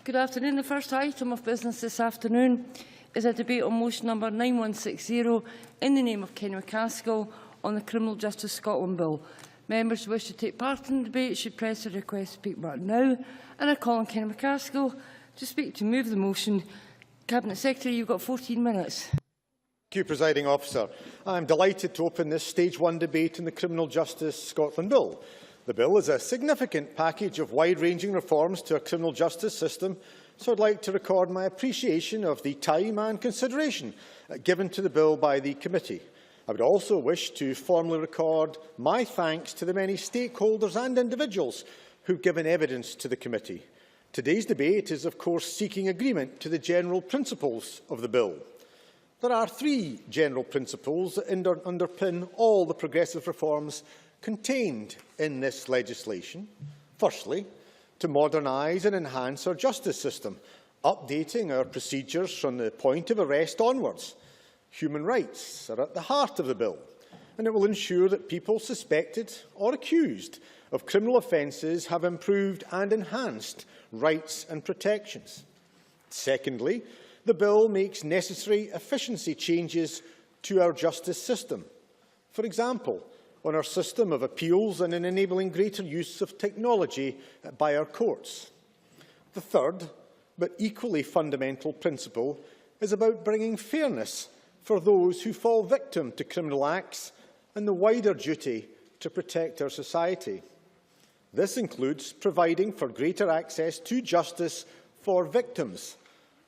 Good afternoon. The first item of business this afternoon is a debate on motion number 9160 in the name of Kenny MacAskill on the Criminal Justice Scotland Bill. Members who wish to take part in the debate should press the request to speak button now. And I call on Kenny MacAskill to speak to move the motion. Cabinet Secretary, you've got 14 minutes. Thank you, Presiding Officer. I am delighted to open this Stage 1 debate on the Criminal Justice Scotland Bill. The bill is a significant package of wide-ranging reforms to our criminal justice system, so I would like to record my appreciation of the time and consideration given to the bill by the committee. I would also wish to formally record my thanks to the many stakeholders and individuals who have given evidence to the committee. Today's debate is, of course, seeking agreement to the general principles of the bill. There are three general principles that underpin all the progressive reforms contained in this legislation. Firstly, to modernise and enhance our justice system, updating our procedures from the point of arrest onwards. Human rights are at the heart of the bill, and it will ensure that people suspected or accused of criminal offences have improved and enhanced rights and protections. Secondly, the bill makes necessary efficiency changes to our justice system. For example, on our system of appeals and in enabling greater use of technology by our courts. The third, but equally fundamental principle, is about bringing fairness for those who fall victim to criminal acts and the wider duty to protect our society. This includes providing for greater access to justice for victims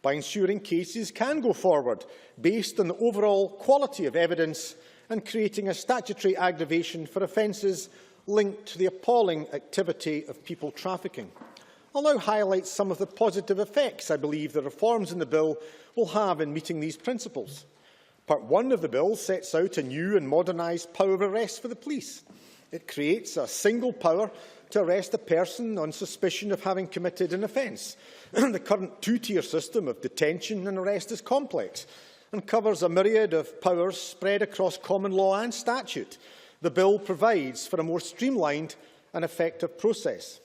by ensuring cases can go forward based on the overall quality of evidence and creating a statutory aggravation for offences linked to the appalling activity of people trafficking. I'll now highlight some of the positive effects I believe the reforms in the bill will have in meeting these principles. Part 1 of the bill sets out a new and modernised power of arrest for the police. It creates a single power to arrest a person on suspicion of having committed an offence. The current two-tier system of detention and arrest is complex and covers a myriad of powers spread across common law and statute. The bill provides for a more streamlined and effective process.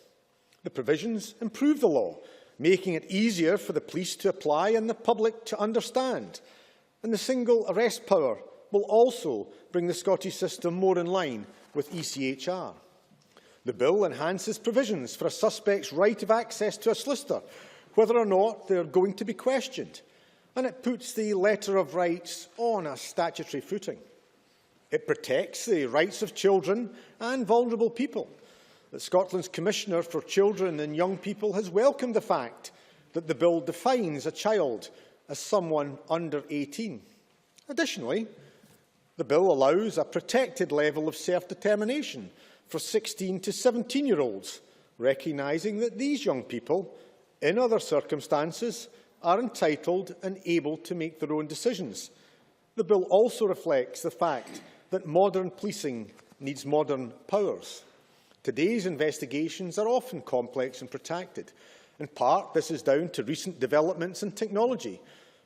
The provisions improve the law, making it easier for the police to apply and the public to understand. And the single arrest power will also bring the Scottish system more in line with ECHR. The bill enhances provisions for a suspect's right of access to a solicitor, whether or not they are going to be questioned, and it puts the letter of rights on a statutory footing. It protects the rights of children and vulnerable people. Scotland's Commissioner for Children and Young People has welcomed the fact that the bill defines a child as someone under 18. Additionally, the bill allows a protected level of self-determination for 16 to 17-year-olds, recognising that these young people, in other circumstances, are entitled and able to make their own decisions. The bill also reflects the fact that modern policing needs modern powers. Today's investigations are often complex and protracted. In part, this is down to recent developments in technology.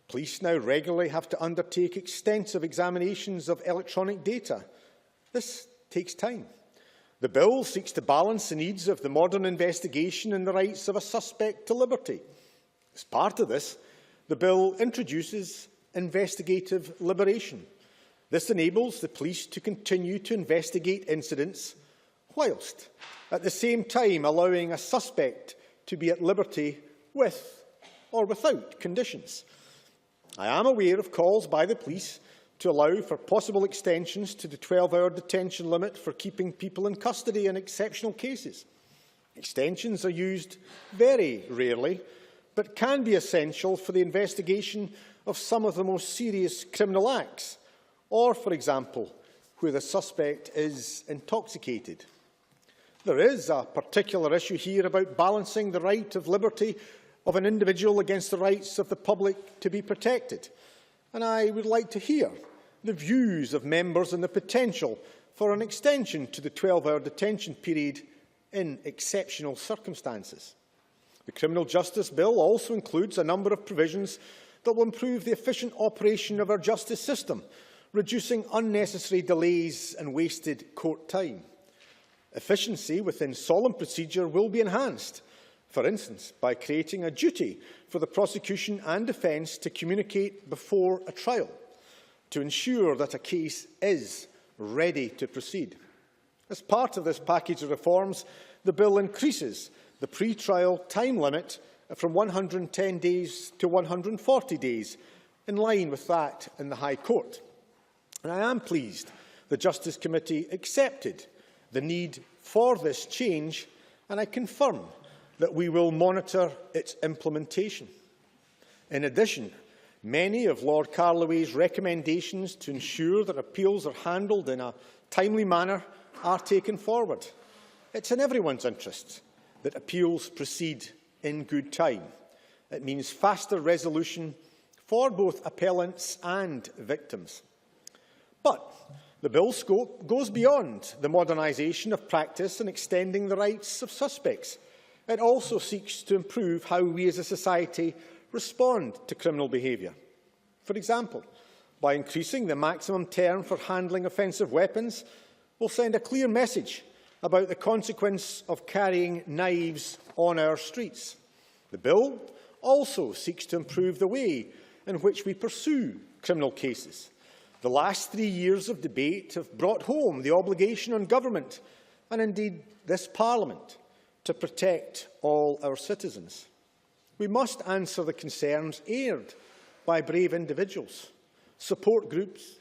Police now regularly have to undertake extensive examinations of electronic data. This takes time. The bill seeks to balance the needs of the modern investigation and the rights of a suspect to liberty. As part of this, the bill introduces investigative liberation. This enables the police to continue to investigate incidents whilst at the same time allowing a suspect to be at liberty with or without conditions. I am aware of calls by the police to allow for possible extensions to the 12-hour detention limit for keeping people in custody in exceptional cases. Extensions are used very rarely, but can be essential for the investigation of some of the most serious criminal acts, or, for example, where the suspect is intoxicated. There is a particular issue here about balancing the right of liberty of an individual against the rights of the public to be protected, and I would like to hear the views of members on the potential for an extension to the 12-hour detention period in exceptional circumstances. The Criminal Justice Bill also includes a number of provisions that will improve the efficient operation of our justice system, reducing unnecessary delays and wasted court time. Efficiency within solemn procedure will be enhanced. For instance, by creating a duty for the prosecution and defence to communicate before a trial, to ensure that a case is ready to proceed. As part of this package of reforms, the bill increases the pre-trial time limit from 110 days to 140 days, in line with that in the High Court. And I am pleased the Justice Committee accepted the need for this change, and I confirm that we will monitor its implementation. In addition, many of Lord Carloway's recommendations to ensure that appeals are handled in a timely manner are taken forward. It's in everyone's interest that appeals proceed in good time. It means faster resolution for both appellants and victims. But the bill's scope goes beyond the modernisation of practice and extending the rights of suspects. It also seeks to improve how we as a society respond to criminal behaviour. For example, by increasing the maximum term for handling offensive weapons, we'll send a clear message about the consequence of carrying knives on our streets. The bill also seeks to improve the way in which we pursue criminal cases. The last 3 years of debate have brought home the obligation on government, and indeed this Parliament, to protect all our citizens. We must answer the concerns aired by brave individuals, support groups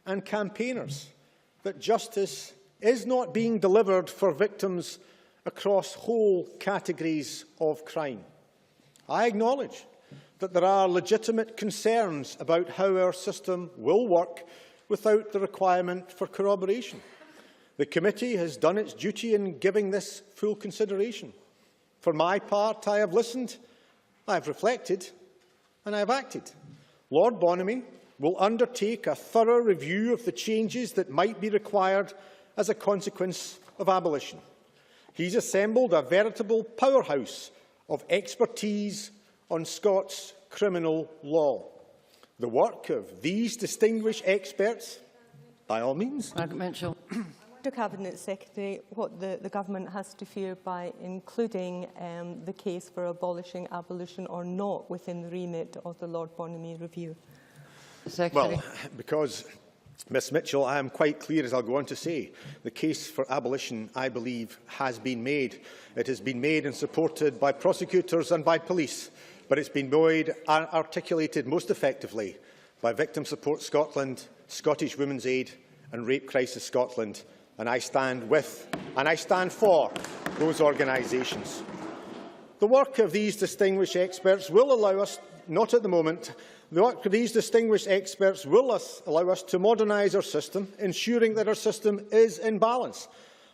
and campaigners that justice is not being delivered for victims across whole categories of crime. I acknowledge that there are legitimate concerns about how our system will work without the requirement for corroboration. The committee has done its duty in giving this full consideration. For my part, I have listened, I have reflected, and I have acted. Lord Bonamy will undertake a thorough review of the changes that might be required as a consequence of abolition. He's assembled a veritable powerhouse of expertise on Scots criminal law. The work of these distinguished experts, by all means. Margaret Mitchell. To Cabinet Secretary, what the Government has to fear by including the case for abolishing abolition or not within the remit of the Lord Bonamy review? Secretary. Well, because, Ms Mitchell, I am quite clear, as I'll go on to say, the case for abolition, I believe, has been made. It has been made and supported by prosecutors and by police, but it's been made and articulated most effectively by Victim Support Scotland, Scottish Women's Aid and Rape Crisis Scotland, and I stand with and I stand for those organisations. The work of these distinguished experts will allow us, not at the moment, the work of these distinguished experts will allow us to modernise our system, ensuring that our system is in balance.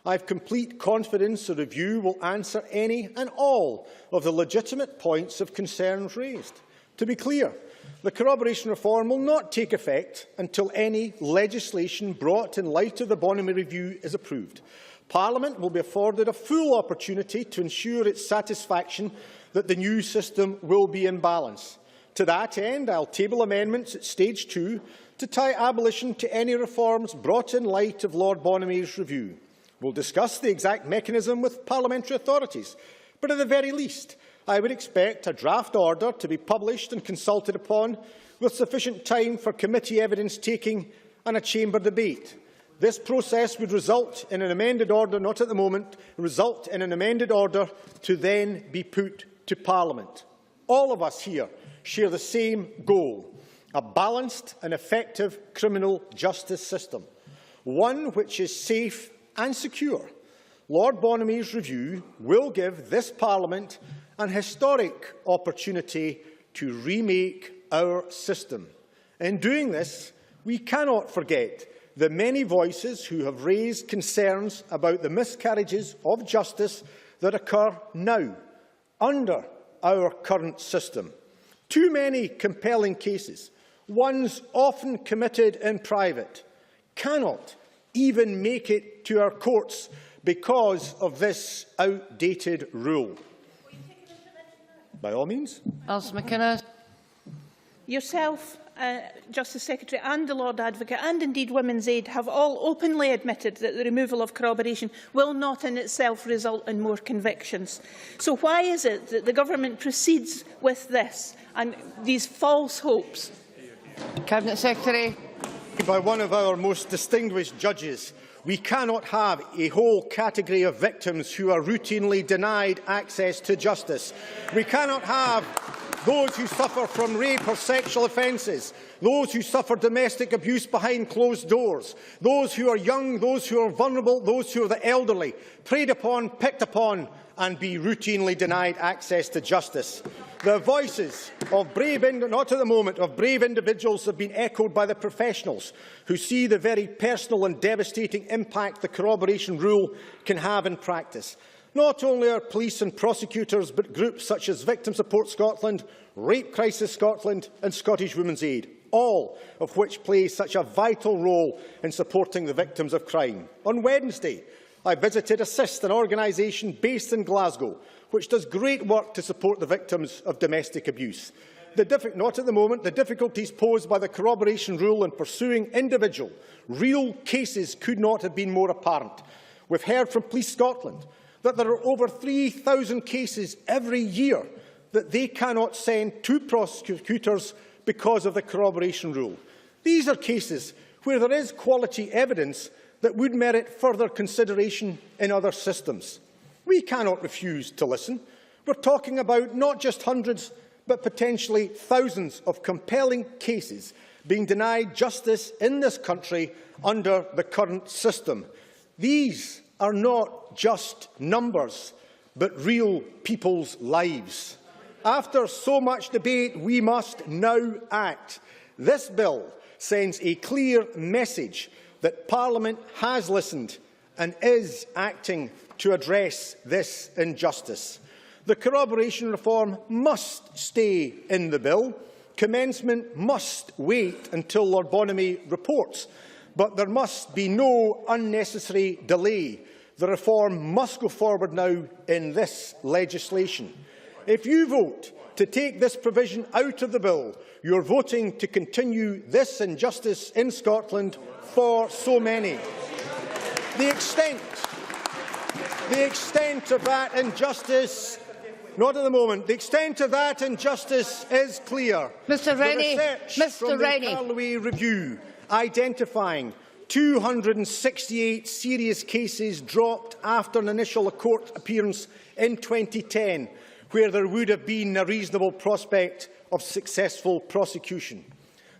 I have complete confidence the review will answer any and all of the legitimate points of concerns raised. To be clear, the corroboration reform will not take effect until any legislation brought in light of the Bonamy review is approved. Parliament will be afforded a full opportunity to ensure its satisfaction that the new system will be in balance. To that end, I will table amendments at stage 2 to tie abolition to any reforms brought in light of Lord Bonamy's review. We will discuss the exact mechanism with parliamentary authorities, but at the very least, I would expect a draft order to be published and consulted upon, with sufficient time for committee evidence-taking and a chamber debate. This process would result in an amended order, not at the moment, result in an amended order to then be put to Parliament. All of us here share the same goal: a balanced and effective criminal justice system, one which is safe and secure. Lord Bonamy's review will give this Parliament an historic opportunity to remake our system. In doing this, we cannot forget the many voices who have raised concerns about the miscarriages of justice that occur now, under our current system. Too many compelling cases, ones often committed in private, cannot even make it to our courts because of this outdated rule. By all means. Alison McInnes. Yourself, Justice Secretary, and the Lord Advocate, and indeed Women's Aid, have all openly admitted that the removal of corroboration will not in itself result in more convictions. So why is it that the Government proceeds with this and these false hopes? Cabinet Secretary. By one of our most distinguished judges, we cannot have a whole category of victims who are routinely denied access to justice. We cannot have those who suffer from rape or sexual offences, those who suffer domestic abuse behind closed doors, those who are young, those who are vulnerable, those who are the elderly, preyed upon, picked upon, and be routinely denied access to justice. The voices of brave individuals have been echoed by the professionals who see the very personal and devastating impact the corroboration rule can have in practice. Not only are police and prosecutors, but groups such as Victim Support Scotland, Rape Crisis Scotland and Scottish Women's Aid, all of which play such a vital role in supporting the victims of crime. On Wednesday, I visited Assist, an organisation based in Glasgow, which does great work to support the victims of domestic abuse. Not at the moment, the difficulties posed by the corroboration rule in pursuing individual, real cases could not have been more apparent. We've heard from Police Scotland that there are over 3,000 cases every year that they cannot send to prosecutors because of the corroboration rule. These are cases where there is quality evidence that would merit further consideration in other systems. We cannot refuse to listen. We're talking about not just hundreds, but potentially thousands of compelling cases being denied justice in this country under the current system. These are not just numbers, but real people's lives. After so much debate, we must now act. This bill sends a clear message that Parliament has listened and is acting to address this injustice. The corroboration reform must stay in the bill. Commencement must wait until Lord Bonamy reports, but there must be no unnecessary delay. The reform must go forward now in this legislation. If you vote to take this provision out of the bill, you are voting to continue this injustice in Scotland for so many. The extent of that injustice, not at the moment, the extent of that injustice is clear. Mr. Rennie, Mr. Rennie. The Carloway Review identifying 268 serious cases dropped after an initial court appearance in 2010, where there would have been a reasonable prospect of successful prosecution.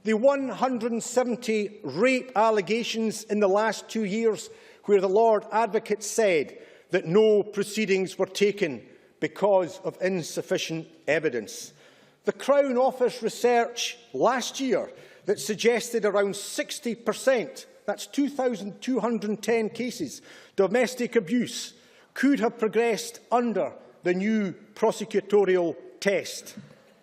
The 170 rape allegations in the last 2 years, where the Lord Advocate said that no proceedings were taken because of insufficient evidence. The Crown Office research last year that suggested around 60%, that's 2,210 cases, domestic abuse could have progressed under the new prosecutorial test.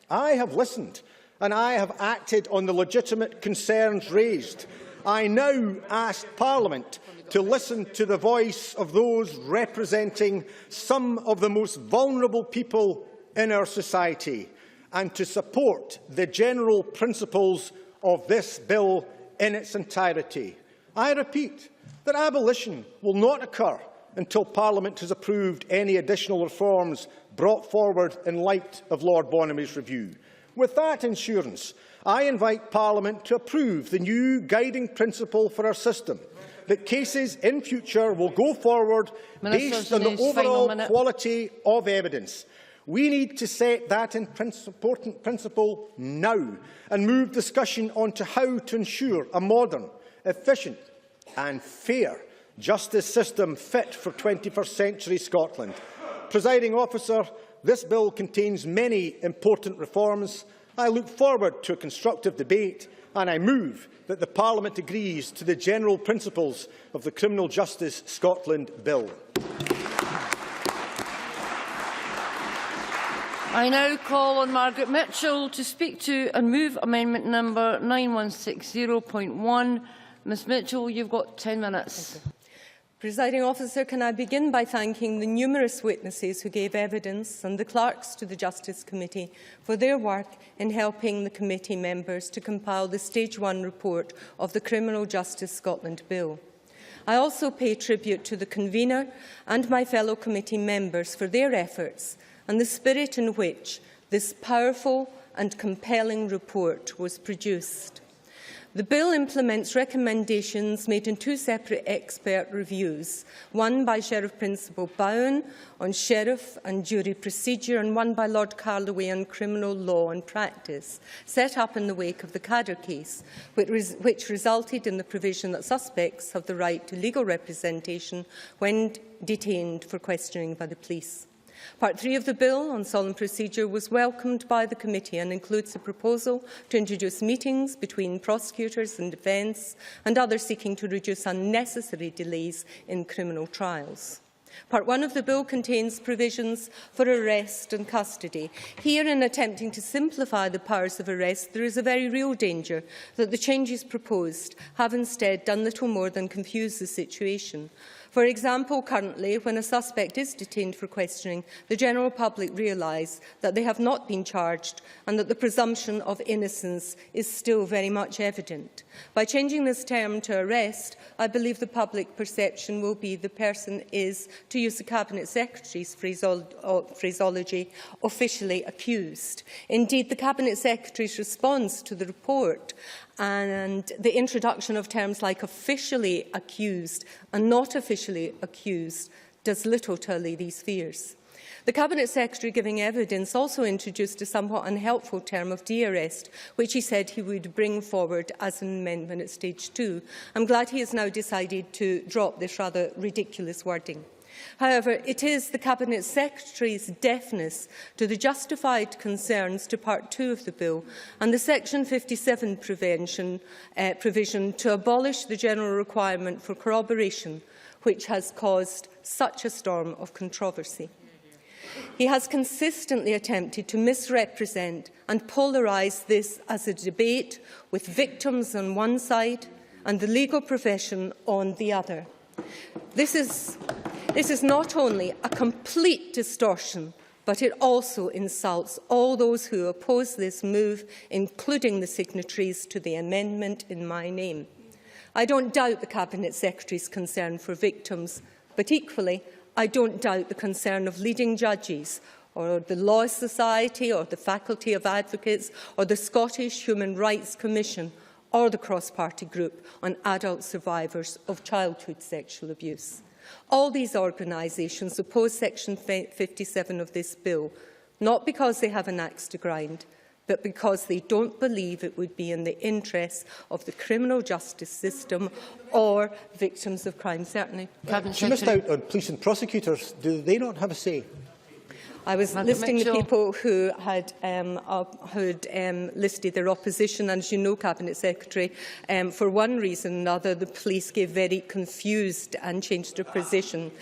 I have listened and I have acted on the legitimate concerns raised. I now ask Parliament to listen to the voice of those representing some of the most vulnerable people in our society and to support the general principles of this bill in its entirety. I repeat that abolition will not occur until Parliament has approved any additional reforms brought forward in light of Lord Bonamy's review. With that assurance, I invite Parliament to approve the new guiding principle for our system, that cases in future will go forward based on the overall quality of evidence. We need to set that important principle now and move discussion on to how to ensure a modern, efficient and fair justice system fit for 21st century Scotland. Presiding Officer, this bill contains many important reforms. I look forward to a constructive debate and I move that the Parliament agrees to the general principles of the Criminal Justice Scotland Bill. I now call on Margaret Mitchell to speak to and move amendment number 9160.1. Ms Mitchell, you've got 10 minutes. Presiding Officer, can I begin by thanking the numerous witnesses who gave evidence and the clerks to the Justice Committee for their work in helping the committee members to compile the Stage 1 report of the Criminal Justice Scotland Bill. I also pay tribute to the convener and my fellow committee members for their efforts and the spirit in which this powerful and compelling report was produced. The bill implements recommendations made in two separate expert reviews, one by Sheriff Principal Bowen on sheriff and jury procedure and one by Lord Carloway on criminal law and practice, set up in the wake of the Cadder case, which resulted in the provision that suspects have the right to legal representation when detained for questioning by the police. Part 3 of the bill on solemn procedure was welcomed by the committee and includes a proposal to introduce meetings between prosecutors and defence and others seeking to reduce unnecessary delays in criminal trials. Part 1 of the bill contains provisions for arrest and custody. Here, in attempting to simplify the powers of arrest, there is a very real danger that the changes proposed have instead done little more than confuse the situation. For example, currently, when a suspect is detained for questioning, the general public realise that they have not been charged and that the presumption of innocence is still very much evident. By changing this term to arrest, I believe the public perception will be the person is, to use the Cabinet Secretary's phraseology, officially accused. Indeed, the Cabinet Secretary's response to the report and the introduction of terms like officially accused and not officially accused does little to allay these fears. The Cabinet Secretary giving evidence also introduced a somewhat unhelpful term of de-arrest, which he said he would bring forward as an amendment at stage 2. I'm glad he has now decided to drop this rather ridiculous wording. However, it is the Cabinet Secretary's deafness to the justified concerns to Part 2 of the bill and the Section 57 provision to abolish the general requirement for corroboration which has caused such a storm of controversy. He has consistently attempted to misrepresent and polarise this as a debate with victims on one side and the legal profession on the other. This is not only a complete distortion, but it also insults all those who oppose this move, including the signatories to the amendment in my name. I don't doubt the Cabinet Secretary's concern for victims, but equally, I don't doubt the concern of leading judges, or the Law Society, or the Faculty of Advocates, or the Scottish Human Rights Commission, or the cross-party group on adult survivors of childhood sexual abuse. All these organisations oppose Section 57 of this bill, not because they have an axe to grind, but because they don't believe it would be in the interests of the criminal justice system or victims of crime. Certainly. She missed out on police and prosecutors. Do they not have a say? I was listing the people who had listed their opposition, and as you know, Cabinet Secretary, for one reason or another, the police gave very confused and changed their position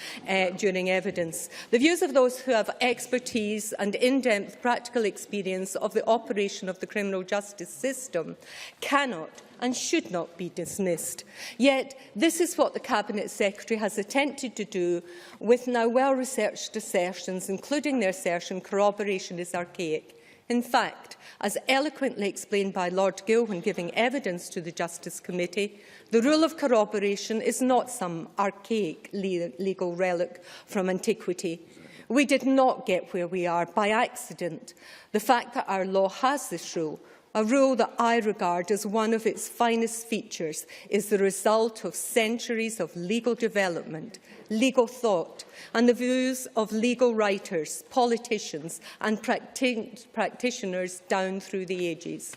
during evidence. The views of those who have expertise and in-depth practical experience of the operation of the criminal justice system cannot and should not be dismissed. Yet this is what the Cabinet Secretary has attempted to do with now well-researched assertions, including the assertion corroboration is archaic. In fact, as eloquently explained by Lord Gill when giving evidence to the Justice Committee, the rule of corroboration is not some archaic legal relic from antiquity. We did not get where we are by accident. The fact that our law has this rule, a rule that I regard as one of its finest features, is the result of centuries of legal development, legal thought, and the views of legal writers, politicians and practitioners down through the ages.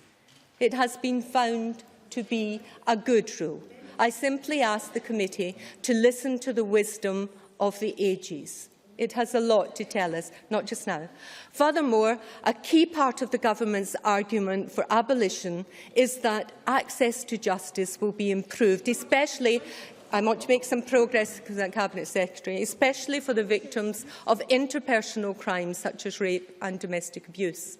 It has been found to be a good rule. I simply ask the committee to listen to the wisdom of the ages. It has a lot to tell us, not just now. Furthermore, a key part of the government's argument for abolition is that access to justice will be improved, especially, I want to make some progress, Cabinet Secretary, especially for the victims of interpersonal crimes such as rape and domestic abuse.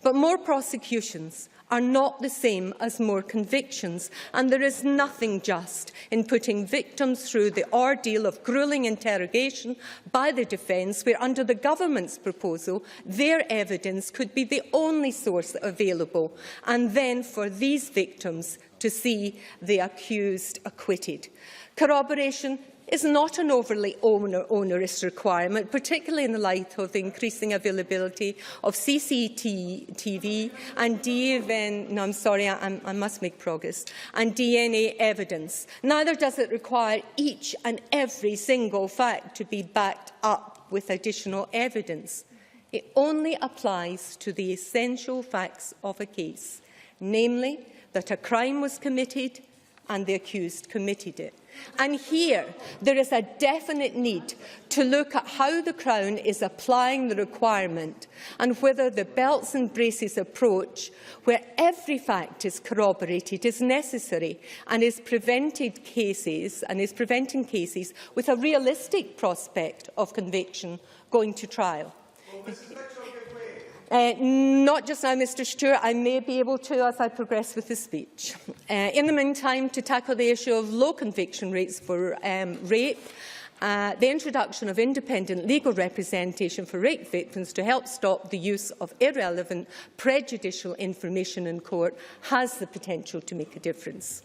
But more prosecutions are not the same as more convictions, and there is nothing just in putting victims through the ordeal of gruelling interrogation by the defence, where under the government's proposal their evidence could be the only source available, and then for these victims to see the accused acquitted. Corroboration is not an overly onerous requirement, particularly in the light of the increasing availability of CCTV and DNA evidence. Neither does it require each and every single fact to be backed up with additional evidence. It only applies to the essential facts of a case, namely that a crime was committed and the accused committed it. And here, there is a definite need to look at how the Crown is applying the requirement and whether the belts and braces approach, where every fact is corroborated, is necessary and is preventing cases with a realistic prospect of conviction going to trial. Not just now, Mr Stewart. I may be able to as I progress with the speech. In the meantime, to tackle the issue of low conviction rates for rape, the introduction of independent legal representation for rape victims to help stop the use of irrelevant, prejudicial information in court has the potential to make a difference.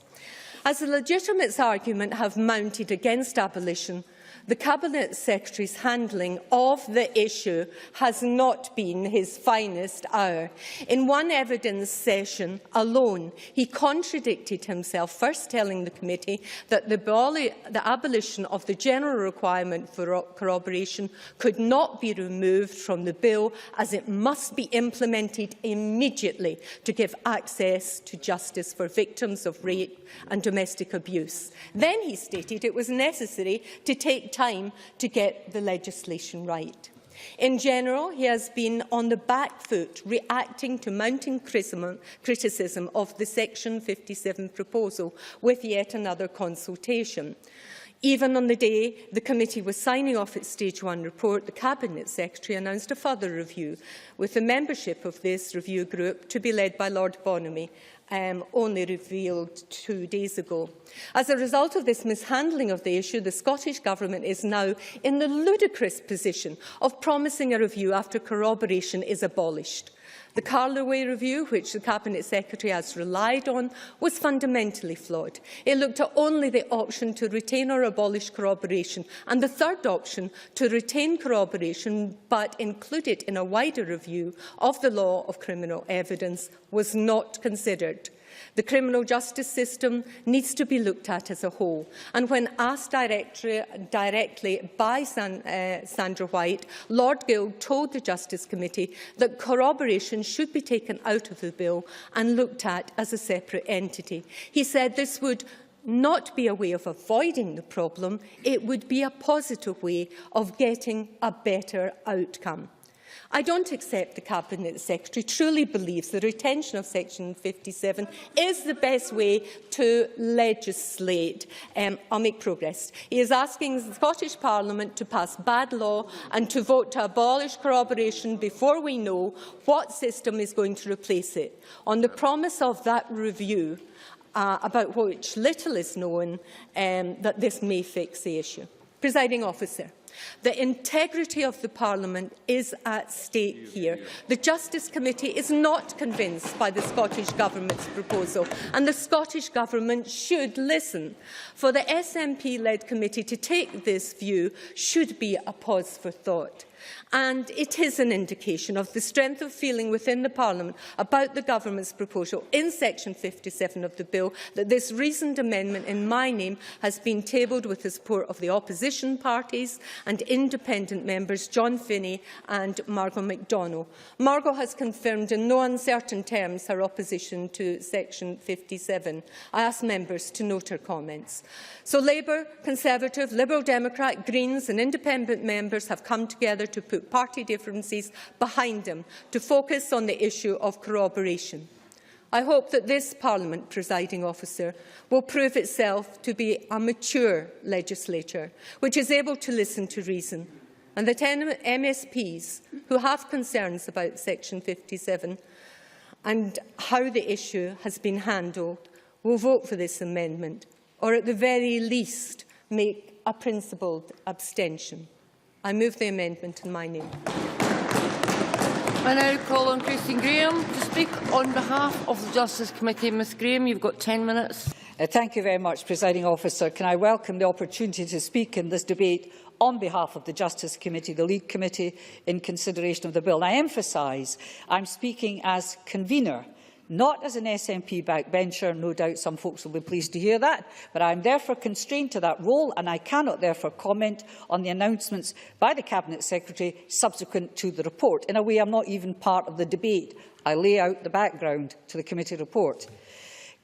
As the legitimate argument have mounted against abolition, the Cabinet Secretary's handling of the issue has not been his finest hour. In one evidence session alone, he contradicted himself, first telling the committee that the abolition of the general requirement for corroboration could not be removed from the bill, as it must be implemented immediately to give access to justice for victims of rape and domestic abuse. Then he stated it was necessary to take time to get the legislation right. In general, he has been on the back foot, reacting to mounting criticism of the Section 57 proposal with yet another consultation. Even on the day the committee was signing off its Stage 1 report, the Cabinet Secretary announced a further review, with the membership of this review group to be led by Lord Bonamy, only revealed 2 days ago. As a result of this mishandling of the issue, the Scottish Government is now in the ludicrous position of promising a review after corroboration is abolished. The Carloway review, which the Cabinet Secretary has relied on, was fundamentally flawed. It looked at only the option to retain or abolish corroboration, and the third option, to retain corroboration but include it in a wider review of the law of criminal evidence, was not considered. The criminal justice system needs to be looked at as a whole, and when asked directly by Sandra White, Lord Gill told the Justice Committee that corroboration should be taken out of the bill and looked at as a separate entity. He said this would not be a way of avoiding the problem, it would be a positive way of getting a better outcome. I don't accept the Cabinet Secretary truly believes the retention of Section 57 is the best way to legislate. I'll make progress. He is asking the Scottish Parliament to pass bad law and to vote to abolish corroboration before we know what system is going to replace it, on the promise of that review, about which little is known, that this may fix the issue. Presiding Officer, the integrity of the Parliament is at stake here. The Justice Committee is not convinced by the Scottish Government's proposal, and the Scottish Government should listen. For the SNP-led committee to take this view should be a pause for thought. And it is an indication of the strength of feeling within the Parliament about the Government's proposal in Section 57 of the bill that this reasoned amendment in my name has been tabled with the support of the opposition parties and independent members John Finney and Margot MacDonald. Margot has confirmed in no uncertain terms her opposition to Section 57. I ask members to note her comments. So Labour, Conservative, Liberal Democrat, Greens and independent members have come together to put party differences behind them to focus on the issue of corroboration. I hope that this Parliament, Presiding Officer, will prove itself to be a mature legislature, which is able to listen to reason, and that MSPs who have concerns about Section 57 and how the issue has been handled, will vote for this amendment, or at the very least make a principled abstention. I move the amendment in my name. I now call on Christine Graham to speak on behalf of the Justice Committee. Ms Graham, you've got 10 minutes. Thank you very much, Presiding Officer. Can I welcome the opportunity to speak in this debate on behalf of the Justice Committee, the lead committee, in consideration of the bill. And I emphasise I'm speaking as convener, not as an SNP backbencher. No doubt some folks will be pleased to hear that, but I am therefore constrained to that role, and I cannot therefore comment on the announcements by the Cabinet Secretary subsequent to the report. In a way, I am not even part of the debate. I lay out the background to the committee report.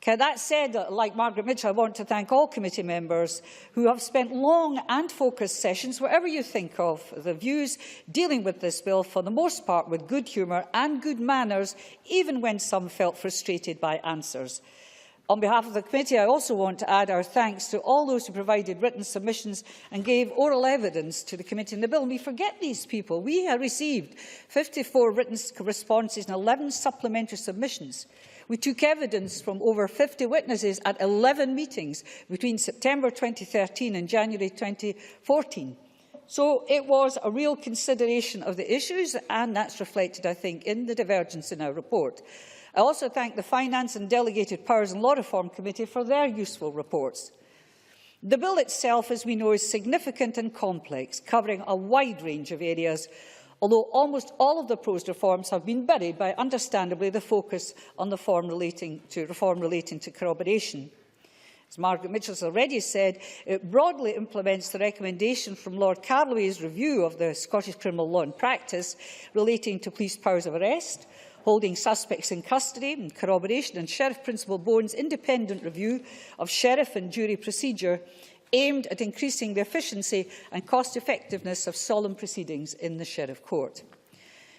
That said, like Margaret Mitchell, I want to thank all committee members who have spent long and focused sessions, whatever you think of the views, dealing with this bill, for the most part with good humour and good manners, even when some felt frustrated by answers. On behalf of the committee, I also want to add our thanks to all those who provided written submissions and gave oral evidence to the committee on the bill. And we forget these people. We have received 54 written responses and 11 supplementary submissions. We took evidence from over 50 witnesses at 11 meetings between September 2013 and January 2014. So it was a real consideration of the issues, and that's reflected, I think, in the divergence in our report. I also thank the Finance and Delegated Powers and Law Reform Committee for their useful reports. The bill itself, as we know, is significant and complex, covering a wide range of areas, although almost all of the proposed reforms have been buried by, understandably, the focus on the reform relating to corroboration. As Margaret Mitchell has already said, it broadly implements the recommendation from Lord Carloway's review of the Scottish criminal law and practice relating to police powers of arrest, holding suspects in custody, and corroboration, and Sheriff Principal Bowen's independent review of sheriff and jury procedure, aimed at increasing the efficiency and cost-effectiveness of solemn proceedings in the Sheriff Court.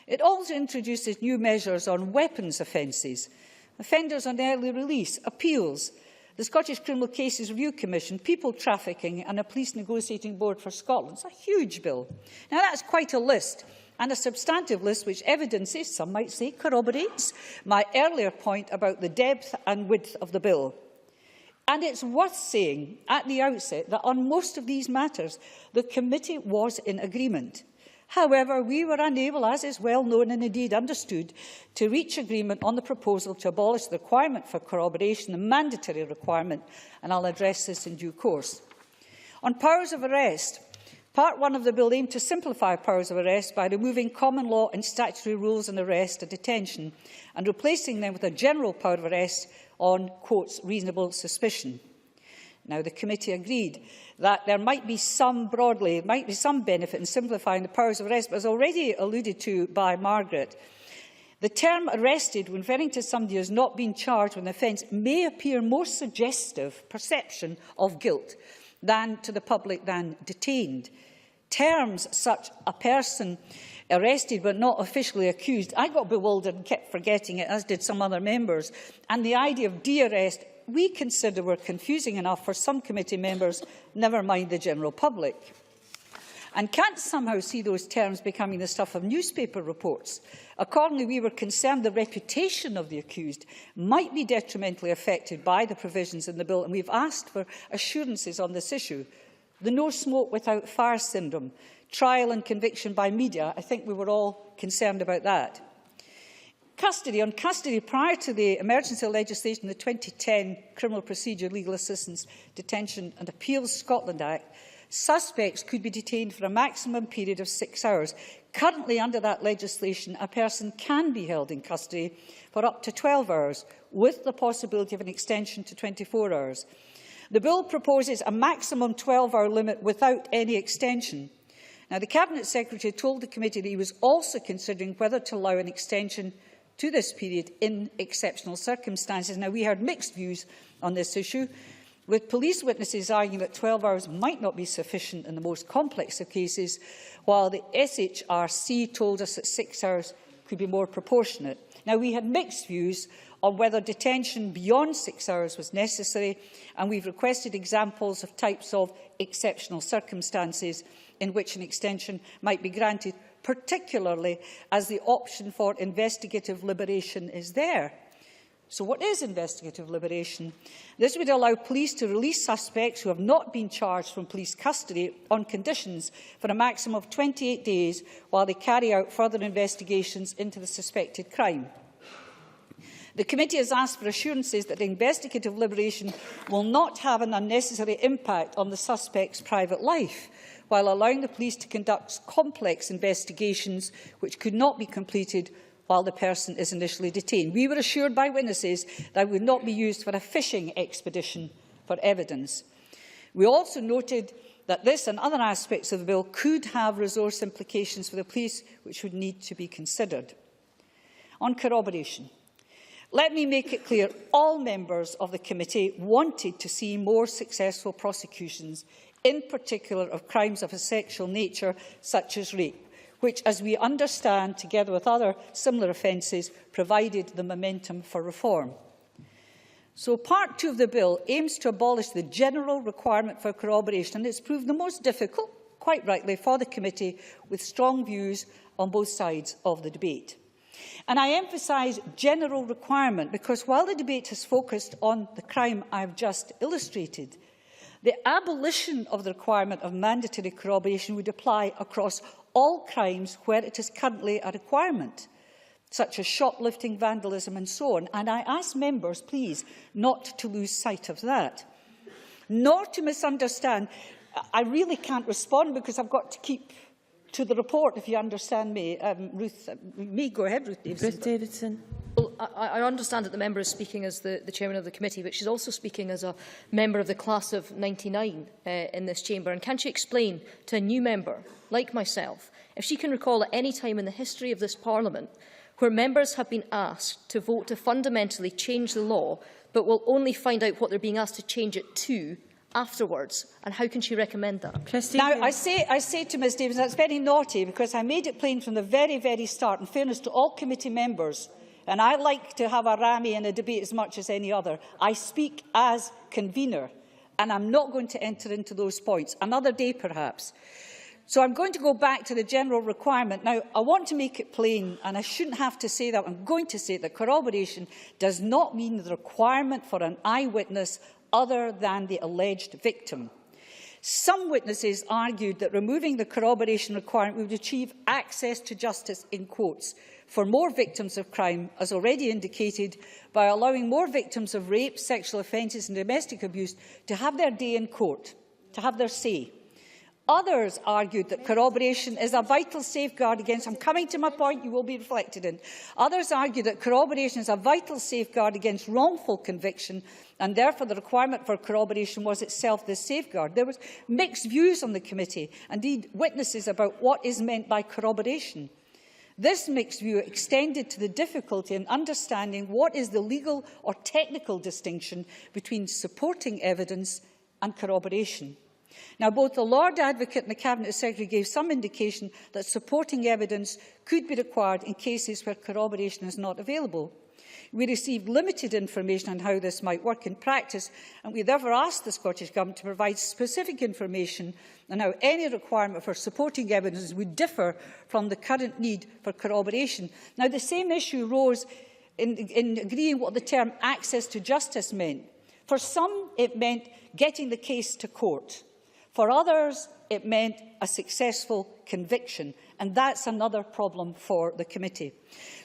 It also introduces new measures on weapons offences, offenders on early release, appeals, the Scottish Criminal Cases Review Commission, people trafficking, and a police negotiating board for Scotland. It's a huge bill. Now, that's quite a list, and a substantive list which evidences, some might say corroborates, my earlier point about the depth and width of the bill. And it's worth saying at the outset that on most of these matters, the committee was in agreement. However, we were unable, as is well known and indeed understood, to reach agreement on the proposal to abolish the requirement for corroboration, the mandatory requirement, and I'll address this in due course. On powers of arrest, Part 1 of the bill aimed to simplify powers of arrest by removing common law and statutory rules on arrest and detention and replacing them with a general power of arrest on, quotes, reasonable suspicion. Now, the committee agreed that there might be some benefit in simplifying the powers of arrest, but as already alluded to by Margaret, the term arrested, when referring to somebody who has not been charged with an offence, may appear more suggestive perception of guilt than to the public than detained. Terms such a person arrested but not officially accused, I got bewildered and kept forgetting it, as did some other members, and the idea of de-arrest we consider were confusing enough for some committee members, never mind the general public. And can't somehow see those terms becoming the stuff of newspaper reports. Accordingly, we were concerned the reputation of the accused might be detrimentally affected by the provisions in the bill, and we've asked for assurances on this issue. The no smoke without fire syndrome, trial and conviction by media, I think we were all concerned about that. Custody. On custody, prior to the emergency legislation, the 2010 Criminal Procedure, Legal Assistance, Detention and Appeals Scotland Act, suspects could be detained for a maximum period of 6 hours. Currently, under that legislation, a person can be held in custody for up to 12 hours, with the possibility of an extension to 24 hours. The bill proposes a maximum 12-hour limit without any extension. Now, the Cabinet Secretary told the committee that he was also considering whether to allow an extension to this period in exceptional circumstances. Now, we heard mixed views on this issue, with police witnesses arguing that 12 hours might not be sufficient in the most complex of cases, while the SHRC told us that 6 hours could be more proportionate. Now, we had mixed views on whether detention beyond 6 hours was necessary, and we've requested examples of types of exceptional circumstances in which an extension might be granted particularly as the option for investigative liberation is there. So what is investigative liberation? This would allow police to release suspects who have not been charged from police custody on conditions for a maximum of 28 days while they carry out further investigations into the suspected crime. The committee has asked for assurances that investigative liberation will not have an unnecessary impact on the suspect's private life, while allowing the police to conduct complex investigations which could not be completed while the person is initially detained. We were assured by witnesses that it would not be used for a fishing expedition for evidence. We also noted that this and other aspects of the bill could have resource implications for the police, which would need to be considered. On corroboration, let me make it clear all members of the committee wanted to see more successful prosecutions, in particular of crimes of a sexual nature, such as rape, which, as we understand, together with other similar offences, provided the momentum for reform. So Part 2 of the bill aims to abolish the general requirement for corroboration, and it's proved the most difficult, quite rightly, for the committee, with strong views on both sides of the debate. And I emphasise general requirement because while the debate has focused on the crime I have just illustrated, the abolition of the requirement of mandatory corroboration would apply across all crimes where it is currently a requirement, such as shoplifting, vandalism and so on. And I ask members, please, not to lose sight of that, nor to misunderstand. I really can't respond because I've got to keep to the report, if you understand me. Ruth Davidson. Well, I understand that the member is speaking as the chairman of the committee, but she's also speaking as a member of the class of '99 in this chamber. And can she explain to a new member, like myself, if she can recall at any time in the history of this Parliament where members have been asked to vote to fundamentally change the law, but will only find out what they're being asked to change it to afterwards, and how can she recommend that? Now, I say to Ms Davidson, that's very naughty, because I made it plain from the very, very start, in fairness to all committee members, and I like to have a rammy in a debate as much as any other. I speak as convener, and I'm not going to enter into those points. Another day, perhaps. So I'm going to go back to the general requirement. Now, I want to make it plain, and I shouldn't have to say that. I'm going to say that corroboration does not mean the requirement for an eyewitness other than the alleged victim. Some witnesses argued that removing the corroboration requirement would achieve access to justice, in quotes, for more victims of crime, as already indicated, by allowing more victims of rape, sexual offences and domestic abuse to have their day in court, to have their say. Others argued that corroboration is a vital safeguard against— I'm coming to my point, you will be reflected in. Others argued that corroboration is a vital safeguard against wrongful conviction, and therefore the requirement for corroboration was itself this safeguard. There were mixed views on the committee, indeed witnesses, about what is meant by corroboration. This mixed view extended to the difficulty in understanding what is the legal or technical distinction between supporting evidence and corroboration. Now, both the Lord Advocate and the Cabinet Secretary gave some indication that supporting evidence could be required in cases where corroboration is not available. We received limited information on how this might work in practice, and we therefore asked the Scottish Government to provide specific information on how any requirement for supporting evidence would differ from the current need for corroboration. Now, the same issue rose in agreeing what the term access to justice meant. For some, it meant getting the case to court. For others, it meant a successful conviction, and that's another problem for the committee.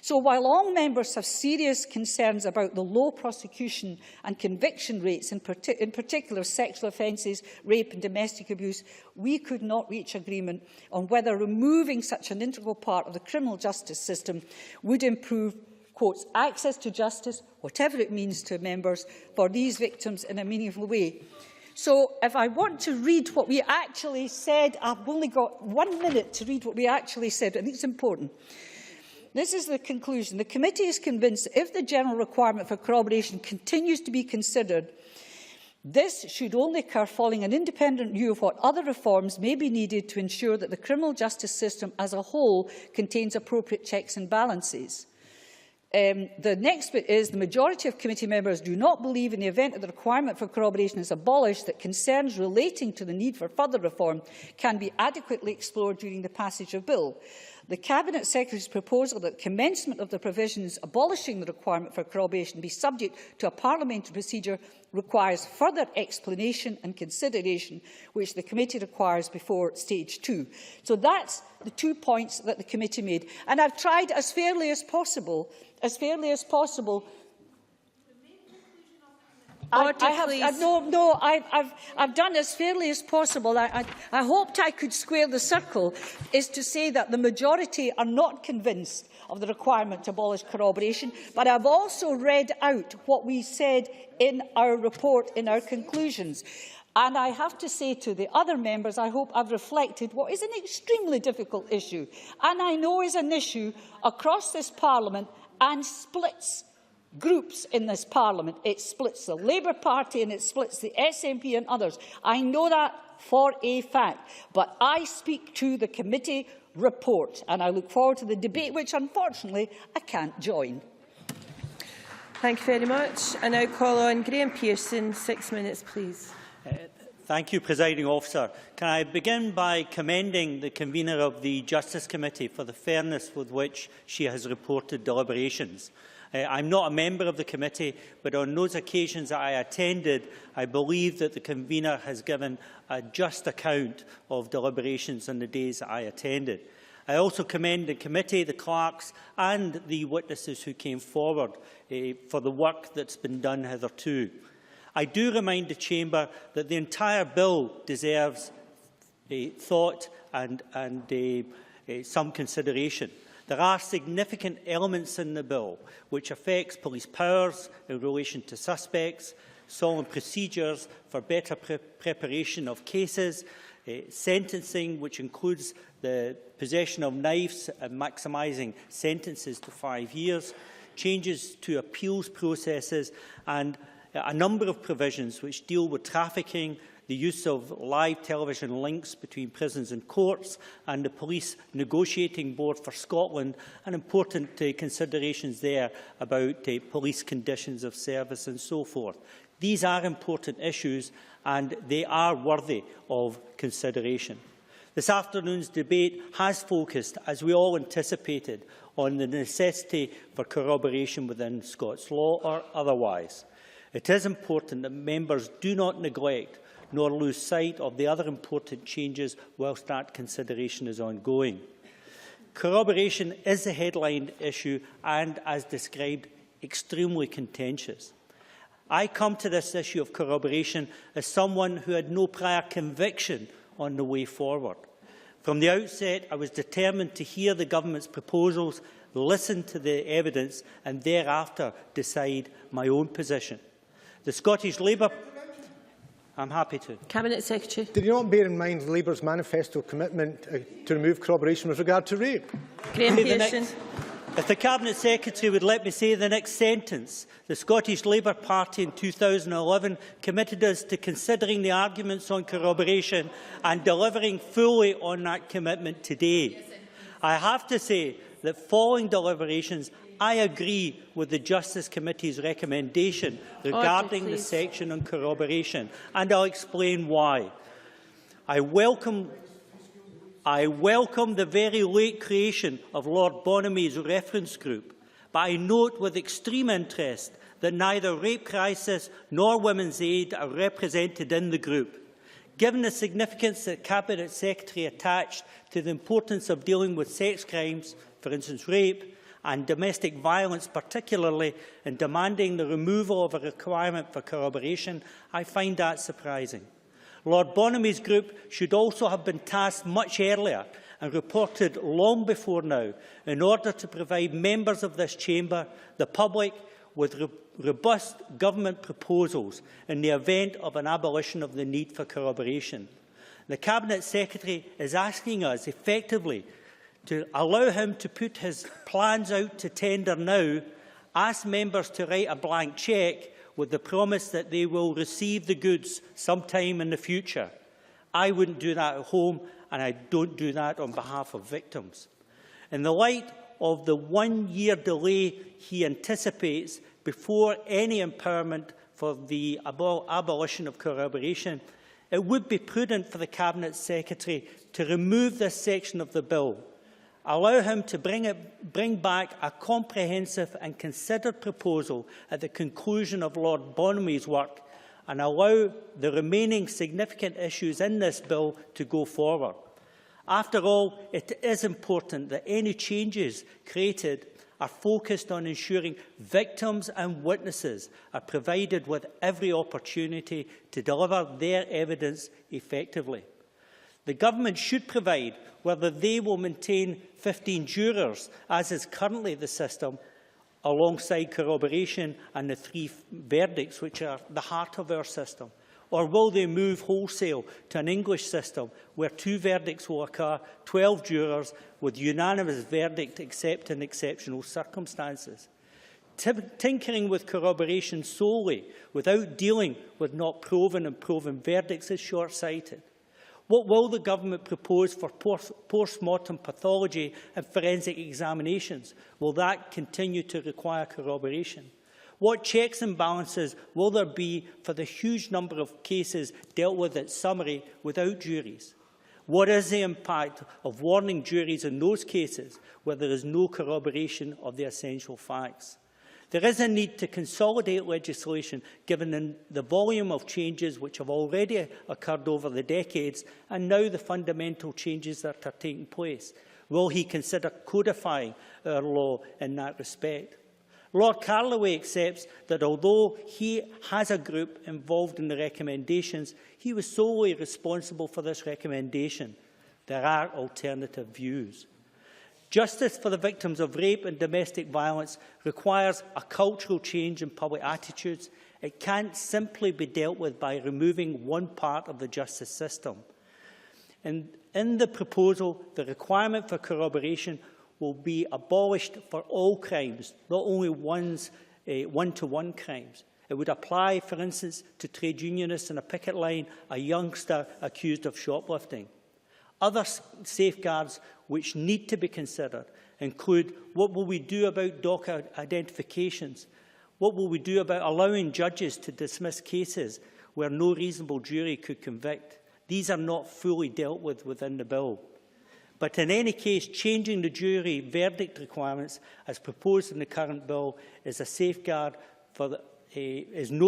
So while all members have serious concerns about the low prosecution and conviction rates, in particular sexual offences, rape and domestic abuse, we could not reach agreement on whether removing such an integral part of the criminal justice system would improve, quotes, access to justice, whatever it means to members, for these victims in a meaningful way. So if I want to read what we actually said, I've only got 1 minute to read what we actually said. I think it's important. This is the conclusion. The committee is convinced that if the general requirement for corroboration continues to be considered, this should only occur following an independent review of what other reforms may be needed to ensure that the criminal justice system as a whole contains appropriate checks and balances. The next bit is the majority of committee members do not believe, in the event that the requirement for corroboration is abolished, that concerns relating to the need for further reform can be adequately explored during the passage of bill. The Cabinet Secretary's proposal that commencement of the provisions abolishing the requirement for corroboration be subject to a parliamentary procedure requires further explanation and consideration, which the committee requires before stage 2. So that's the 2 points that the committee made. And I've tried as fairly as possible, I've done as fairly as possible. I hoped I could square the circle, is to say that the majority are not convinced of the requirement to abolish corroboration, but I've also read out what we said in our report, in our conclusions. And I have to say to the other members, I hope I've reflected what is an extremely difficult issue, and I know is an issue across this Parliament and splits groups in this Parliament. It splits the Labour Party and it splits the SNP and others. I know that for a fact, but I speak to the committee report and I look forward to the debate, which unfortunately I can't join. Thank you very much. I now call on Graham Pearson. 6 minutes, please. Thank you, Presiding Officer. Can I begin by commending the convener of the Justice Committee for the fairness with which she has reported deliberations. I'm not a member of the committee, but on those occasions that I attended, I believe that the convener has given a just account of deliberations on the days that I attended. I also commend the committee, the clerks and the witnesses who came forward for the work that's been done hitherto. I do remind the Chamber that the entire bill deserves thought and some consideration. There are significant elements in the bill which affects police powers in relation to suspects, solemn procedures for better preparation of cases, sentencing, which includes the possession of knives and maximising sentences to 5 years, changes to appeals processes and a number of provisions which deal with trafficking, the use of live television links between prisons and courts, and the Police Negotiating Board for Scotland, and important considerations there about police conditions of service and so forth. These are important issues and they are worthy of consideration. This afternoon's debate has focused, as we all anticipated, on the necessity for corroboration within Scots law or otherwise. It is important that members do not neglect nor lose sight of the other important changes whilst that consideration is ongoing. Corroboration is a headline issue and, as described, extremely contentious. I come to this issue of corroboration as someone who had no prior conviction on the way forward. From the outset, I was determined to hear the government's proposals, listen to the evidence and thereafter decide my own position. The Scottish Labour... I'm happy to. Cabinet Secretary. Did you not bear in mind Labour's manifesto commitment to remove corroboration with regard to rape? Graham Pearson. If the Cabinet Secretary would let me say the next sentence, the Scottish Labour Party in 2011 committed us to considering the arguments on corroboration and delivering fully on that commitment today. I have to say that following deliberations, I agree with the Justice Committee's recommendation regarding the section on corroboration, and I'll explain why. I welcome the very late creation of Lord Bonamy's reference group, but I note with extreme interest that neither Rape Crisis nor Women's Aid are represented in the group. Given the significance that Cabinet Secretary attached to the importance of dealing with sex crimes, for instance rape, and domestic violence particularly, in demanding the removal of a requirement for corroboration, I find that surprising. Lord Bonamy's group should also have been tasked much earlier and reported long before now in order to provide members of this chamber, the public, with robust government proposals in the event of an abolition of the need for corroboration. The Cabinet Secretary is asking us effectively to allow him to put his plans out to tender now, ask members to write a blank cheque with the promise that they will receive the goods sometime in the future. I wouldn't do that at home, and I don't do that on behalf of victims. In the light of the one-year delay he anticipates before any empowerment for the abolition of corroboration, it would be prudent for the Cabinet Secretary to remove this section of the bill. Allow him to bring back a comprehensive and considered proposal at the conclusion of Lord Bonamy's work, and allow the remaining significant issues in this bill to go forward. After all, it is important that any changes created are focused on ensuring victims and witnesses are provided with every opportunity to deliver their evidence effectively. The Government should provide whether they will maintain 15 jurors, as is currently the system, alongside corroboration and the 3 verdicts, which are the heart of our system. Or will they move wholesale to an English system where 2 verdicts will occur, 12 jurors, with unanimous verdict except in exceptional circumstances? Tinkering with corroboration solely without dealing with not proven and proven verdicts is short-sighted. What will the Government propose for post-mortem pathology and forensic examinations? Will that continue to require corroboration? What checks and balances will there be for the huge number of cases dealt with at summary without juries? What is the impact of warning juries in those cases where there is no corroboration of the essential facts? There is a need to consolidate legislation given the volume of changes which have already occurred over the decades and now the fundamental changes that are taking place. Will he consider codifying our law in that respect? Lord Carloway accepts that although he has a group involved in the recommendations, he was solely responsible for this recommendation. There are alternative views. Justice for the victims of rape and domestic violence requires a cultural change in public attitudes. It can't simply be dealt with by removing one part of the justice system. In the proposal, the requirement for corroboration will be abolished for all crimes, not only one-to-one crimes. It would apply, for instance, to trade unionists in a picket line, a youngster accused of shoplifting. Other safeguards which need to be considered include what will we do about DOCA identifications? What will we do about allowing judges to dismiss cases where no reasonable jury could convict? These are not fully dealt with within the bill. But in any case, changing the jury verdict requirements as proposed in the current bill is no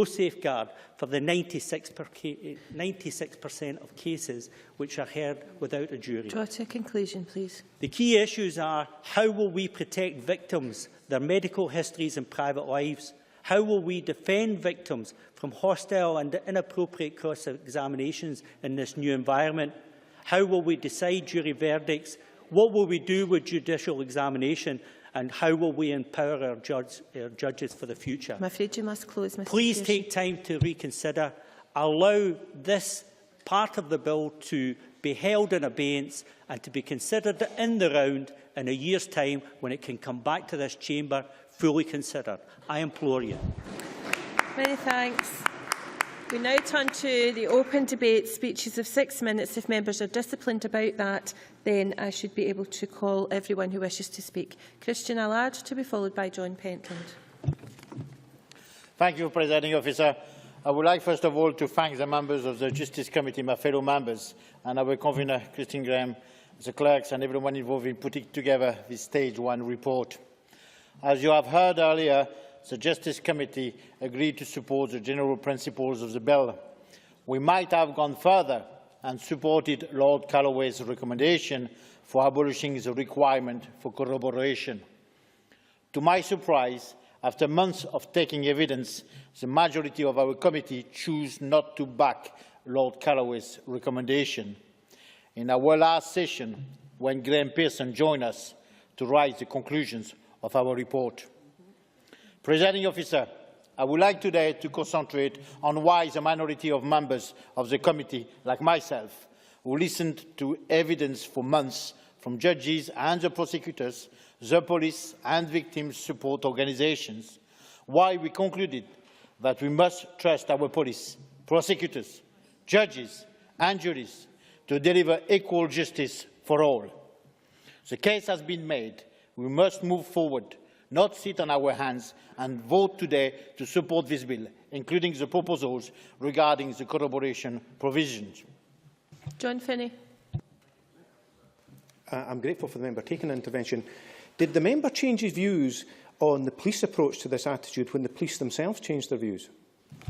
safeguard for the 96% of cases which are heard without a jury. Draw to a conclusion, please. The key issues are: how will we protect victims, their medical histories and private lives? How will we defend victims from hostile and inappropriate cross-examinations in this new environment? How will we decide jury verdicts? What will we do with judicial examination? And how will we empower our judges for the future? I'm afraid you must close, Mr. Please take time to reconsider. Allow this part of the bill to be held in abeyance and to be considered in the round in a year's time when it can come back to this chamber fully considered. I implore you. Many thanks. We now turn to the open debate, speeches of 6 minutes. If members are disciplined about that, then I should be able to call everyone who wishes to speak. Christian Allard, to be followed by John Pentland. Thank you, Presiding Officer. I would like, first of all, to thank the members of the Justice Committee, my fellow members, and our convener, Christine Graham, the clerks and everyone involved in putting together this Stage 1 report. As you have heard earlier, the Justice Committee agreed to support the general principles of the bill. We might have gone further and supported Lord Calloway's recommendation for abolishing the requirement for corroboration. To my surprise, after months of taking evidence, the majority of our committee chose not to back Lord Calloway's recommendation. In our last session, when Graham Pearson joined us to write the conclusions of our report. Presiding Officer, I would like today to concentrate on why the minority of members of the committee, like myself, who listened to evidence for months from judges and the prosecutors, the police and victim support organisations, why we concluded that we must trust our police, prosecutors, judges and juries to deliver equal justice for all. The case has been made. We must move forward, not sit on our hands, and vote today to support this bill, including the proposals regarding the corroboration provisions. John Finney. I'm grateful for the member taking an intervention. Did the member change his views on the police approach to this attitude when the police themselves changed their views?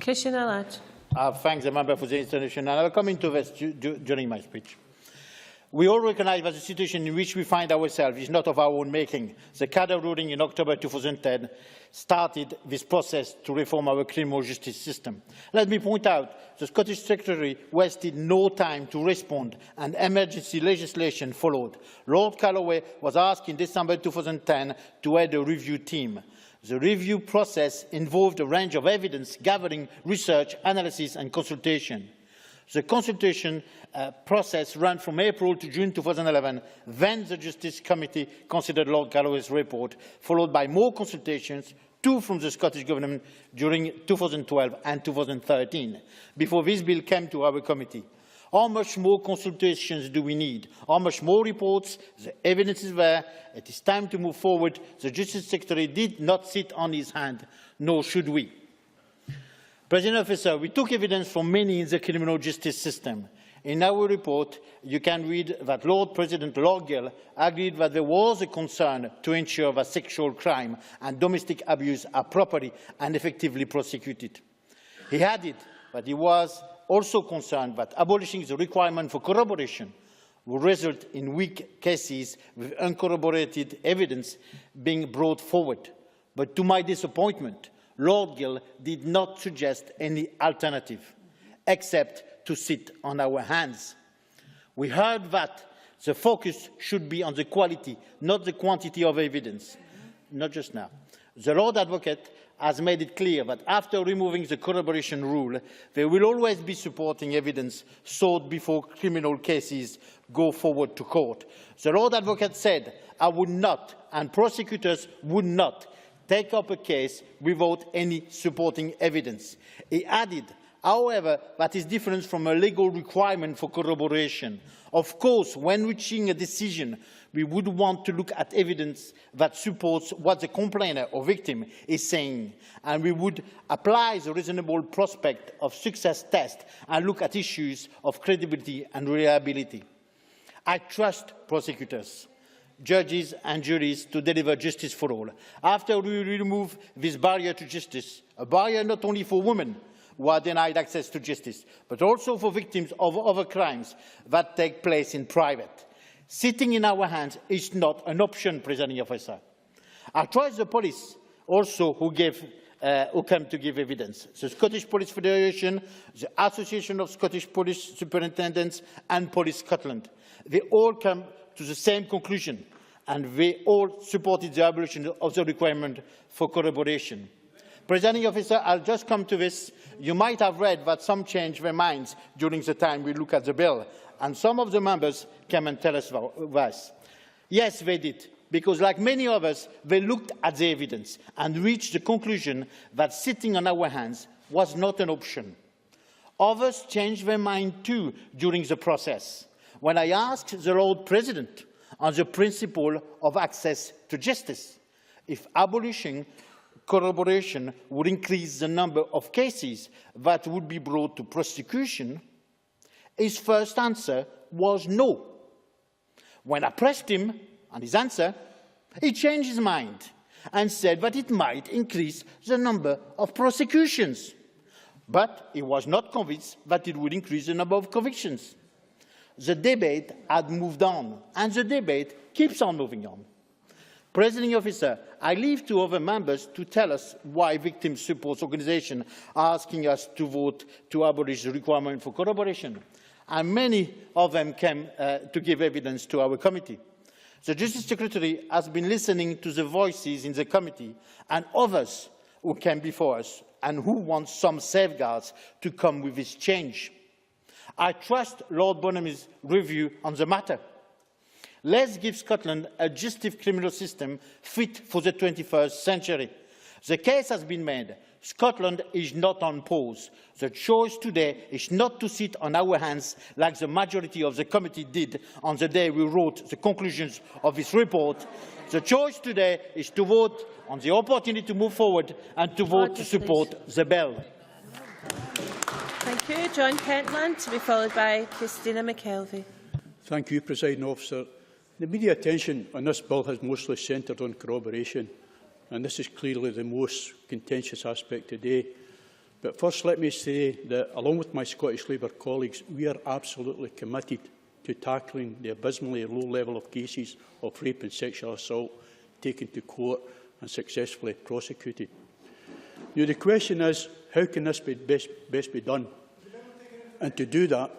Christian Allard. I thank the member for the intervention, and I will come into this during my speech. We all recognise that the situation in which we find ourselves is not of our own making. The Cadre ruling in October 2010 started this process to reform our criminal justice system. Let me point out, the Scottish Secretary wasted no time to respond, and emergency legislation followed. Lord Calloway was asked in December 2010 to head a review team. The review process involved a range of evidence gathering, research, analysis and consultation. The consultation process ran from April to June 2011. Then the Justice Committee considered Lord Calloway's report, followed by more consultations, 2 from the Scottish Government during 2012 and 2013, before this bill came to our committee. How much more consultations do we need? How much more reports? The evidence is there. It is time to move forward. The Justice Secretary did not sit on his hand, nor should we. President Officer, we took evidence from many in the criminal justice system. In our report, you can read that Lord President Lord Gill agreed that there was a concern to ensure that sexual crime and domestic abuse are properly and effectively prosecuted. He added that he was also concerned that abolishing the requirement for corroboration would result in weak cases with uncorroborated evidence being brought forward. But to my disappointment, Lord Gill did not suggest any alternative, except to sit on our hands. We heard that the focus should be on the quality, not the quantity of evidence. Not just now. The Lord Advocate has made it clear that after removing the corroboration rule, there will always be supporting evidence sought before criminal cases go forward to court. The Lord Advocate said, I would not, and prosecutors would not, take up a case without any supporting evidence. He added, however, that is different from a legal requirement for corroboration. Of course, when reaching a decision, we would want to look at evidence that supports what the complainer or victim is saying, and we would apply the reasonable prospect of success test and look at issues of credibility and reliability. I trust prosecutors, judges and juries to deliver justice for all. After we remove this barrier to justice, a barrier not only for women who are denied access to justice, but also for victims of other crimes that take place in private. Sitting in our hands is not an option, Presiding Officer. I trust the police also who came to give evidence. The Scottish Police Federation, the Association of Scottish Police Superintendents and Police Scotland. They all come to the same conclusion, and they all supported the abolition of the requirement for corroboration. Presiding Officer, I'll just come to this. You might have read that some changed their minds during the time we look at the bill, and some of the members came and tell us this. Yes, they did, because like many others, they looked at the evidence and reached the conclusion that sitting on our hands was not an option. Others changed their mind too during the process. When I asked the Lord President on the principle of access to justice, if abolishing corroboration would increase the number of cases that would be brought to prosecution, his first answer was no. When I pressed him on his answer, he changed his mind and said that it might increase the number of prosecutions. But he was not convinced that it would increase the number of convictions. The debate had moved on, and the debate keeps on moving on. Presiding Officer, I leave to other members to tell us why victim support organisations are asking us to vote to abolish the requirement for corroboration, and many of them came to give evidence to our committee. The Justice Secretary has been listening to the voices in the committee and others who came before us and who want some safeguards to come with this change. I trust Lord Bonham's review on the matter. Let's give Scotland a justice criminal system fit for the 21st century. The case has been made. Scotland is not on pause. The choice today is not to sit on our hands like the majority of the committee did on the day we wrote the conclusions of this report. The choice today is to vote on the opportunity to move forward and to vote to support the bill. Thank you. John Pentland, to be followed by Christina McKelvey. Thank you, Presiding Officer. The media attention on this bill has mostly centred on corroboration, and this is clearly the most contentious aspect today. But first, let me say that, along with my Scottish Labour colleagues, we are absolutely committed to tackling the abysmally low level of cases of rape and sexual assault taken to court and successfully prosecuted. Now, the question is, how can this be best be done? And to do that,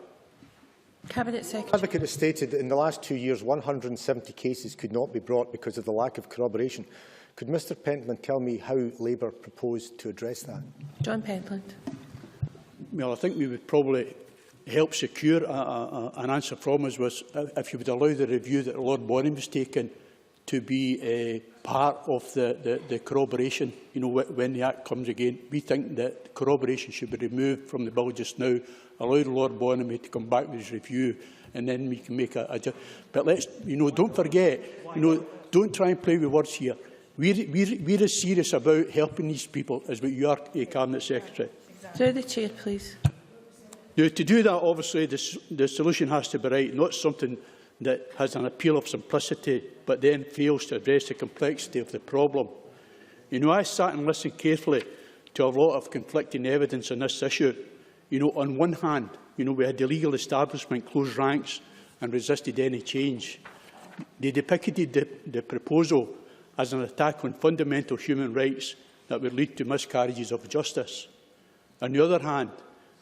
Cabinet Secretary. The Advocate has stated that in the last 2 years, 170 cases could not be brought because of the lack of corroboration. Could Mr Pentland tell me how Labour proposed to address that? John Pentland. well, I think we would probably help secure an answer from us was if you would allow the review that Lord Bonham was taking to be part of the corroboration, when the Act comes again. We think that corroboration should be removed from the bill just now, allow Lord Bonham to come back with his review, and then we can make but let's, don't forget, don't try and play with words here. We're as serious about helping these people as what you are, Cabinet Secretary. Through the Chair, please. Now, to do that, obviously, the solution has to be right, not something that has an appeal of simplicity, but then fails to address the complexity of the problem. I sat and listened carefully to a lot of conflicting evidence on this issue. On one hand, we had the legal establishment close ranks and resisted any change. They depicted the proposal as an attack on fundamental human rights that would lead to miscarriages of justice. On the other hand,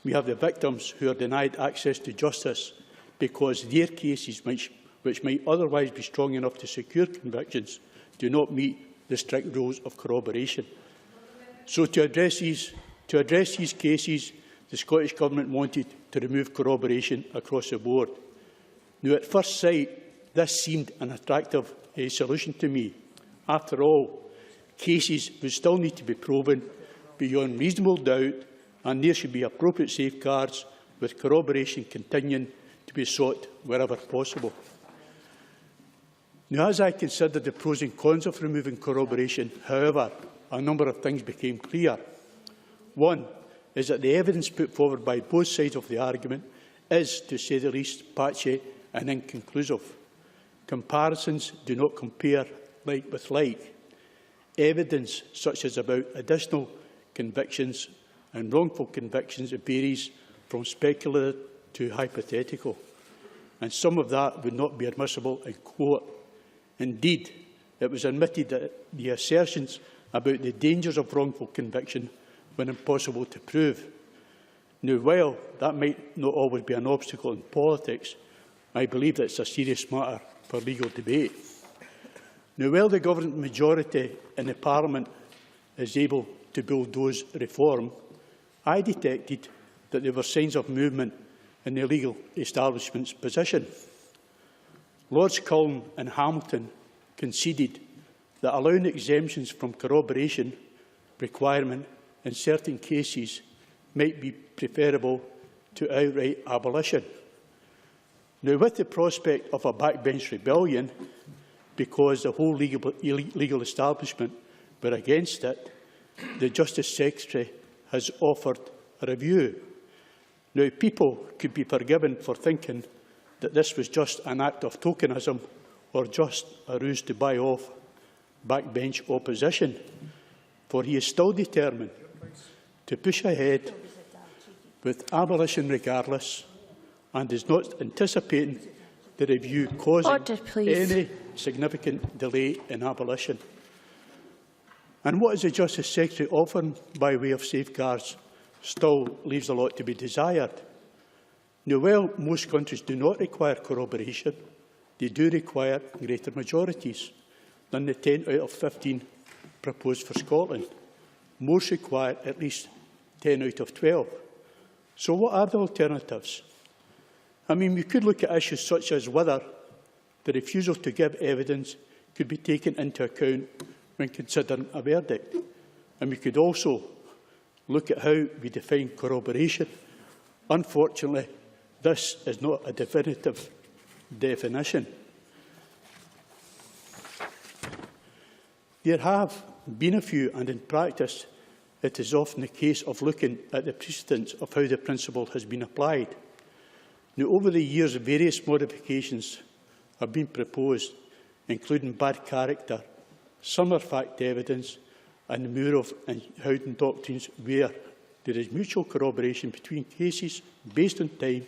we have the victims who are denied access to justice because their cases, which might otherwise be strong enough to secure convictions, do not meet the strict rules of corroboration. So to address these cases, the Scottish Government wanted to remove corroboration across the board. Now, at first sight, this seemed an attractive solution to me. After all, cases would still need to be proven beyond reasonable doubt, and there should be appropriate safeguards, with corroboration continuing to be sought wherever possible. Now, as I considered the pros and cons of removing corroboration, however, a number of things became clear. One is that the evidence put forward by both sides of the argument is, to say the least, patchy and inconclusive. Comparisons do not compare like with like. Evidence such as about additional convictions and wrongful convictions varies from speculative to hypothetical, and some of that would not be admissible in court. Indeed, it was admitted that the assertions about the dangers of wrongful conviction were impossible to prove. Now, while that might not always be an obstacle in politics, I believe that it's a serious matter for legal debate. Now, while the government majority in the Parliament is able to bulldoze reform, I detected that there were signs of movement in the legal establishment's position. Lords Cullen and Hamilton conceded that allowing exemptions from corroboration requirement in certain cases might be preferable to outright abolition. Now, with the prospect of a backbench rebellion, because the whole legal establishment were against it, the Justice Secretary has offered a review. Now, people could be forgiven for thinking that this was just an act of tokenism or just a ruse to buy off backbench opposition, for he is still determined to push ahead with abolition regardless and is not anticipating the review causing any significant delay in abolition. And what is the Justice Secretary offering by way of safeguards still leaves a lot to be desired. Now, while most countries do not require corroboration, they do require greater majorities than the 10 out of 15 proposed for Scotland. Most require at least 10 out of 12. So what are the alternatives? We could look at issues such as whether the refusal to give evidence could be taken into account when considering a verdict. And we could also look at how we define corroboration. Unfortunately, this is not a definitive definition. There have been a few, and in practice, it is often the case of looking at the precedents of how the principle has been applied. Now, over the years, various modifications have been proposed, including bad character, similar fact evidence and the Murov and Howden doctrines, where there is mutual corroboration between cases based on time,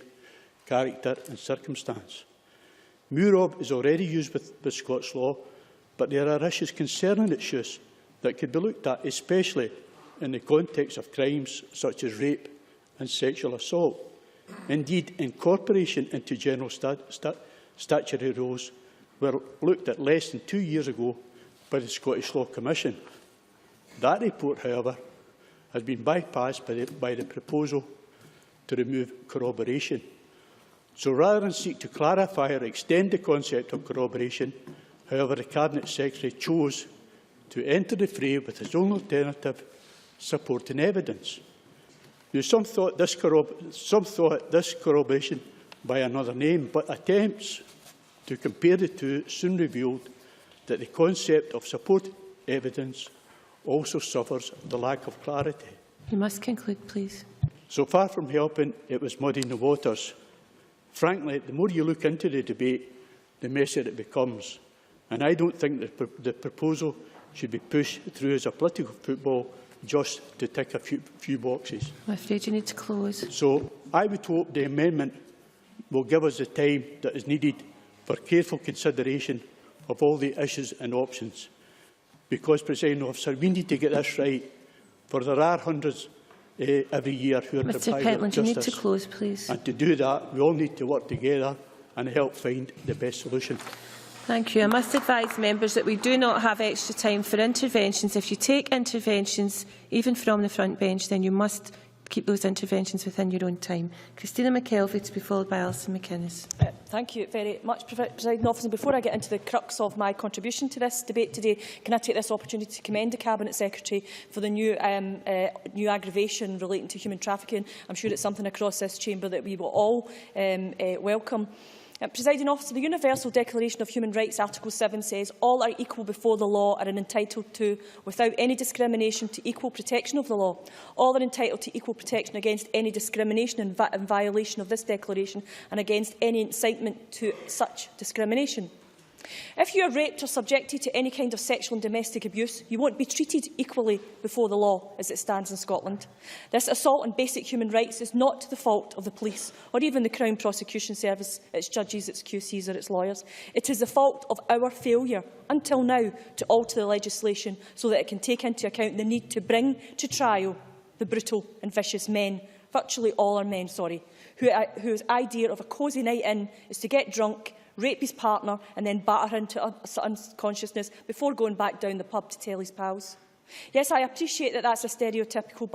character and circumstance. Murov is already used with Scots law, but there are issues concerning its use that could be looked at, especially in the context of crimes such as rape and sexual assault. Indeed, incorporation into general statutory rules were looked at less than 2 years ago by the Scottish Law Commission. That report, however, has been bypassed by the proposal to remove corroboration. So rather than seek to clarify or extend the concept of corroboration, however, the Cabinet Secretary chose to enter the fray with his own alternative, supporting evidence. Now, some thought this corroboration by another name, but attempts to compare the two soon revealed that the concept of supported evidence also suffers the lack of clarity. You must conclude, please. So far from helping, it was muddying the waters. Frankly, the more you look into the debate, the messier it becomes. And I don't think that the proposal should be pushed through as a political football just to tick a few boxes. I'm afraid you need to close. So I would hope the amendment will give us the time that is needed for careful consideration of all the issues and options. Because, Presiding Officer, we need to get this right, for there are hundreds every year who are deprived of justice. Mr Pentland, you need to close, please. And to do that, we all need to work together and help find the best solution. Thank you. I must advise members that we do not have extra time for interventions. If you take interventions, even from the front bench, then you must keep those interventions within your own time. Christina McKelvey to be followed by Alison McInnes. Thank you very much, Presiding Officer. Before I get into the crux of my contribution to this debate today, can I take this opportunity to commend the Cabinet Secretary for the new aggravation relating to human trafficking. I'm sure it's something across this chamber that we will all welcome. Presiding Officer, the Universal Declaration of Human Rights, Article 7 says, all are equal before the law and are entitled to, without any discrimination, to equal protection of the law. All are entitled to equal protection against any discrimination in violation of this declaration and against any incitement to such discrimination. If you are raped or subjected to any kind of sexual and domestic abuse, you won't be treated equally before the law as it stands in Scotland. This assault on basic human rights is not the fault of the police or even the Crown Prosecution Service, its judges, its QCs or its lawyers. It is the fault of our failure, until now, to alter the legislation so that it can take into account the need to bring to trial the brutal and vicious men, virtually all are men, whose idea of a cosy night in is to get drunk, rape his partner and then batter her into unconsciousness before going back down the pub to tell his pals. Yes, I appreciate that that's a stereotypical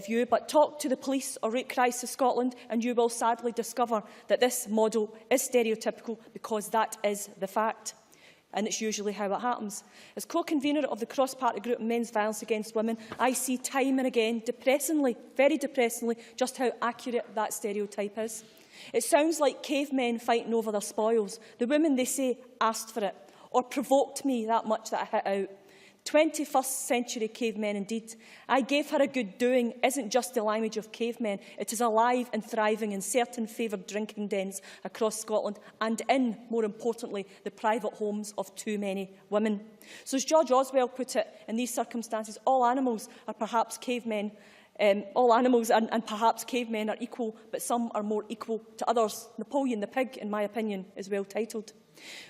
view, but talk to the police or Rape Crisis Scotland and you will sadly discover that this model is stereotypical, because that is the fact. And it's usually how it happens. As co-convener of the cross-party group on men's violence against women, I see time and again, depressingly, very depressingly, just how accurate that stereotype is. It sounds like cavemen fighting over their spoils. The women, they say, asked for it, or provoked me that much that I hit out. 21st century cavemen indeed. I gave her a good doing isn't just the language of cavemen. It is alive and thriving in certain favoured drinking dens across Scotland and in, more importantly, the private homes of too many women. So as George Oswell put it, in these circumstances, all animals are perhaps cavemen. All animals and perhaps cavemen are equal, but some are more equal to others. Napoleon the Pig, in my opinion, is well titled.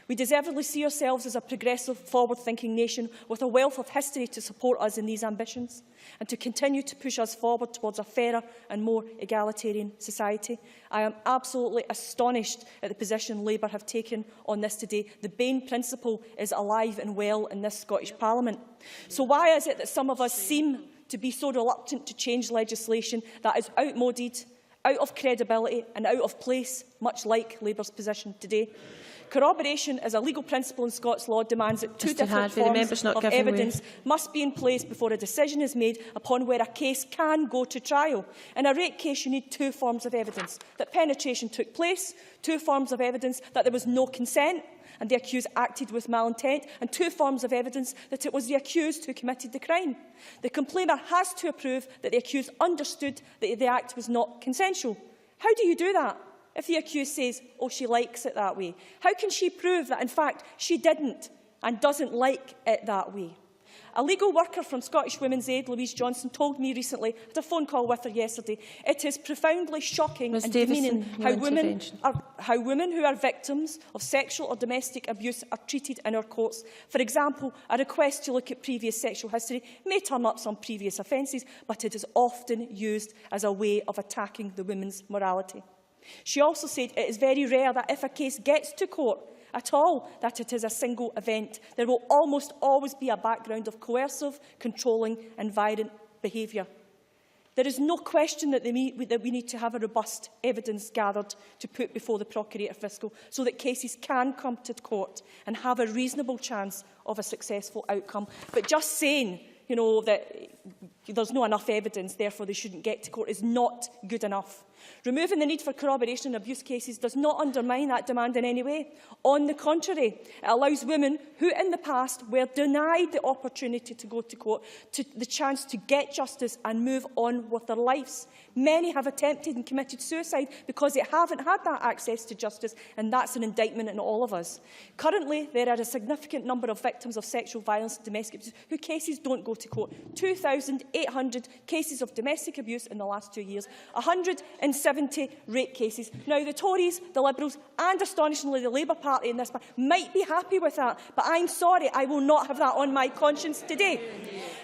We deservedly see ourselves as a progressive, forward-thinking nation with a wealth of history to support us in these ambitions and to continue to push us forward towards a fairer and more egalitarian society. I am absolutely astonished at the position Labour have taken on this today. The Bain principle is alive and well in this Scottish Parliament. So why is it that some of us seem to be so reluctant to change legislation that is outmoded, out of credibility and out of place, much like Labour's position today? Corroboration as a legal principle in Scots law demands that two different forms of evidence must be in place before a decision is made upon where a case can go to trial. In a rape case, you need two forms of evidence: that penetration took place, two forms of evidence that there was no consent and the accused acted with malintent, and two forms of evidence that it was the accused who committed the crime. The complainer has to prove that the accused understood that the act was not consensual. How do you do that? if the accused says, oh, she likes it that way? How can she prove that, in fact, she didn't and doesn't like it that way? A legal worker from Scottish Women's Aid, Louise Johnson, told me recently, I had a phone call with her yesterday, it is profoundly shocking and demeaning how women who are victims of sexual or domestic abuse are treated in our courts. For example, a request to look at previous sexual history may turn up some previous offences, but it is often used as a way of attacking the woman's morality. She also said it is very rare that if a case gets to court at all, that it is a single event. There will almost always be a background of coercive, controlling and violent behaviour. There is no question that we need to have a robust evidence gathered to put before the Procurator Fiscal so that cases can come to court and have a reasonable chance of a successful outcome. But just saying, that there's not enough evidence, therefore they shouldn't get to court, is not good enough. Removing the need for corroboration in abuse cases does not undermine that demand in any way. On the contrary, it allows women who in the past were denied the opportunity to go to court the chance to get justice and move on with their lives. Many have attempted and committed suicide because they haven't had that access to justice, and that's an indictment on all of us. Currently, there are a significant number of victims of sexual violence and domestic abuse whose cases don't go to court. 2,800 cases of domestic abuse in the last 2 years, 170 rape cases. Now, the Tories, the Liberals and, astonishingly, the Labour Party in this might be happy with that, but I'm sorry, I will not have that on my conscience today.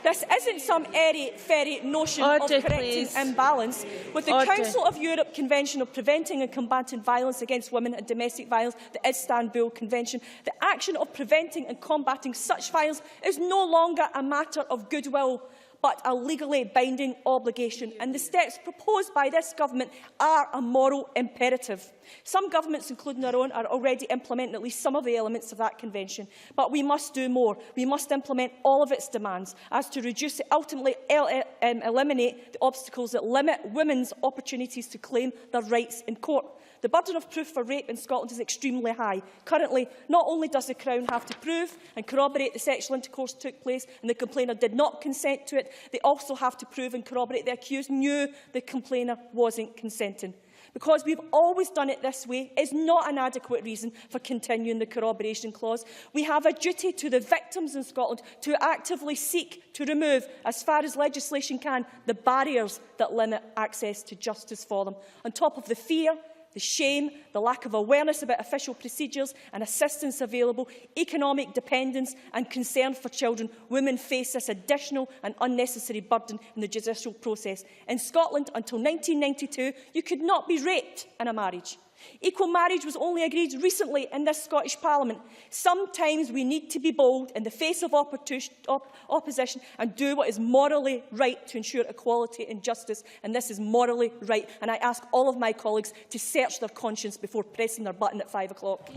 This isn't some airy-fairy notion of correcting imbalance. With the Council of Europe Convention of Preventing and Combating Violence Against Women and Domestic Violence, the Istanbul Convention, the action of preventing and combating such violence is no longer a matter of goodwill, but a legally binding obligation, and the steps proposed by this government are a moral imperative. Some governments, including our own, are already implementing at least some of the elements of that convention, but we must do more. We must implement all of its demands as to reduce and ultimately eliminate the obstacles that limit women's opportunities to claim their rights in court. The burden of proof for rape in Scotland is extremely high. Currently, not only does the Crown have to prove and corroborate the sexual intercourse took place and the complainer did not consent to it, they also have to prove and corroborate the accused knew the complainer wasn't consenting. Because we've always done it this way is not an adequate reason for continuing the corroboration clause. We have a duty to the victims in Scotland to actively seek to remove, as far as legislation can, the barriers that limit access to justice for them. On top of the fear, the shame, the lack of awareness about official procedures and assistance available, economic dependence and concern for children, women face this additional and unnecessary burden in the judicial process. In Scotland, until 1992, you could not be raped in a marriage. Equal marriage was only agreed recently in this Scottish Parliament. Sometimes we need to be bold in the face of opposition and do what is morally right to ensure equality and justice, and this is morally right. And I ask all of my colleagues to search their conscience before pressing their button at 5 o'clock.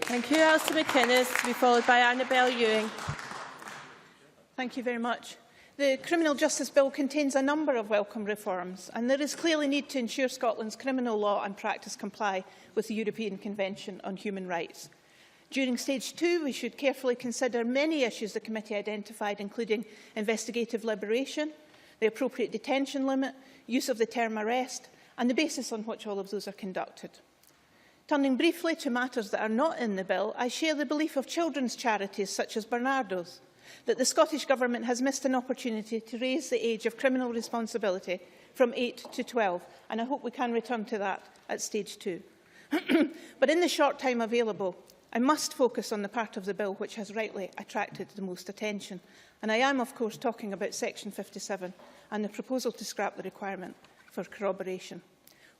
Thank you, Alison McInnes, to be followed by Annabel Ewing. Thank you very much. The Criminal Justice Bill contains a number of welcome reforms, and there is clearly need to ensure Scotland's criminal law and practice comply with the European Convention on Human Rights. During Stage 2, we should carefully consider many issues the committee identified, including investigative liberation, the appropriate detention limit, use of the term arrest, and the basis on which all of those are conducted. Turning briefly to matters that are not in the bill, I share the belief of children's charities such as Barnardo's that the Scottish Government has missed an opportunity to raise the age of criminal responsibility from 8 to 12, and I hope we can return to that at Stage 2. But in the short time available, I must focus on the part of the bill which has rightly attracted the most attention, and I am, of course, talking about Section 57 and the proposal to scrap the requirement for corroboration.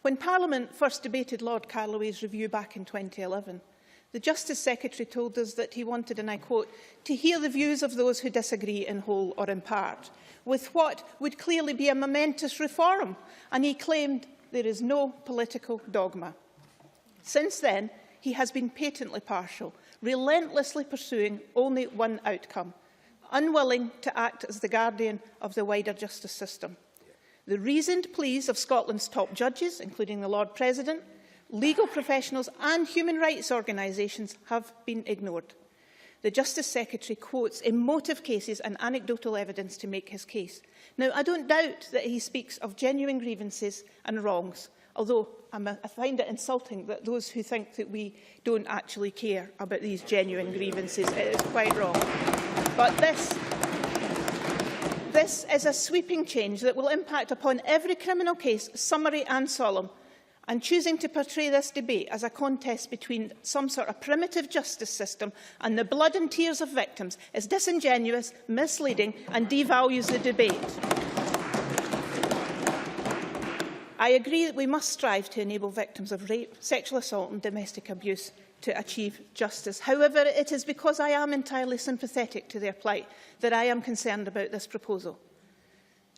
When Parliament first debated Lord Carloway's review back in 2011, the Justice Secretary told us that he wanted, and I quote, to hear the views of those who disagree in whole or in part, with what would clearly be a momentous reform, and he claimed there is no political dogma. Since then, he has been patently partial, relentlessly pursuing only one outcome, unwilling to act as the guardian of the wider justice system. The reasoned pleas of Scotland's top judges, including the Lord President, legal professionals and human rights organisations have been ignored. The Justice Secretary quotes emotive cases and anecdotal evidence to make his case. Now, I don't doubt that he speaks of genuine grievances and wrongs, although I find it insulting that those who think that we don't actually care about these genuine grievances, it is quite wrong. But this is a sweeping change that will impact upon every criminal case, summary and solemn. And choosing to portray this debate as a contest between some sort of primitive justice system and the blood and tears of victims is disingenuous, misleading and devalues the debate. I agree that we must strive to enable victims of rape, sexual assault and domestic abuse to achieve justice. However, it is because I am entirely sympathetic to their plight that I am concerned about this proposal.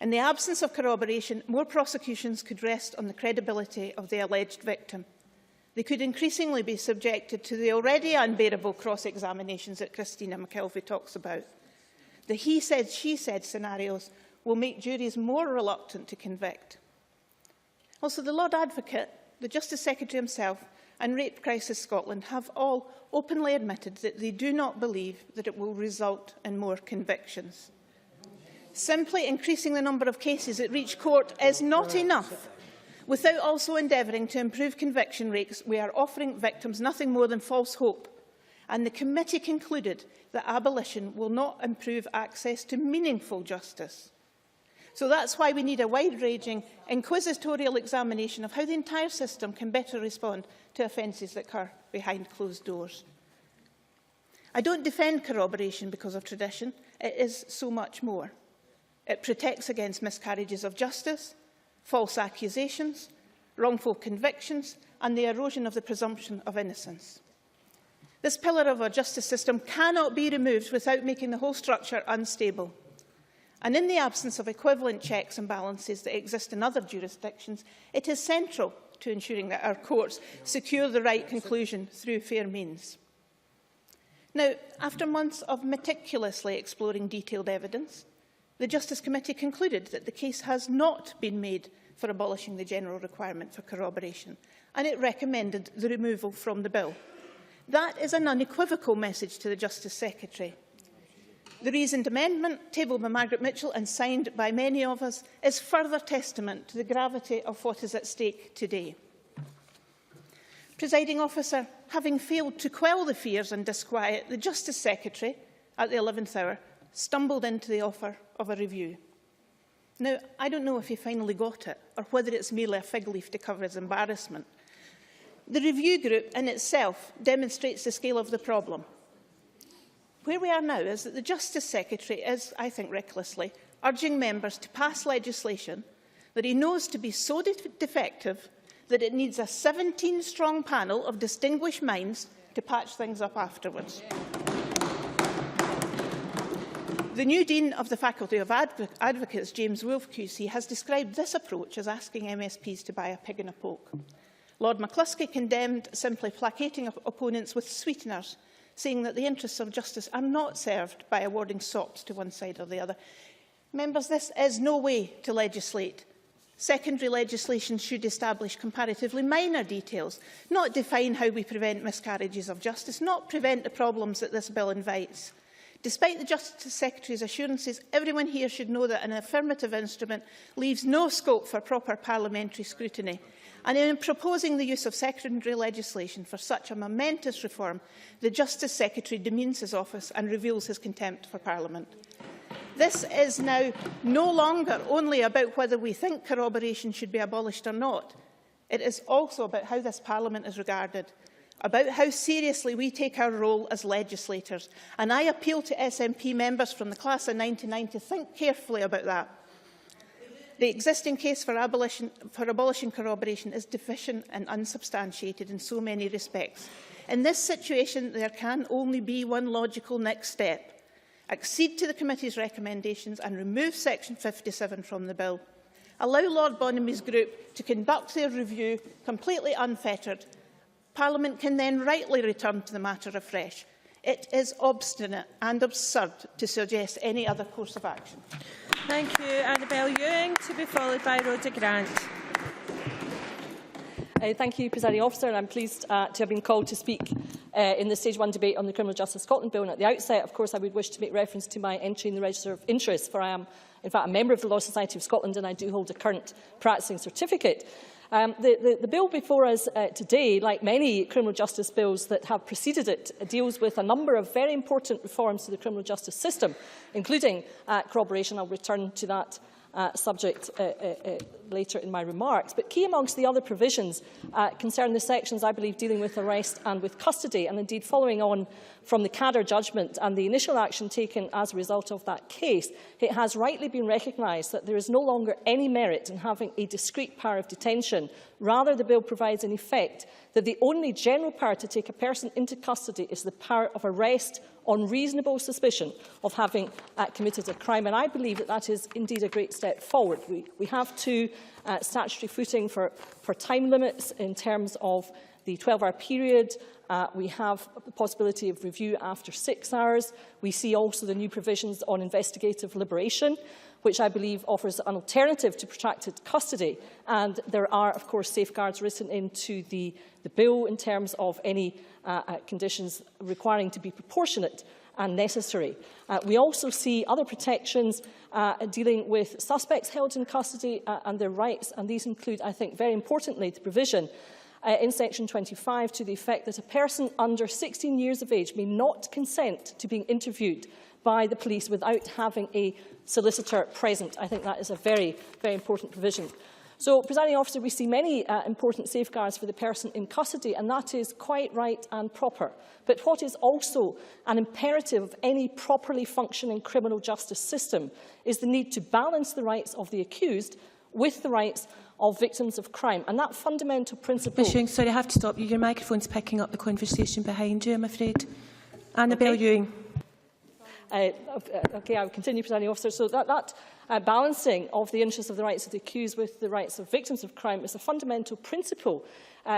In the absence of corroboration, more prosecutions could rest on the credibility of the alleged victim. They could increasingly be subjected to the already unbearable cross-examinations that Christina McKelvey talks about. The he said, she said scenarios will make juries more reluctant to convict. Also, the Lord Advocate, the Justice Secretary himself and Rape Crisis Scotland have all openly admitted that they do not believe that it will result in more convictions. Simply increasing the number of cases that reach court is not enough. Without also endeavouring to improve conviction rates, we are offering victims nothing more than false hope. And the committee concluded that abolition will not improve access to meaningful justice. So that's why we need a wide-ranging, inquisitorial examination of how the entire system can better respond to offences that occur behind closed doors. I don't defend corroboration because of tradition. It is so much more. It protects against miscarriages of justice, false accusations, wrongful convictions and the erosion of the presumption of innocence. This pillar of our justice system cannot be removed without making the whole structure unstable. And in the absence of equivalent checks and balances that exist in other jurisdictions, it is central to ensuring that our courts secure the right conclusion through fair means. Now, after months of meticulously exploring detailed evidence, the Justice Committee concluded that the case has not been made for abolishing the general requirement for corroboration, and it recommended the removal from the bill. That is an unequivocal message to the Justice Secretary. The reasoned amendment, tabled by Margaret Mitchell and signed by many of us, is further testament to the gravity of what is at stake today. Presiding Officer, having failed to quell the fears and disquiet, the Justice Secretary, at the 11th hour, stumbled into the offer of a review. Now, I don't know if he finally got it, or whether it's merely a fig leaf to cover his embarrassment. The review group in itself demonstrates the scale of the problem. Where we are now is that the Justice Secretary is, I think recklessly, urging members to pass legislation that he knows to be so defective that it needs a 17-strong panel of distinguished minds to patch things up afterwards. The new Dean of the Faculty of Advocates, James Wolfe QC, has described this approach as asking MSPs to buy a pig in a poke. Lord McCluskey condemned simply placating opponents with sweeteners, saying that the interests of justice are not served by awarding sops to one side or the other. Members, this is no way to legislate. Secondary legislation should establish comparatively minor details, not define how we prevent miscarriages of justice, not prevent the problems that this bill invites. Despite the Justice Secretary's assurances, everyone here should know that an affirmative instrument leaves no scope for proper parliamentary scrutiny. And in proposing the use of secondary legislation for such a momentous reform, the Justice Secretary demeans his office and reveals his contempt for Parliament. This is now no longer only about whether we think corroboration should be abolished or not. It is also about how this Parliament is regarded, about how seriously we take our role as legislators. And I appeal to SNP members from the class of 99 to think carefully about that. The existing case for abolishing corroboration is deficient and unsubstantiated in so many respects. In this situation, there can only be one logical next step. Accede to the committee's recommendations and remove Section 57 from the bill. Allow Lord Bonamy's group to conduct their review completely unfettered. Parliament can then rightly return to the matter afresh. It is obstinate and absurd to suggest any other course of action. Thank you. Annabel Ewing, to be followed by Rhoda Grant. Thank you, Presiding Officer, and I'm pleased to have been called to speak in the Stage 1 debate on the Criminal Justice Scotland Bill. And at the outset, of course, I would wish to make reference to my entry in the Register of Interest, for I am, in fact, a member of the Law Society of Scotland and I do hold a current practising certificate. The bill before us today, like many criminal justice bills that have preceded it, deals with a number of very important reforms to the criminal justice system, including corroboration. I'll return to that subject later in my remarks. But key amongst the other provisions concern the sections, I believe, dealing with arrest and with custody, and indeed following on from the Cadder judgment and the initial action taken as a result of that case, it has rightly been recognised that there is no longer any merit in having a discrete power of detention. Rather, the bill provides in effect that the only general power to take a person into custody is the power of arrest on reasonable suspicion of having committed a crime. And I believe that that is indeed a great step forward. We have two statutory footing for time limits in terms of the 12-hour period. We have the possibility of review after 6 hours. We see also the new provisions on investigative liberation, which I believe offers an alternative to protracted custody. And there are, of course, safeguards written into the bill in terms of any conditions requiring to be proportionate and necessary. We also see other protections dealing with suspects held in custody and their rights, and these include, I think, very importantly, the provision in section 25 to the effect that a person under 16 years of age may not consent to being interviewed by the police without having a solicitor present. I think that is a very, very important provision. So, Presiding Officer, we see many important safeguards for the person in custody, and that is quite right and proper. But what is also an imperative of any properly functioning criminal justice system is the need to balance the rights of the accused with the rights of victims of crime. And that fundamental principle... Ms Ewing, sorry, I have to stop you. Your microphone's picking up the conversation behind you, I'm afraid. Annabel Ewing. Okay, I will continue, Presiding Officer. So that balancing of the interests of the rights of the accused with the rights of victims of crime is a fundamental principle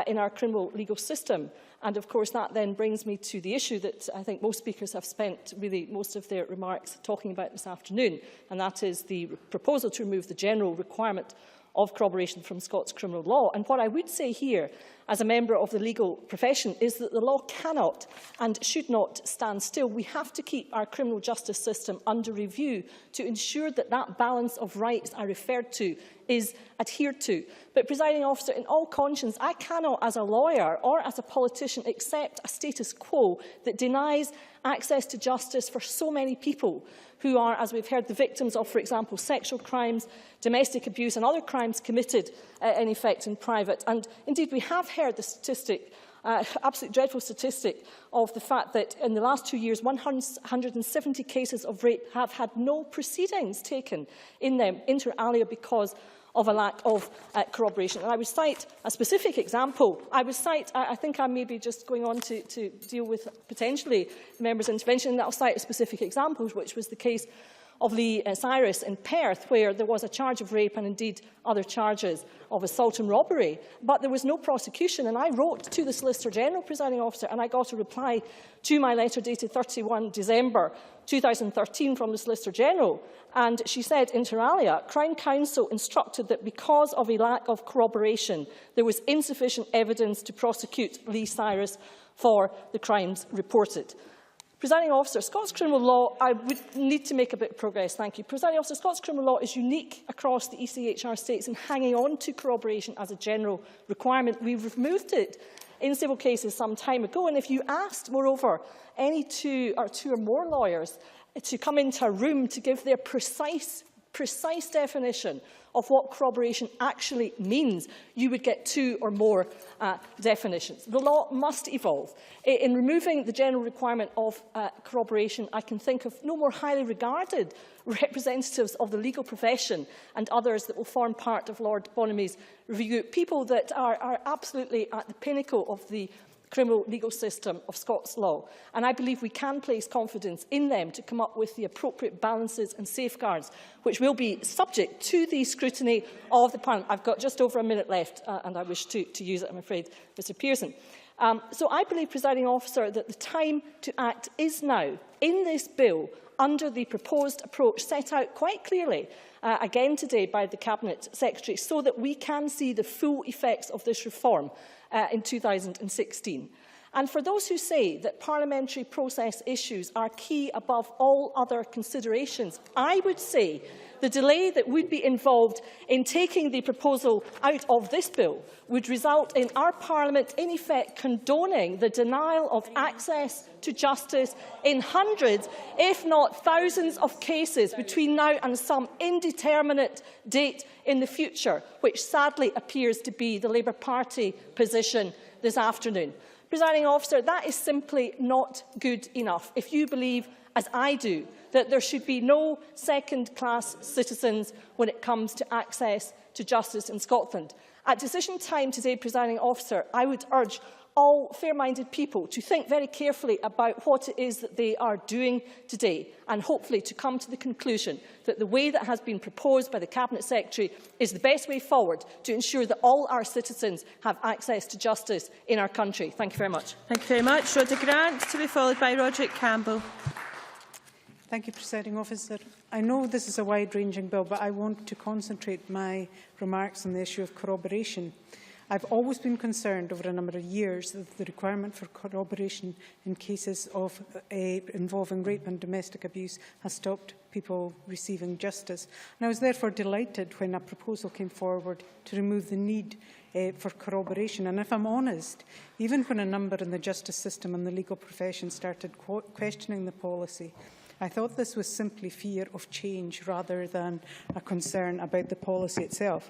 in our criminal legal system. And of course, that then brings me to the issue that I think most speakers have spent really most of their remarks talking about this afternoon, and that is the proposal to remove the general requirement of corroboration from Scots criminal law. And what I would say here, as a member of the legal profession, is that the law cannot and should not stand still. We have to keep our criminal justice system under review to ensure that that balance of rights I referred to is adhered to. But, Presiding Officer, in all conscience, I cannot, as a lawyer or as a politician, accept a status quo that denies access to justice for so many people who are, as we've heard, the victims of, for example, sexual crimes, domestic abuse and other crimes committed, in effect, in private. And indeed, we have heard the statistic, absolutely dreadful statistic, of the fact that in the last 2 years, 170 cases of rape have had no proceedings taken in them, inter alia, because of a lack of corroboration. And I would cite a specific example. I think I may be just going on to deal with potentially the member's intervention, and I'll cite a specific example, which was the case of Lee Cyrus in Perth, where there was a charge of rape and indeed other charges of assault and robbery, but there was no prosecution. And I wrote to the Solicitor General, Presiding Officer, and I got a reply to my letter dated 31 December 2013 from the Solicitor General. And she said, inter alia, Crown Counsel instructed that because of a lack of corroboration, there was insufficient evidence to prosecute Lee Cyrus for the crimes reported. Presiding Officer, Scots criminal law, I would need to make a bit of progress, thank you. Presiding Officer, Scots criminal law is unique across the ECHR states in hanging on to corroboration as a general requirement. We removed it in civil cases some time ago, and if you asked, moreover, any two or more lawyers to come into a room to give their precise definition of what corroboration actually means, you would get 2 or more definitions. The law must evolve. In removing the general requirement of corroboration, I can think of no more highly regarded representatives of the legal profession and others that will form part of Lord Bonamy's review, people that are absolutely at the pinnacle of the criminal legal system of Scots law. And I believe we can place confidence in them to come up with the appropriate balances and safeguards, which will be subject to the scrutiny of the Parliament. I've got just over a minute left, and I wish to use it, I'm afraid, Mr Pearson. So I believe, Presiding Officer, that the time to act is now, in this bill, under the proposed approach set out quite clearly again today by the Cabinet Secretary, so that we can see the full effects of this reform in 2016. And for those who say that parliamentary process issues are key above all other considerations, I would say the delay that would be involved in taking the proposal out of this bill would result in our Parliament, in effect, condoning the denial of access to justice in hundreds, if not thousands, of cases between now and some indeterminate date in the future, which sadly appears to be the Labour Party position this afternoon. Presiding Officer, that is simply not good enough if you believe, as I do, that there should be no second-class citizens when it comes to access to justice in Scotland. At decision time today, Presiding Officer, I would urge all fair-minded people to think very carefully about what it is that they are doing today, and hopefully to come to the conclusion that the way that has been proposed by the Cabinet Secretary is the best way forward to ensure that all our citizens have access to justice in our country. Thank you very much. Thank you very much. Rhoda Grant, to be followed by Roderick Campbell. Thank you, Presiding Officer. I know this is a wide-ranging bill, but I want to concentrate my remarks on the issue of corroboration. I've always been concerned over a number of years that the requirement for corroboration in cases of involving rape and domestic abuse has stopped people receiving justice. And I was therefore delighted when a proposal came forward to remove the need for corroboration. And if I'm honest, even when a number in the justice system and the legal profession started questioning the policy, I thought this was simply fear of change rather than a concern about the policy itself.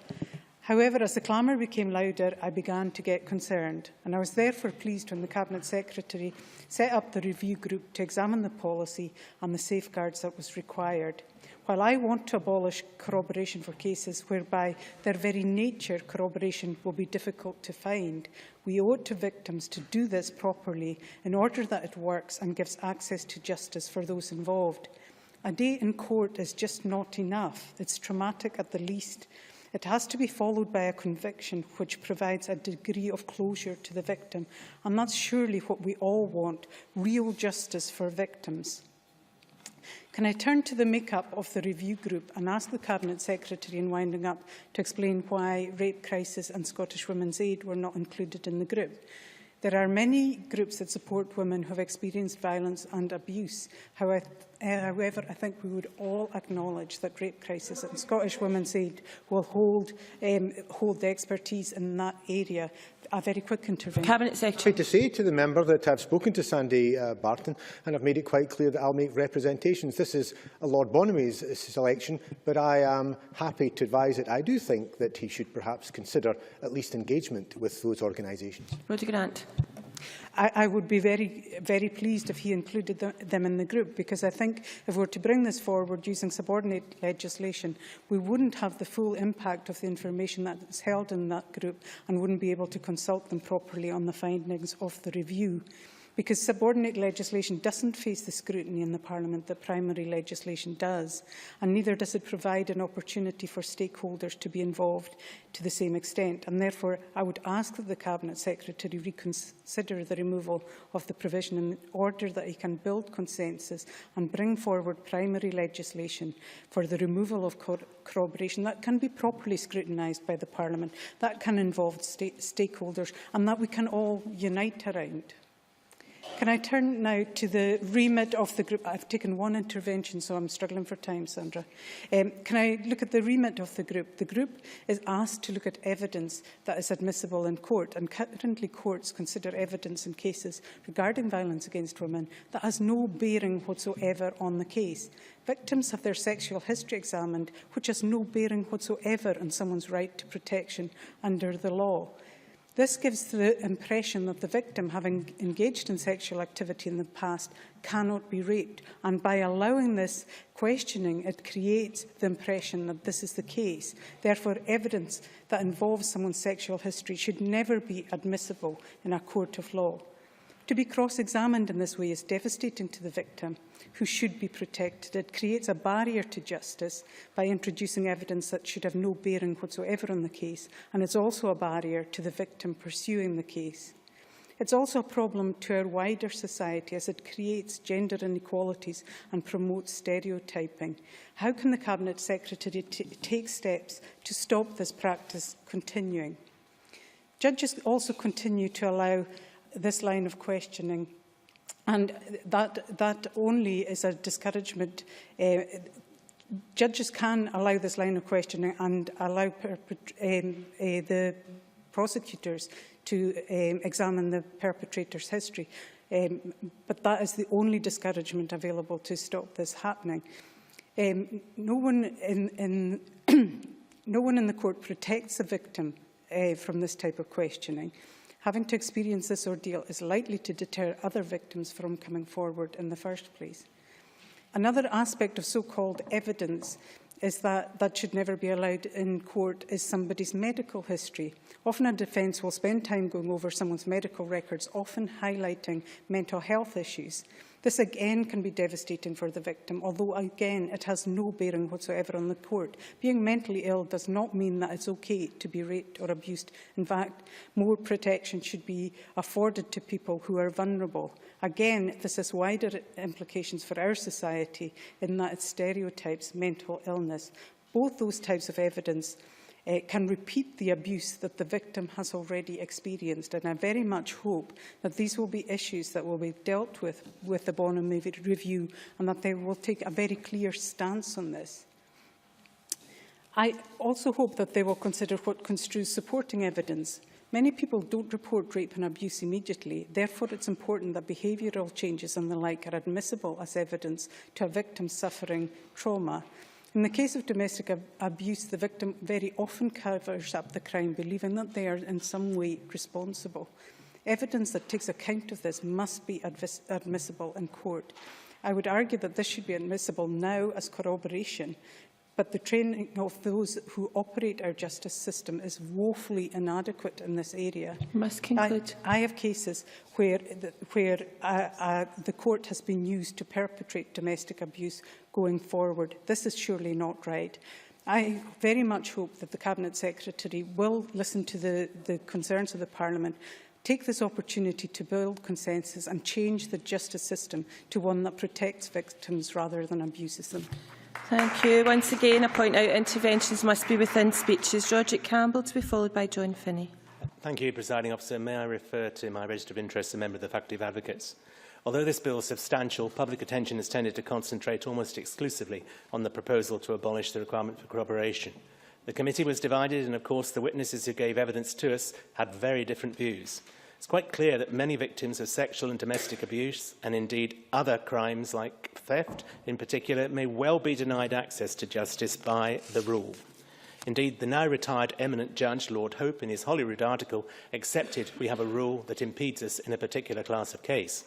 However, as the clamour became louder, I began to get concerned, and I was therefore pleased when the Cabinet Secretary set up the review group to examine the policy and the safeguards that was required. While I want to abolish corroboration for cases whereby their very nature corroboration will be difficult to find, we owe it to victims to do this properly in order that it works and gives access to justice for those involved. A day in court is just not enough. It's traumatic at the least. It has to be followed by a conviction which provides a degree of closure to the victim, and that's surely what we all want, real justice for victims. Can I turn to the make-up of the review group and ask the Cabinet Secretary in winding up to explain why Rape Crisis and Scottish Women's Aid were not included in the group? There are many groups that support women who have experienced violence and abuse. However, I think we would all acknowledge that Rape Crisis and Scottish Women's Aid will hold the expertise in that area. A very quick intervention. Cabinet Secretary. To say to the member that I've spoken to Sandy Barton and I've made it quite clear that I'll make representations. This is Lord Bonamy's selection, but I am happy to advise that I do think that he should perhaps consider at least engagement with those organisations. Rhoda Grant. I would be very pleased if he included them in the group, because I think if we were to bring this forward using subordinate legislation, we wouldn't have the full impact of the information that is held in that group and wouldn't be able to consult them properly on the findings of the review. Because subordinate legislation doesn't face the scrutiny in the Parliament that primary legislation does, and neither does it provide an opportunity for stakeholders to be involved to the same extent. And therefore, I would ask that the Cabinet Secretary reconsider the removal of the provision in order that he can build consensus and bring forward primary legislation for the removal of corroboration that can be properly scrutinised by the Parliament, that can involve stakeholders, and that we can all unite around. Can I turn now to the remit of the group? I've taken one intervention, so I'm struggling for time, Sandra. Can I look at the remit of the group? The group is asked to look at evidence that is admissible in court, and currently courts consider evidence in cases regarding violence against women that has no bearing whatsoever on the case. Victims have their sexual history examined, which has no bearing whatsoever on someone's right to protection under the law. This gives the impression that the victim, having engaged in sexual activity in the past, cannot be raped. And by allowing this questioning, it creates the impression that this is the case. Therefore, evidence that involves someone's sexual history should never be admissible in a court of law. To be cross-examined in this way is devastating to the victim, who should be protected. It creates a barrier to justice by introducing evidence that should have no bearing whatsoever on the case, and it's also a barrier to the victim pursuing the case. It's also a problem to our wider society, as it creates gender inequalities and promotes stereotyping. How can the Cabinet Secretary take steps to stop this practice continuing? Judges also continue to allow this line of questioning. And that only is a discouragement. Judges can allow this line of questioning and allow the prosecutors to examine the perpetrator's history. But that is the only discouragement available to stop this happening. No one in the court protects the victim from this type of questioning. Having to experience this ordeal is likely to deter other victims from coming forward in the first place. Another aspect of so-called evidence is that should never be allowed in court is somebody's medical history. Often a defence will spend time going over someone's medical records, often highlighting mental health issues. This again can be devastating for the victim, although again it has no bearing whatsoever on the court. Being mentally ill does not mean that it's okay to be raped or abused. In fact, more protection should be afforded to people who are vulnerable. Again, this has wider implications for our society in that it stereotypes mental illness. Both those types of evidence can repeat the abuse that the victim has already experienced. And I very much hope that these will be issues that will be dealt with the Bonham Review, and that they will take a very clear stance on this. I also hope that they will consider what construes supporting evidence. Many people don't report rape and abuse immediately. Therefore, it's important that behavioural changes and the like are admissible as evidence to a victim suffering trauma. In the case of domestic abuse, the victim very often covers up the crime, believing that they are in some way responsible. Evidence that takes account of this must be admissible in court. I would argue that this should be admissible now as corroboration, but the training of those who operate our justice system is woefully inadequate in this area. You must conclude. I have cases where the court has been used to perpetrate domestic abuse going forward. This is surely not right. I very much hope that the Cabinet Secretary will listen to the concerns of the Parliament, take this opportunity to build consensus and change the justice system to one that protects victims rather than abuses them. Thank you. Once again, I point out interventions must be within speeches. Roderick Campbell to be followed by John Finney. Thank you, Presiding Officer. May I refer to my register of interest, a member of the Faculty of Advocates? Although this bill is substantial, public attention has tended to concentrate almost exclusively on the proposal to abolish the requirement for corroboration. The committee was divided, and of course the witnesses who gave evidence to us had very different views. It's quite clear that many victims of sexual and domestic abuse, and indeed other crimes like theft in particular, may well be denied access to justice by the rule. Indeed, the now retired eminent judge, Lord Hope, in his Holyrood article, accepted we have a rule that impedes us in a particular class of case.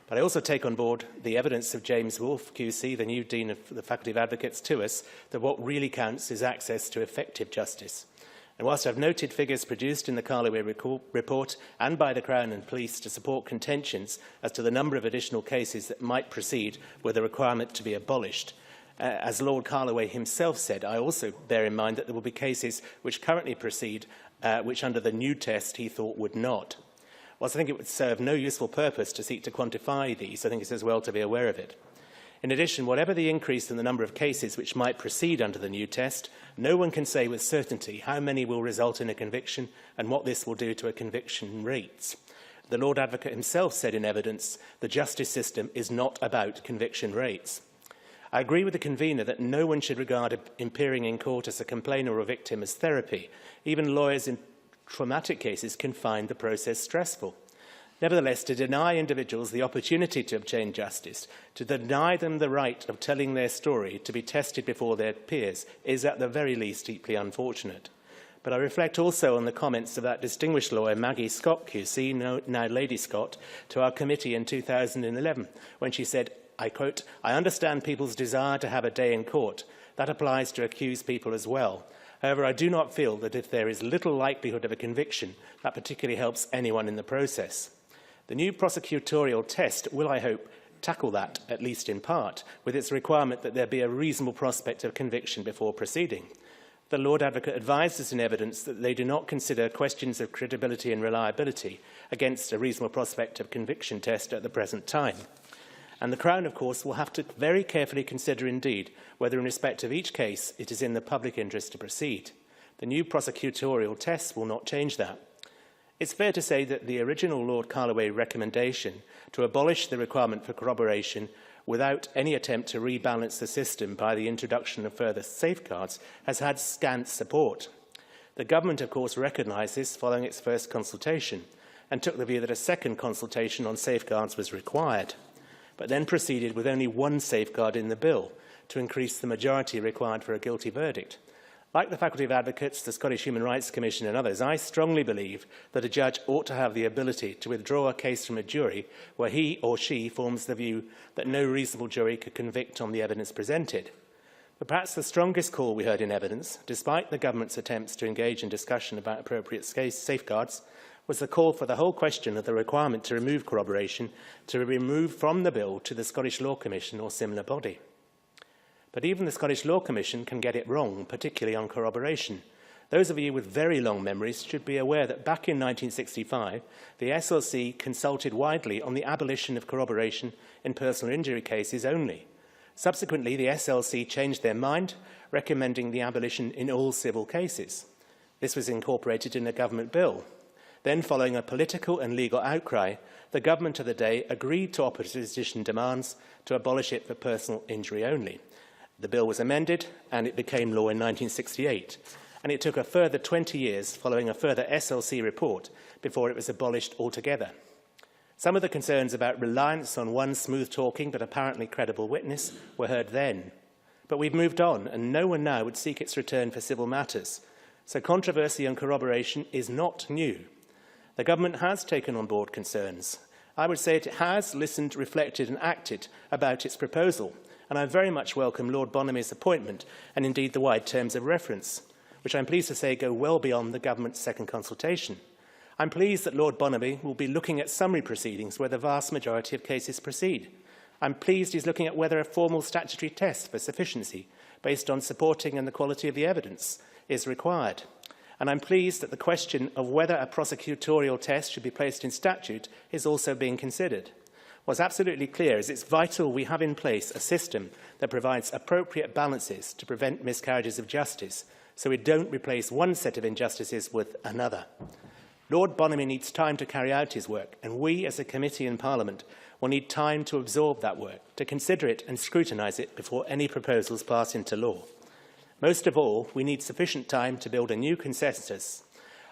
But I also take on board the evidence of James Wolfe, QC, the new Dean of the Faculty of Advocates, to us that what really counts is access to effective justice. And whilst I've noted figures produced in the Carloway report and by the Crown and Police to support contentions as to the number of additional cases that might proceed with the requirement to be abolished, as Lord Carloway himself said, I also bear in mind that there will be cases which currently proceed, which under the new test he thought would not. Whilst I think it would serve no useful purpose to seek to quantify these, I think it's as well to be aware of it. In addition, whatever the increase in the number of cases which might proceed under the new test, no one can say with certainty how many will result in a conviction and what this will do to a conviction rates. The Lord Advocate himself said in evidence, the justice system is not about conviction rates. I agree with the convener that no one should regard appearing in court as a complainer or a victim as therapy. Even lawyers in traumatic cases can find the process stressful. Nevertheless, to deny individuals the opportunity to obtain justice, to deny them the right of telling their story to be tested before their peers, is at the very least deeply unfortunate. But I reflect also on the comments of that distinguished lawyer, Maggie Scott, QC, now Lady Scott, to our committee in 2011, when she said, I quote, "I understand people's desire to have a day in court. That applies to accused people as well. However, I do not feel that if there is little likelihood of a conviction, that particularly helps anyone in the process." The new prosecutorial test will, I hope, tackle that, at least in part, with its requirement that there be a reasonable prospect of conviction before proceeding. The Lord Advocate advised us in evidence that they do not consider questions of credibility and reliability against a reasonable prospect of conviction test at the present time. And the Crown, of course, will have to very carefully consider indeed whether in respect of each case it is in the public interest to proceed. The new prosecutorial test will not change that. It's fair to say that the original Lord Carloway recommendation to abolish the requirement for corroboration without any attempt to rebalance the system by the introduction of further safeguards has had scant support. The government, of course, recognised this following its first consultation and took the view that a second consultation on safeguards was required, but then proceeded with only one safeguard in the bill to increase the majority required for a guilty verdict. Like the Faculty of Advocates, the Scottish Human Rights Commission and others, I strongly believe that a judge ought to have the ability to withdraw a case from a jury where he or she forms the view that no reasonable jury could convict on the evidence presented. But perhaps the strongest call we heard in evidence, despite the government's attempts to engage in discussion about appropriate safeguards, was the call for the whole question of the requirement to remove corroboration to be removed from the bill to the Scottish Law Commission or similar body. But even the Scottish Law Commission can get it wrong, particularly on corroboration. Those of you with very long memories should be aware that back in 1965, the SLC consulted widely on the abolition of corroboration in personal injury cases only. Subsequently, the SLC changed their mind, recommending the abolition in all civil cases. This was incorporated in a government bill. Then, following a political and legal outcry, the government of the day agreed to opposition demands to abolish it for personal injury only. The bill was amended and it became law in 1968, and it took a further 20 years following a further SLC report before it was abolished altogether. Some of the concerns about reliance on one smooth-talking but apparently credible witness were heard then. But we've moved on, and no one now would seek its return for civil matters. So controversy on corroboration is not new. The government has taken on board concerns. I would say it has listened, reflected and acted about its proposal, and I very much welcome Lord Bonamy's appointment and indeed the wide terms of reference, which I'm pleased to say go well beyond the government's second consultation. I'm pleased that Lord Bonamy will be looking at summary proceedings where the vast majority of cases proceed. I'm pleased he's looking at whether a formal statutory test for sufficiency based on supporting and the quality of the evidence is required. And I'm pleased that the question of whether a prosecutorial test should be placed in statute is also being considered. What's absolutely clear is it's vital we have in place a system that provides appropriate balances to prevent miscarriages of justice, so we don't replace one set of injustices with another. Lord Bonamy needs time to carry out his work, and we as a committee in Parliament will need time to absorb that work, to consider it and scrutinise it before any proposals pass into law. Most of all, we need sufficient time to build a new consensus.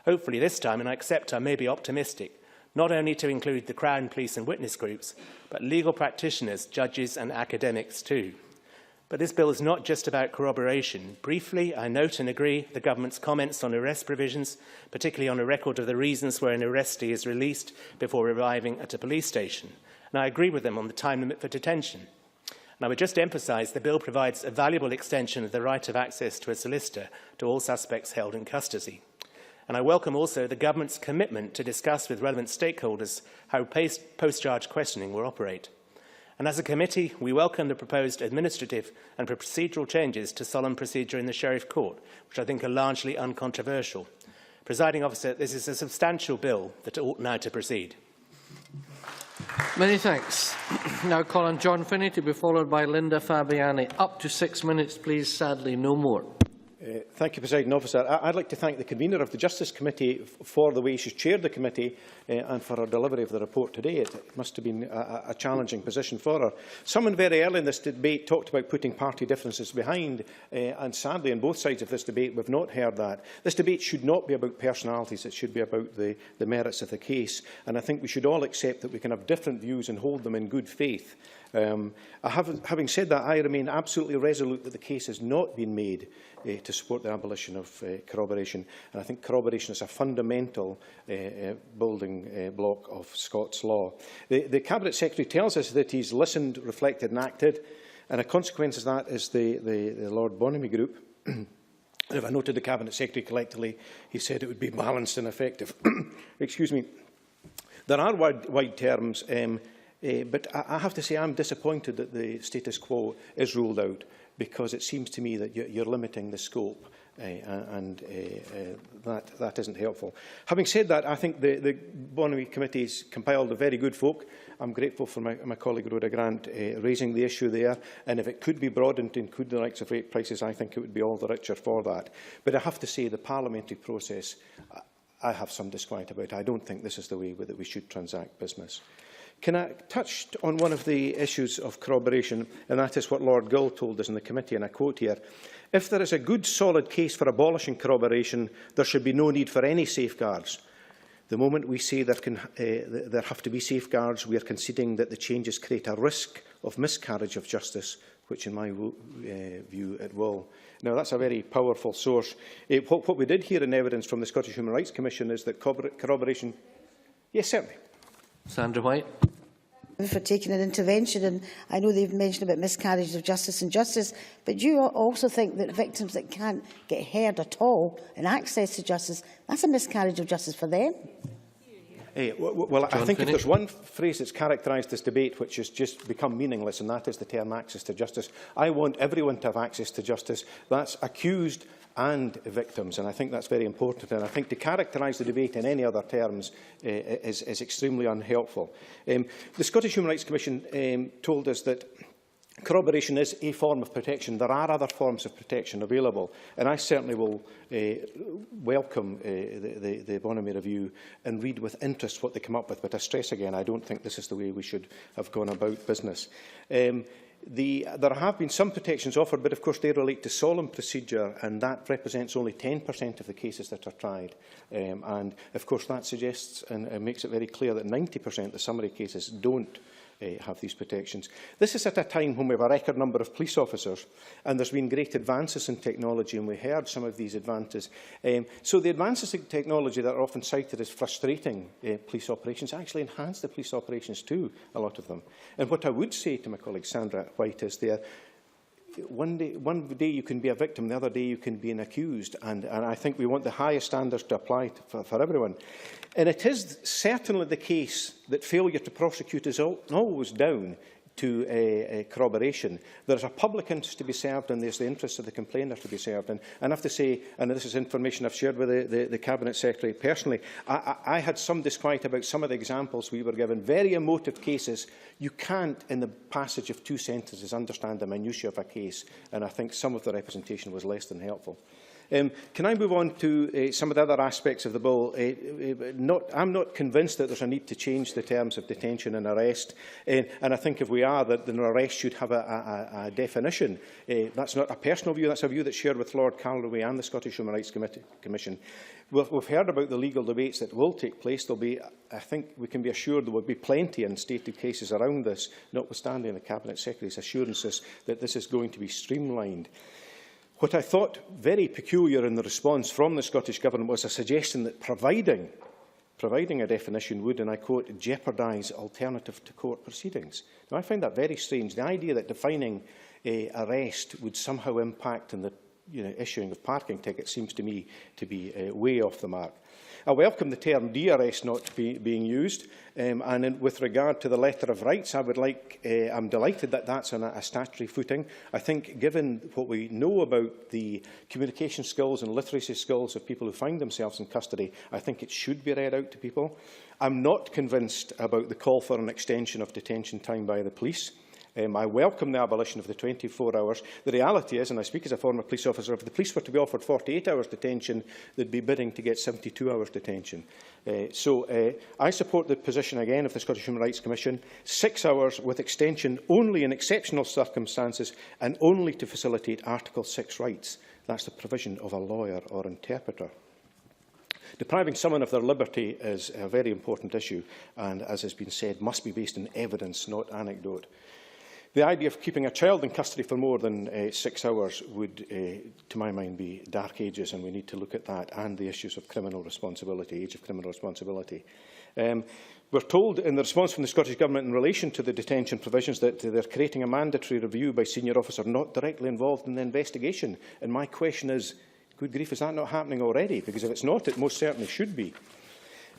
Hopefully this time, and I accept I may be optimistic, not only to include the Crown, police and witness groups, but legal practitioners, judges and academics too. But this bill is not just about corroboration. Briefly, I note and agree the government's comments on arrest provisions, particularly on a record of the reasons where an arrestee is released before arriving at a police station. And I agree with them on the time limit for detention. And I would just emphasise the bill provides a valuable extension of the right of access to a solicitor to all suspects held in custody. And I welcome also the government's commitment to discuss with relevant stakeholders how post-charge questioning will operate. And as a committee, we welcome the proposed administrative and procedural changes to solemn procedure in the Sheriff Court, which I think are largely uncontroversial. Presiding Officer, this is a substantial bill that ought now to proceed. Many thanks. Now call on John Finney to be followed by Linda Fabiani. Up to 6 minutes, please. Sadly, no more. Thank you, Presiding Officer. I'd like to thank the convener of the Justice Committee for the way she's chaired the committee and for her delivery of the report today. It must have been a challenging position for her. Someone very early in this debate talked about putting party differences behind, and sadly on both sides of this debate we've not heard that. This debate should not be about personalities, it should be about the merits of the case, and I think we should all accept that we can have different views and hold them in good faith. Having said that, I remain absolutely resolute that the case has not been made to support the abolition of corroboration, and I think corroboration is a fundamental building block of Scots law. The Cabinet Secretary tells us that he's listened, reflected and acted, and a consequence of that is the Lord Bonamy Group. And if I noted the Cabinet Secretary collectively, he said it would be balanced and effective. Excuse me. There are wide terms, but I have to say I'm disappointed that the status quo is ruled out, because it seems to me that you're limiting the scope, and that isn't helpful. Having said that, I think the Bonamy Committee has compiled a very good folk. I'm grateful for my colleague Rhoda Grant raising the issue there, and if it could be broadened to include the likes of rate prices, I think it would be all the richer for that. But I have to say the parliamentary process, I have some disquiet about. I don't think this is the way that we should transact business. Can I touch on one of the issues of corroboration, and that is what Lord Gill told us in the committee, and I quote here: "If there is a good, solid case for abolishing corroboration, there should be no need for any safeguards." The moment we say there have to be safeguards, we are conceding that the changes create a risk of miscarriage of justice, which in my view it will. Now, that's a very powerful source. What we did hear in evidence from the Scottish Human Rights Commission is that corroboration... Yes, certainly. Sandra White. For taking an intervention, and I know they've mentioned about miscarriage of justice and justice, but do you also think that victims that can't get heard at all and access to justice, that's a miscarriage of justice for them? Well, I think if there's one phrase that's characterised this debate which has just become meaningless, and that is the term access to justice. I want everyone to have access to justice. That's accused and victims, and I think that's very important. And I think to characterise the debate in any other terms is extremely unhelpful. The Scottish Human Rights Commission told us that corroboration is a form of protection. There are other forms of protection available, and I certainly will welcome the Bonamy review and read with interest what they come up with. But I stress again, I don't think this is the way we should have gone about business. There have been some protections offered, but of course they relate to solemn procedure, and that represents only 10% of the cases that are tried. And of course that suggests and makes it very clear that 90% of the summary cases don't have these protections. This is at a time when we have a record number of police officers, and there's been great advances in technology, and we heard some of these advances. So the advances in technology that are often cited as frustrating police operations actually enhance the police operations too, a lot of them. And what I would say to my colleague Sandra White is one day you can be a victim, the other day you can be an accused, and I think we want the highest standards to apply for everyone. And it is certainly the case that failure to prosecute is always down to corroboration. There is a public interest to be served, and there's the interest of the complainer to be served. And I have to say, and this is information I've shared with the Cabinet Secretary personally, I had some disquiet about some of the examples we were given. Very emotive cases. You can't, in the passage of 2 sentences, understand the minutiae of a case, and I think some of the representation was less than helpful. Can I move on to some of the other aspects of the bill? I'm not convinced that there's a need to change the terms of detention and arrest, and I think if we are, that an arrest should have a definition. That's not a personal view, that's a view that's shared with Lord Calderway and the Scottish Human Rights Commission. We've heard about the legal debates that will take place. There'll be, I think we can be assured there will be plenty in stated cases around this, notwithstanding the Cabinet Secretary's assurances that this is going to be streamlined. What I thought very peculiar in the response from the Scottish Government was a suggestion that providing a definition would, and I quote, jeopardise alternative to court proceedings. Now, I find that very strange. The idea that defining arrest would somehow impact on the issuing of parking tickets seems to me to be way off the mark. I welcome the term de-arrest not being used, and with regard to the letter of rights, I'm delighted that that's on a statutory footing. I think, given what we know about the communication skills and literacy skills of people who find themselves in custody, I think it should be read out to people. I'm not convinced about the call for an extension of detention time by the police. I welcome the abolition of the 24 hours. The reality is, and I speak as a former police officer, if the police were to be offered 48 hours detention, they'd be bidding to get 72 hours detention. I support the position again of the Scottish Human Rights Commission, 6 hours with extension only in exceptional circumstances and only to facilitate Article 6 rights. That's the provision of a lawyer or interpreter. Depriving someone of their liberty is a very important issue and, as has been said, must be based on evidence, not anecdote. The idea of keeping a child in custody for more than 6 hours would, to my mind, be dark ages, and we need to look at that and the issues of criminal responsibility, age of criminal responsibility. We're told in the response from the Scottish Government in relation to the detention provisions that they're creating a mandatory review by senior officer not directly involved in the investigation. And my question is, good grief, is that not happening already? Because if it's not, it most certainly should be.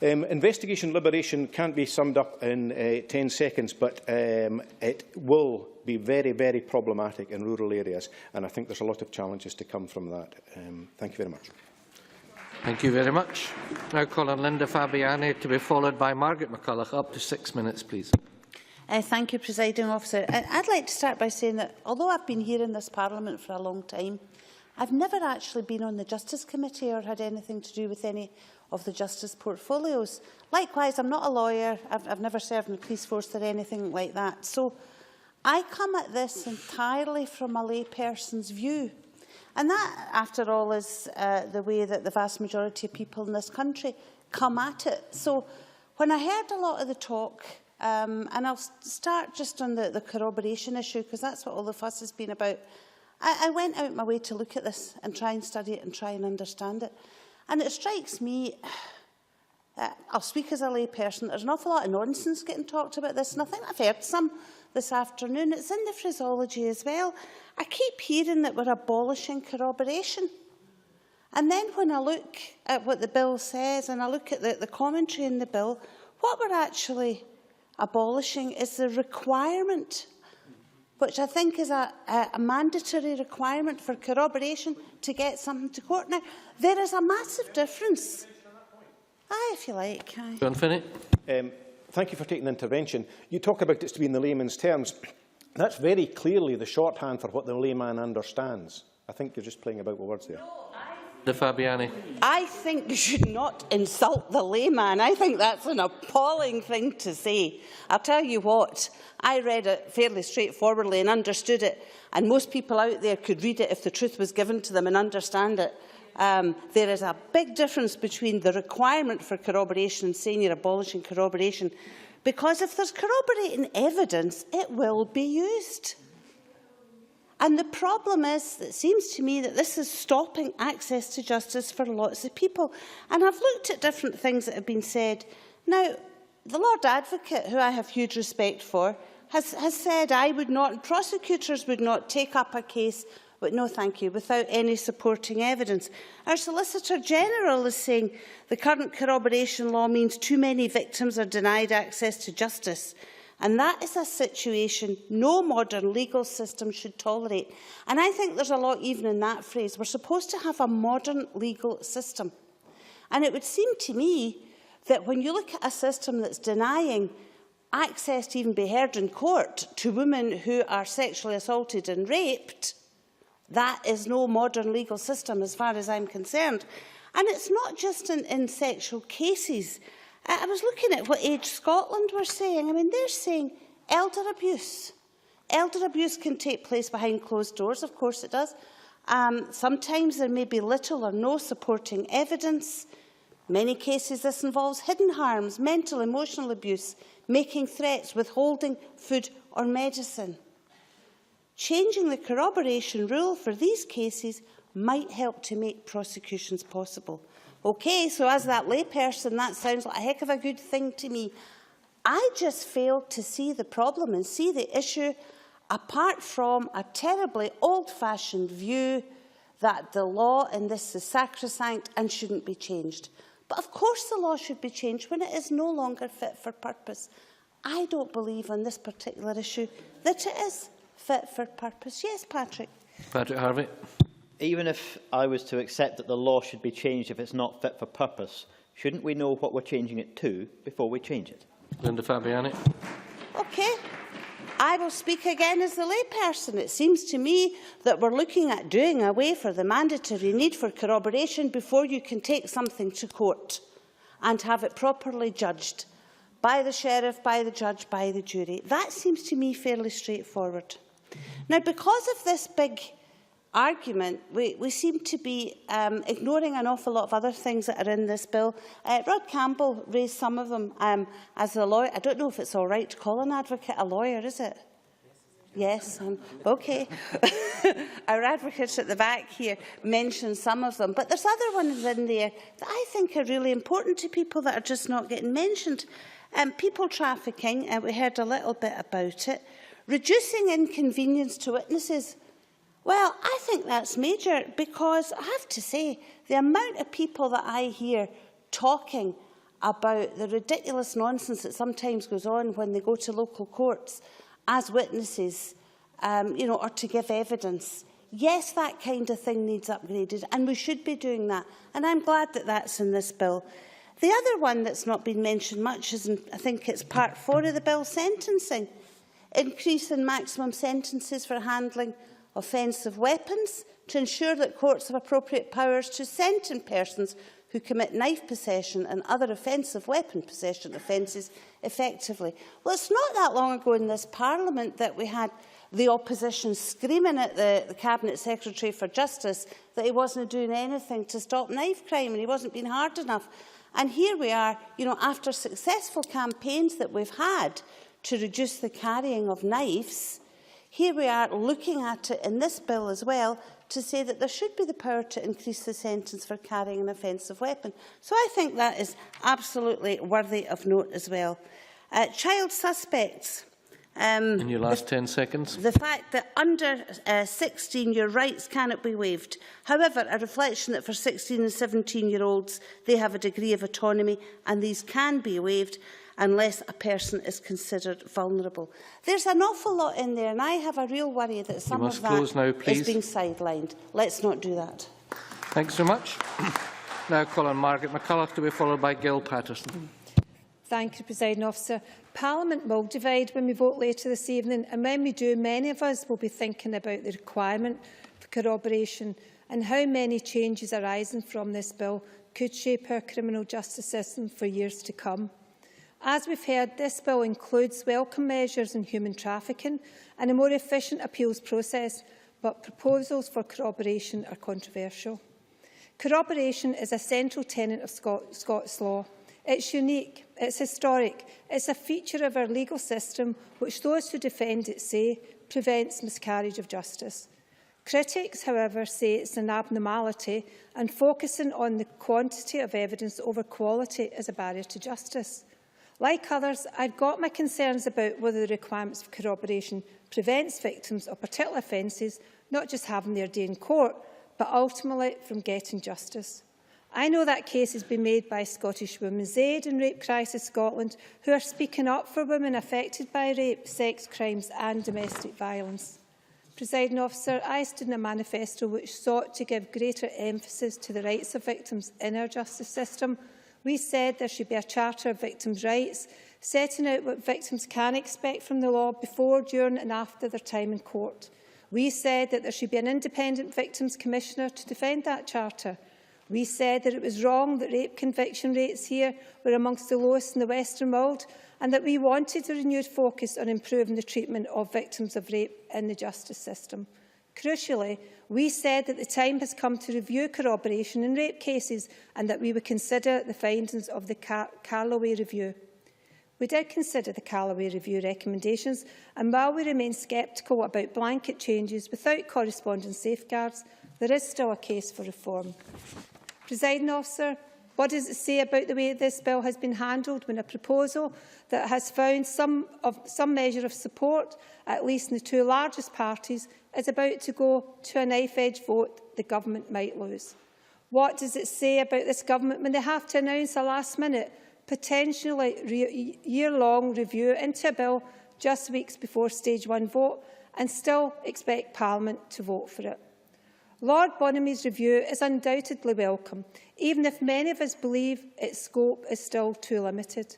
Investigation liberation can't be summed up in 10 seconds, but it will be very, very problematic in rural areas, and I think there's a lot of challenges to come from that. Thank you very much. Thank you very much. Now call on Linda Fabiani to be followed by Margaret McCulloch. Up to 6 minutes, please. Thank you, Presiding Officer. I'd like to start by saying that although I've been here in this Parliament for a long time, I've never actually been on the Justice Committee or had anything to do with any of the justice portfolios. Likewise, I'm not a lawyer, I've never served in the police force or anything like that. So I come at this entirely from a layperson's view. And that, after all, is the way that the vast majority of people in this country come at it. So when I heard a lot of the talk, and I'll start just on the corroboration issue, because that's what all the fuss has been about, I went out my way to look at this and try and study it and try and understand it. And it strikes me, I'll speak as a layperson, there's an awful lot of nonsense getting talked about this, and I think I've heard some this afternoon. It's in the phraseology as well. I keep hearing that we're abolishing corroboration. And then when I look at what the bill says and I look at the commentary in the bill, what we're actually abolishing is the requirement, which I think is a mandatory requirement for corroboration to get something to court. Now, there is a massive difference. Aye, if you like. Aye. John Finney. Thank you for taking the intervention. You talk about it to be in the layman's terms. That's very clearly the shorthand for what the layman understands. I think you're just playing about with words there. Fabiani. I think you should not insult the layman. I think that's an appalling thing to say. I'll tell you what, I read it fairly straightforwardly and understood it, and most people out there could read it if the truth was given to them and understand it. There is a big difference between the requirement for corroboration and saying you're abolishing corroboration, because if there's corroborating evidence, it will be used. And the problem is, it seems to me that this is stopping access to justice for lots of people. And I've looked at different things that have been said. Now, the Lord Advocate, who I have huge respect for, has said I would not, and prosecutors would not take up a case, but no thank you, without any supporting evidence. Our Solicitor General is saying the current corroboration law means too many victims are denied access to justice. And that is a situation no modern legal system should tolerate. And I think there's a lot even in that phrase. We're supposed to have a modern legal system. And it would seem to me that when you look at a system that's denying access to even be heard in court to women who are sexually assaulted and raped, that is no modern legal system as far as I'm concerned. And it's not just in sexual cases. I was looking at what Age Scotland were saying. I mean, they're saying elder abuse. Elder abuse can take place behind closed doors, of course it does. Sometimes there may be little or no supporting evidence. In many cases this involves hidden harms, mental, emotional abuse, making threats, withholding food or medicine. Changing the corroboration rule for these cases might help to make prosecutions possible. OK, so as that layperson, that sounds like a heck of a good thing to me. I just fail to see the problem and see the issue apart from a terribly old-fashioned view that the law in this is sacrosanct and shouldn't be changed. But of course the law should be changed when it is no longer fit for purpose. I don't believe on this particular issue that it is fit for purpose. Yes, Patrick. Patrick Harvey. Even if I was to accept that the law should be changed if it's not fit for purpose, shouldn't we know what we're changing it to before we change it? Linda Fabiani. OK. I will speak again as the layperson. It seems to me that we're looking at doing away for the mandatory need for corroboration before you can take something to court and have it properly judged by the sheriff, by the judge, by the jury. That seems to me fairly straightforward. Now, because of this big argument, we seem to be ignoring an awful lot of other things that are in this bill. Rod Campbell raised some of them as a lawyer. I don't know if it's all right to call an advocate a lawyer, is it? Yes, OK. Our advocates at the back here mentioned some of them, but there's other ones in there that I think are really important to people that are just not getting mentioned. People trafficking, we heard a little bit about it. Reducing inconvenience to witnesses. Well, I think that's major because I have to say the amount of people that I hear talking about the ridiculous nonsense that sometimes goes on when they go to local courts as witnesses, or to give evidence. Yes, that kind of thing needs upgraded and we should be doing that. And I'm glad that that's in this bill. The other one that's not been mentioned much is, I think it's part 4 of the bill, sentencing. Increase in maximum sentences for handling offensive weapons to ensure that courts have appropriate powers to sentence persons who commit knife possession and other offensive weapon possession offences effectively. Well, it's not that long ago in this Parliament that we had the opposition screaming at the Cabinet Secretary for Justice that he wasn't doing anything to stop knife crime and he wasn't being hard enough. And here we are, after successful campaigns that we've had to reduce the carrying of knives, here we are looking at it in this bill as well to say that there should be the power to increase the sentence for carrying an offensive weapon. So I think that is absolutely worthy of note as well. Child suspects. In your last 10 seconds. The fact that under 16 your rights cannot be waived. However, a reflection that for 16 and 17-year-olds they have a degree of autonomy and these can be waived unless a person is considered vulnerable. There's an awful lot in there, and I have a real worry that some of that is being sidelined. Let's not do that. Thanks so much. Now call on Margaret McCulloch to be followed by Gil Patterson. Thank you, Presiding Officer. Parliament will divide when we vote later this evening, and when we do, many of us will be thinking about the requirement for corroboration and how many changes arising from this bill could shape our criminal justice system for years to come. As we've heard, this bill includes welcome measures in human trafficking and a more efficient appeals process, but proposals for corroboration are controversial. Corroboration is a central tenet of Scots law. It's unique, it's historic, it's a feature of our legal system which those who defend it say prevents miscarriage of justice. Critics, however, say it's an abnormality, and focusing on the quantity of evidence over quality is a barrier to justice. Like others, I've got my concerns about whether the requirements for corroboration prevents victims of particular offences not just having their day in court, but ultimately from getting justice. I know that case has been made by Scottish Women's Aid and Rape Crisis Scotland, who are speaking up for women affected by rape, sex crimes and domestic violence. Presiding Officer, I stood in a manifesto which sought to give greater emphasis to the rights of victims in our justice system. We said there should be a Charter of Victims' Rights, setting out what victims can expect from the law before, during and after their time in court. We said that there should be an independent Victims Commissioner to defend that Charter. We said that it was wrong that rape conviction rates here were amongst the lowest in the Western world, and that we wanted a renewed focus on improving the treatment of victims of rape in the justice system. Crucially, we said that the time has come to review corroboration in rape cases and that we would consider the findings of the Carloway Review. We did consider the Carloway Review recommendations, and while we remain sceptical about blanket changes without corresponding safeguards, there is still a case for reform. Presiding Officer, what does it say about the way this bill has been handled when a proposal that has found some measure of support, at least in the two largest parties, is about to go to a knife-edge vote the government might lose? What does it say about this government when they have to announce a last-minute, potentially year-long review into a bill just weeks before stage 1 vote and still expect Parliament to vote for it? Lord Bonamy's review is undoubtedly welcome, even if many of us believe its scope is still too limited.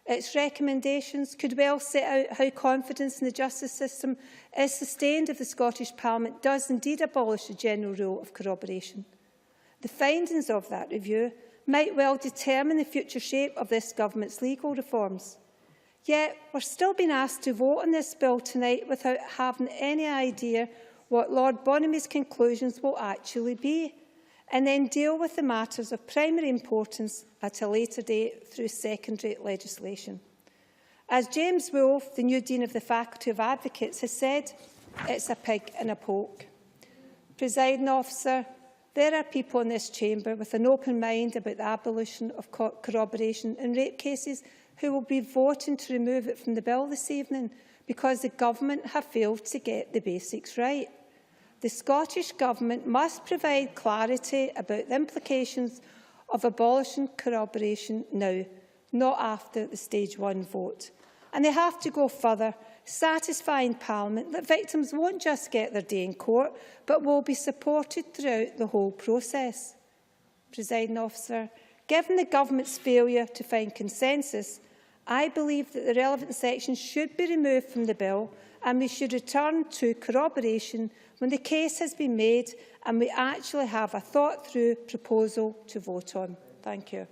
Its recommendations could well set out how confidence in the justice system is sustained if the Scottish Parliament does indeed abolish the general rule of corroboration. The findings of that review might well determine the future shape of this government's legal reforms. Yet we're still being asked to vote on this bill tonight without having any idea what Lord Bonamy's conclusions will actually be, and then deal with the matters of primary importance at a later date through secondary legislation. As James Wolfe, the new Dean of the Faculty of Advocates, has said, it's a pig in a poke. Presiding Officer, there are people in this chamber with an open mind about the abolition of corroboration in rape cases who will be voting to remove it from the bill this evening because the government have failed to get the basics right. The Scottish Government must provide clarity about the implications of abolishing corroboration now, not after the stage 1 vote. And they have to go further, satisfying Parliament that victims won't just get their day in court, but will be supported throughout the whole process. Presiding Officer, given the Government's failure to find consensus, I believe that the relevant sections should be removed from the bill and we should return to corroboration when the case has been made and we actually have a thought-through proposal to vote on. Thank you.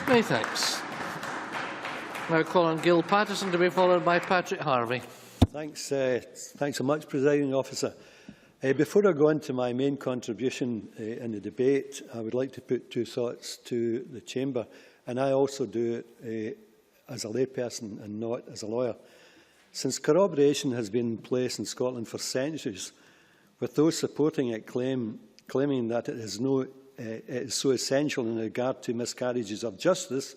Many thanks. Now call on Gil Patterson to be followed by Patrick Harvey. Thanks so much, Presiding Officer. Before I go on to my main contribution in the debate, I would like to put two thoughts to the Chamber, and I also do it as a layperson and not as a lawyer. Since corroboration has been in place in Scotland for centuries, with those supporting it claiming that it is so essential in regard to miscarriages of justice,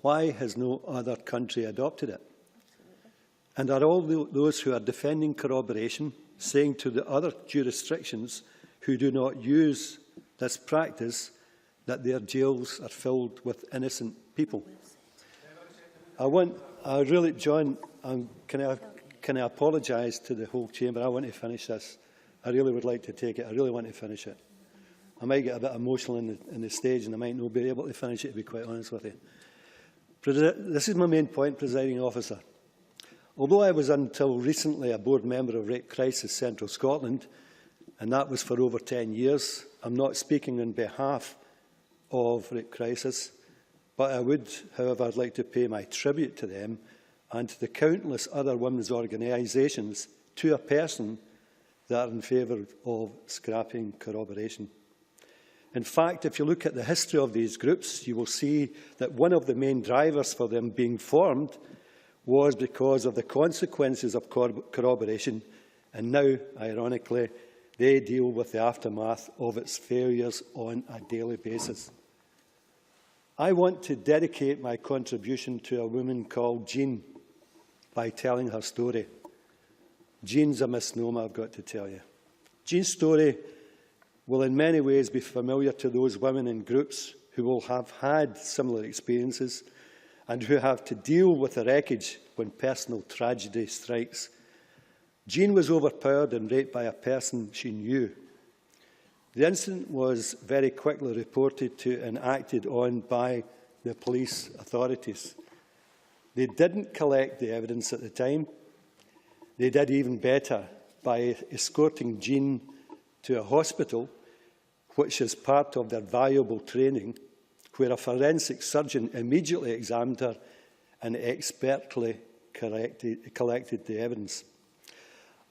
why has no other country adopted it? And are all those who are defending corroboration saying to the other jurisdictions who do not use this practice that their jails are filled with innocent people? John, can I apologise to the whole Chamber? I want to finish this. I really would like to take it. I really want to finish it. I might get a bit emotional in the stage and I might not be able to finish it, to be quite honest with you. This is my main point, Presiding Officer. Although I was until recently a board member of Rape Crisis Central Scotland, and that was for over 10 years, I'm not speaking on behalf of Rape Crisis, but I would, however, I'd like to pay my tribute to them and to the countless other women's organisations to a person that are in favour of scrapping corroboration. In fact, if you look at the history of these groups, you will see that one of the main drivers for them being formed was because of the consequences of corroboration, and now, ironically, they deal with the aftermath of its failures on a daily basis. I want to dedicate my contribution to a woman called Jean by telling her story. Jean's a misnomer, I've got to tell you. Jean's story will in many ways be familiar to those women in groups who will have had similar experiences and who have to deal with the wreckage when personal tragedy strikes. Jean was overpowered and raped by a person she knew. The incident was very quickly reported to and acted on by the police authorities. They didn't collect the evidence at the time. They did even better by escorting Jean to a hospital, which is part of their valuable training, where a forensic surgeon immediately examined her and expertly collected the evidence.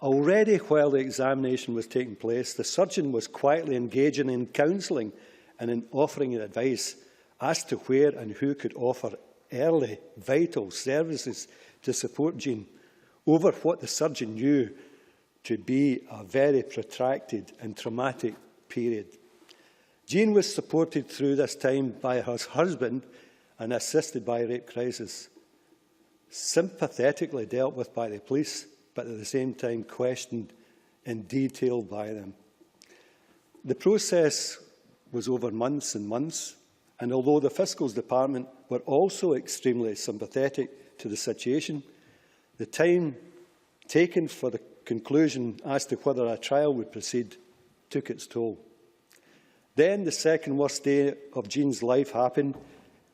Already while the examination was taking place, the surgeon was quietly engaging in counselling and in offering advice as to where and who could offer early, vital services to support Jean over what the surgeon knew to be a very protracted and traumatic period. Jean was supported through this time by her husband and assisted by Rape Crisis, sympathetically dealt with by the police, but at the same time questioned in detail by them. The process was over months and months, and although the Fiscals Department were also extremely sympathetic to the situation, the time taken for the conclusion as to whether a trial would proceed took its toll. Then the second worst day of Jean's life happened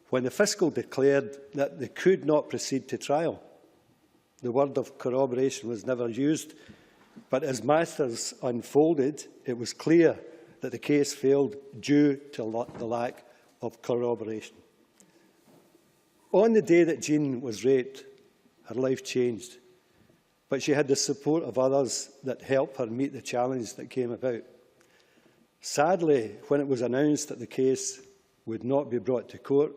when the Fiscal declared that they could not proceed to trial. The word of corroboration was never used, but as matters unfolded, it was clear that the case failed due to the lack of corroboration. On the day that Jean was raped, her life changed, but she had the support of others that helped her meet the challenge that came about. Sadly, when it was announced that the case would not be brought to court,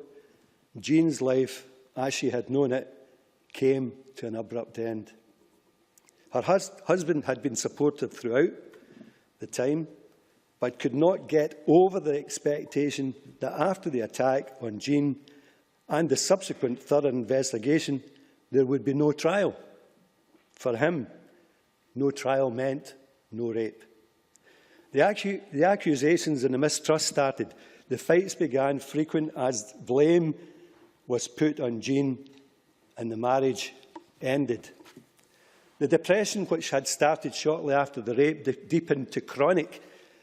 Jean's life, as she had known it, came to an abrupt end. Her husband had been supportive throughout the time, but could not get over the expectation that after the attack on Jean and the subsequent thorough investigation, there would be no trial. For him, no trial meant no rape. The accusations and the mistrust started. The fights began frequent as blame was put on Jean and the marriage ended. The depression, which had started shortly after the rape, deepened to chronic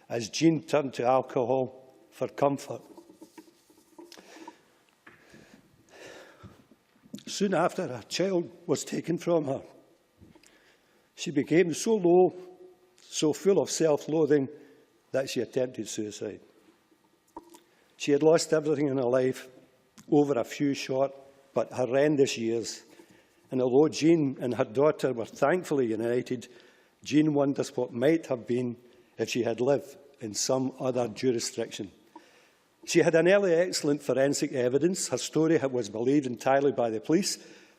as Jean turned to alcohol for comfort. Soon after, her child was taken from her. She became so low, so full of self-loathing, that she attempted suicide. She had lost everything in her life over a few short but horrendous years. And although Jean and her daughter were thankfully united, Jean wonders what might have been if she had lived in some other jurisdiction. She had an early excellent forensic evidence. Her story was believed entirely by the police.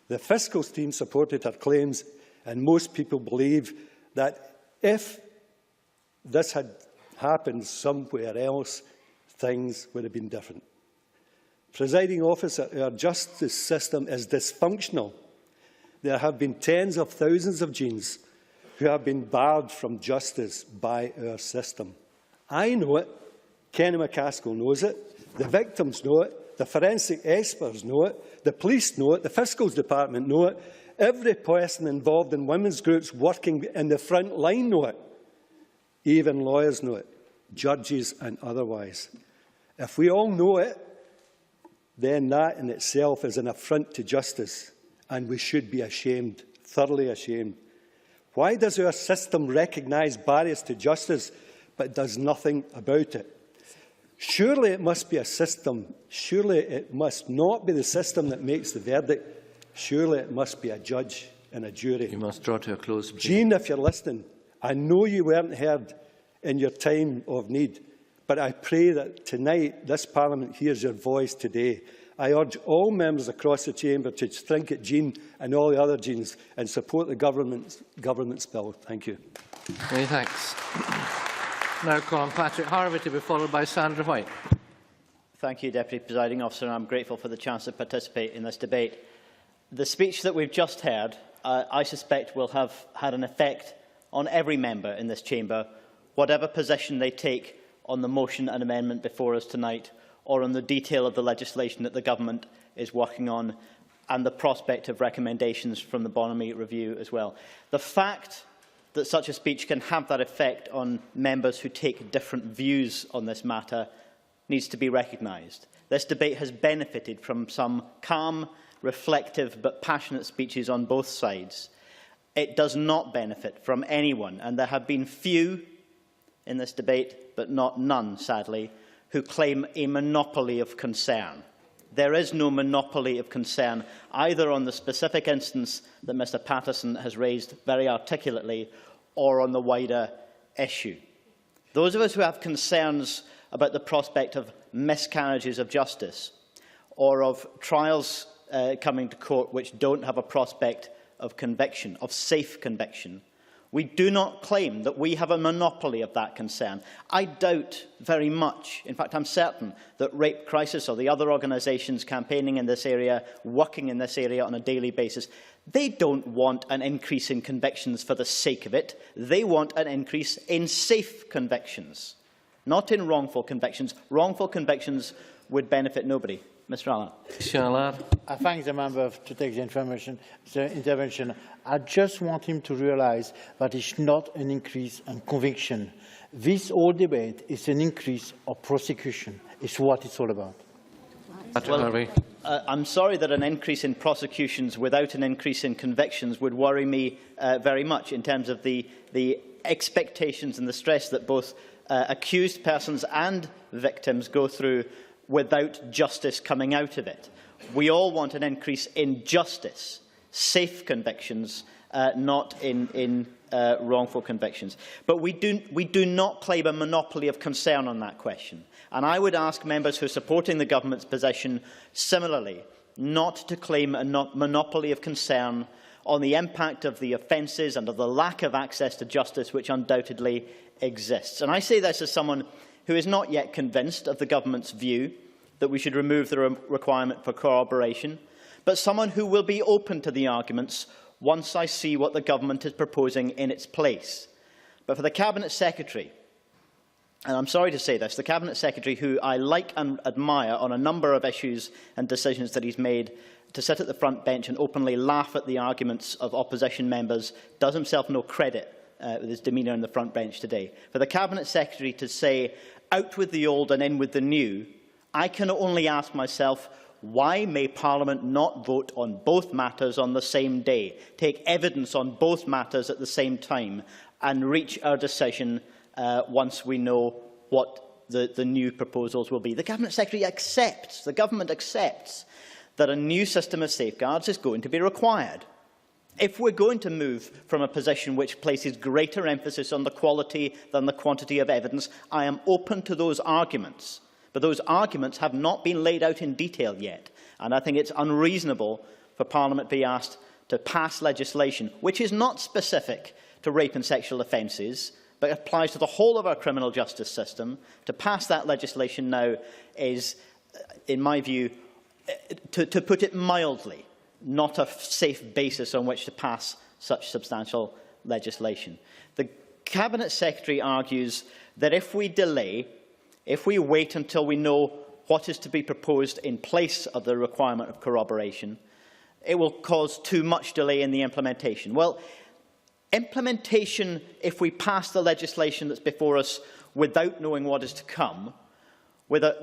The fiscal team supported her claims, and most people believe that if this had happened somewhere else, things would have been different. Presiding officer, our justice system is dysfunctional. There have been tens of thousands of Jeans who have been barred from justice by our system. I know it. Kenny McCaskill knows it. The victims know it. The forensic experts know it. The police know it. The Fiscal Department know it. Every person involved in women's groups working in the front line know it. Even lawyers know it, judges and otherwise. If we all know it, then that in itself is an affront to justice, and we should be ashamed, thoroughly ashamed. Why does our system recognise barriers to justice but does nothing about it? Surely it must be a system. Surely it must not be the system that makes the verdict. Surely it must be a judge and a jury. You must draw to a close, please. Jean, if you're listening, I know you weren't heard in your time of need, but I pray that tonight this Parliament hears your voice today. I urge all members across the chamber to think at Jean and all the other Jeans and support the government's bill. Thank you. Many thanks. Now call on Patrick Harvey to be followed by Sandra White. Thank you, Deputy Presiding Officer, and I'm grateful for the chance to participate in this debate. The speech that we've just heard, I suspect, will have had an effect on every member in this chamber, whatever position they take on the motion and amendment before us tonight, or on the detail of the legislation that the government is working on, and the prospect of recommendations from the Bonamy review as well. The fact that such a speech can have that effect on members who take different views on this matter needs to be recognised. This debate has benefited from some calm, reflective but passionate speeches on both sides. It does not benefit from anyone, and there have been few in this debate, but not none, sadly, who claim a monopoly of concern. There is no monopoly of concern, either on the specific instance that Mr Patterson has raised very articulately, or on the wider issue. Those of us who have concerns about the prospect of miscarriages of justice, or of trials coming to court which don't have a prospect of conviction, of safe conviction, we do not claim that we have a monopoly of that concern. I doubt very much, in fact I'm certain, that Rape Crisis or the other organisations campaigning in this area, working in this area on a daily basis, they don't want an increase in convictions for the sake of it. They want an increase in safe convictions, not in wrongful convictions. Wrongful convictions would benefit nobody. Mr Allard. I thank the member to take the intervention. I just want him to realise that it's not an increase in conviction. This whole debate is an increase of prosecution. It's what it's all about. Well, I'm sorry that an increase in prosecutions without an increase in convictions would worry me very much in terms of the expectations and the stress that both accused persons and victims go through without justice coming out of it. We all want an increase in justice, safe convictions, not in wrongful convictions. But we do not claim a monopoly of concern on that question. And I would ask members who are supporting the government's position similarly not to claim a monopoly of concern on the impact of the offences and of the lack of access to justice which undoubtedly exists. And I say this as someone who is not yet convinced of the government's view that we should remove the requirement for corroboration, but someone who will be open to the arguments once I see what the government is proposing in its place. But for the Cabinet Secretary, and I'm sorry to say this, the Cabinet Secretary, who I like and admire on a number of issues and decisions that he's made, to sit at the front bench and openly laugh at the arguments of opposition members does himself no credit with his demeanour in the front bench today. For the Cabinet Secretary to say, out with the old and in with the new, I can only ask myself, why may Parliament not vote on both matters on the same day, take evidence on both matters at the same time, and reach our decision once we know what the new proposals will be. The Cabinet Secretary accepts, the Government accepts, that a new system of safeguards is going to be required. If we're going to move from a position which places greater emphasis on the quality than the quantity of evidence, I am open to those arguments. But those arguments have not been laid out in detail yet. And I think it's unreasonable for Parliament to be asked to pass legislation which is not specific to rape and sexual offences, but applies to the whole of our criminal justice system. To pass that legislation now is, in my view, to put it mildly, not a safe basis on which to pass such substantial legislation. The Cabinet Secretary argues that if we delay, if we wait until we know what is to be proposed in place of the requirement of corroboration, it will cause too much delay in the implementation. Well, implementation, if we pass the legislation that's before us without knowing what is to come, without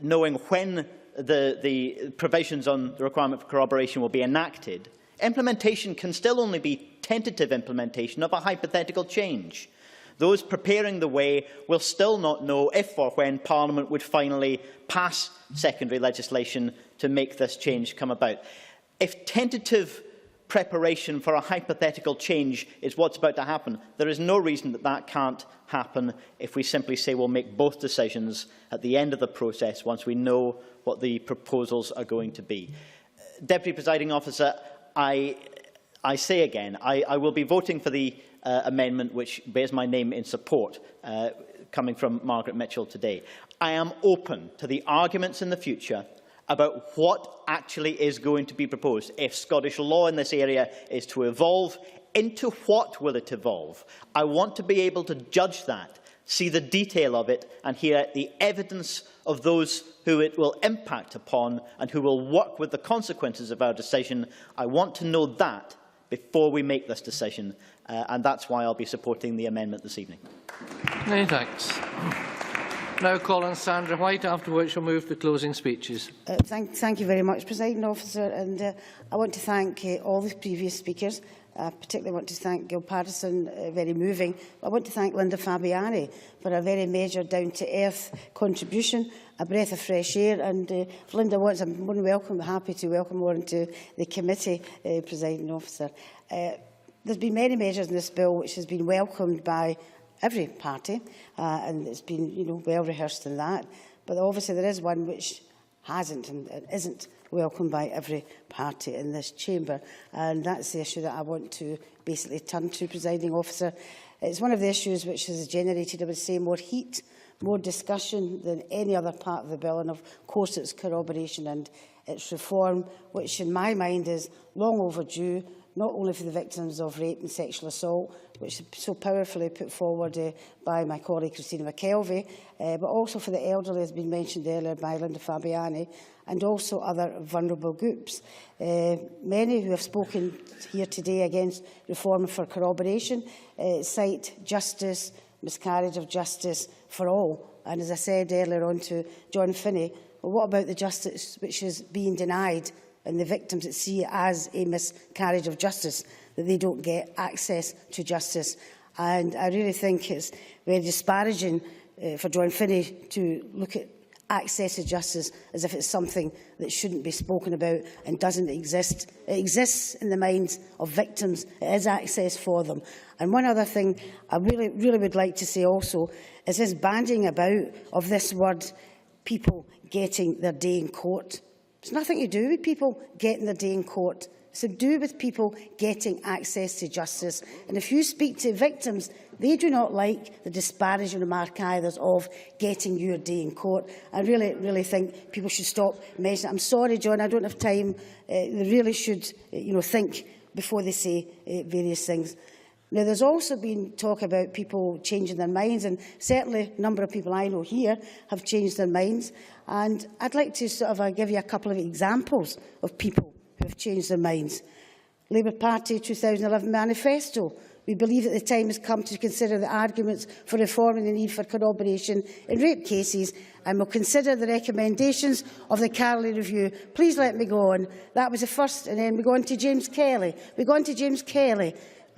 knowing when the provisions on the requirement for corroboration will be enacted, implementation can still only be tentative implementation of a hypothetical change. Those preparing the way will still not know if or when Parliament would finally pass secondary legislation to make this change come about. If tentative preparation for a hypothetical change is what's about to happen, there is no reason that that can't happen if we simply say we'll make both decisions at the end of the process once we know what the proposals are going to be. Deputy Presiding Officer, I say again, I will be voting for the amendment which bears my name in support, coming from Margaret Mitchell today. I am open to the arguments in the future about what actually is going to be proposed. If Scottish law in this area is to evolve, into what will it evolve? I want to be able to judge that, see the detail of it, and hear the evidence of those who it will impact upon and who will work with the consequences of our decision. I want to know that before we make this decision, and that's why I'll be supporting the amendment this evening. Many thanks. Now call on Sandra White, after which we'll move to closing speeches. Thank you very much, Presiding Officer. And I want to thank all the previous speakers. I particularly want to thank Gil Patterson, very moving. I want to thank Linda Fabiani for a very major, down-to-earth contribution, a breath of fresh air. And if Linda wants, I'm more than welcome, happy to welcome her into the committee, Presiding Officer. There's been many measures in this bill which has been welcomed by every party, and it's been, well rehearsed in that. But obviously there is one which hasn't and isn't welcomed by every party in this chamber, and that's the issue that I want to basically turn to, Presiding Officer. It's one of the issues which has generated, I would say, more heat, more discussion than any other part of the bill, and of course it's corroboration and its reform, which in my mind is long overdue, not only for the victims of rape and sexual assault, which is so powerfully put forward by my colleague Christina McKelvey, but also for the elderly, as been mentioned earlier by Linda Fabiani, and also other vulnerable groups. Many who have spoken here today against reform for corroboration cite justice, miscarriage of justice for all. And as I said earlier on to John Finney, well, what about the justice which is being denied and the victims that see it as a miscarriage of justice, that they don't get access to justice? And I really think it's very disparaging for John Finney to look at access to justice as if it's something that shouldn't be spoken about and doesn't exist. It exists in the minds of victims. It is access for them. And one other thing I really would like to say also is this bandying about of this word, people getting their day in court. It's nothing to do with people getting their day in court. It's to do with people getting access to justice. And if you speak to victims, they do not like the disparaging remark either of getting your day in court. I really think people should stop mentioning it. I'm sorry, John, I don't have time. They really should think before they say various things. Now, there's also been talk about people changing their minds, and certainly a number of people I know here have changed their minds. And I'd like to give you a couple of examples of people who have changed their minds. Labour Party 2011 manifesto. We believe that the time has come to consider the arguments for reforming the need for corroboration in rape cases, and will consider the recommendations of the Carley Review. Please let me go on. That was the first, and then we go on to James Kelly.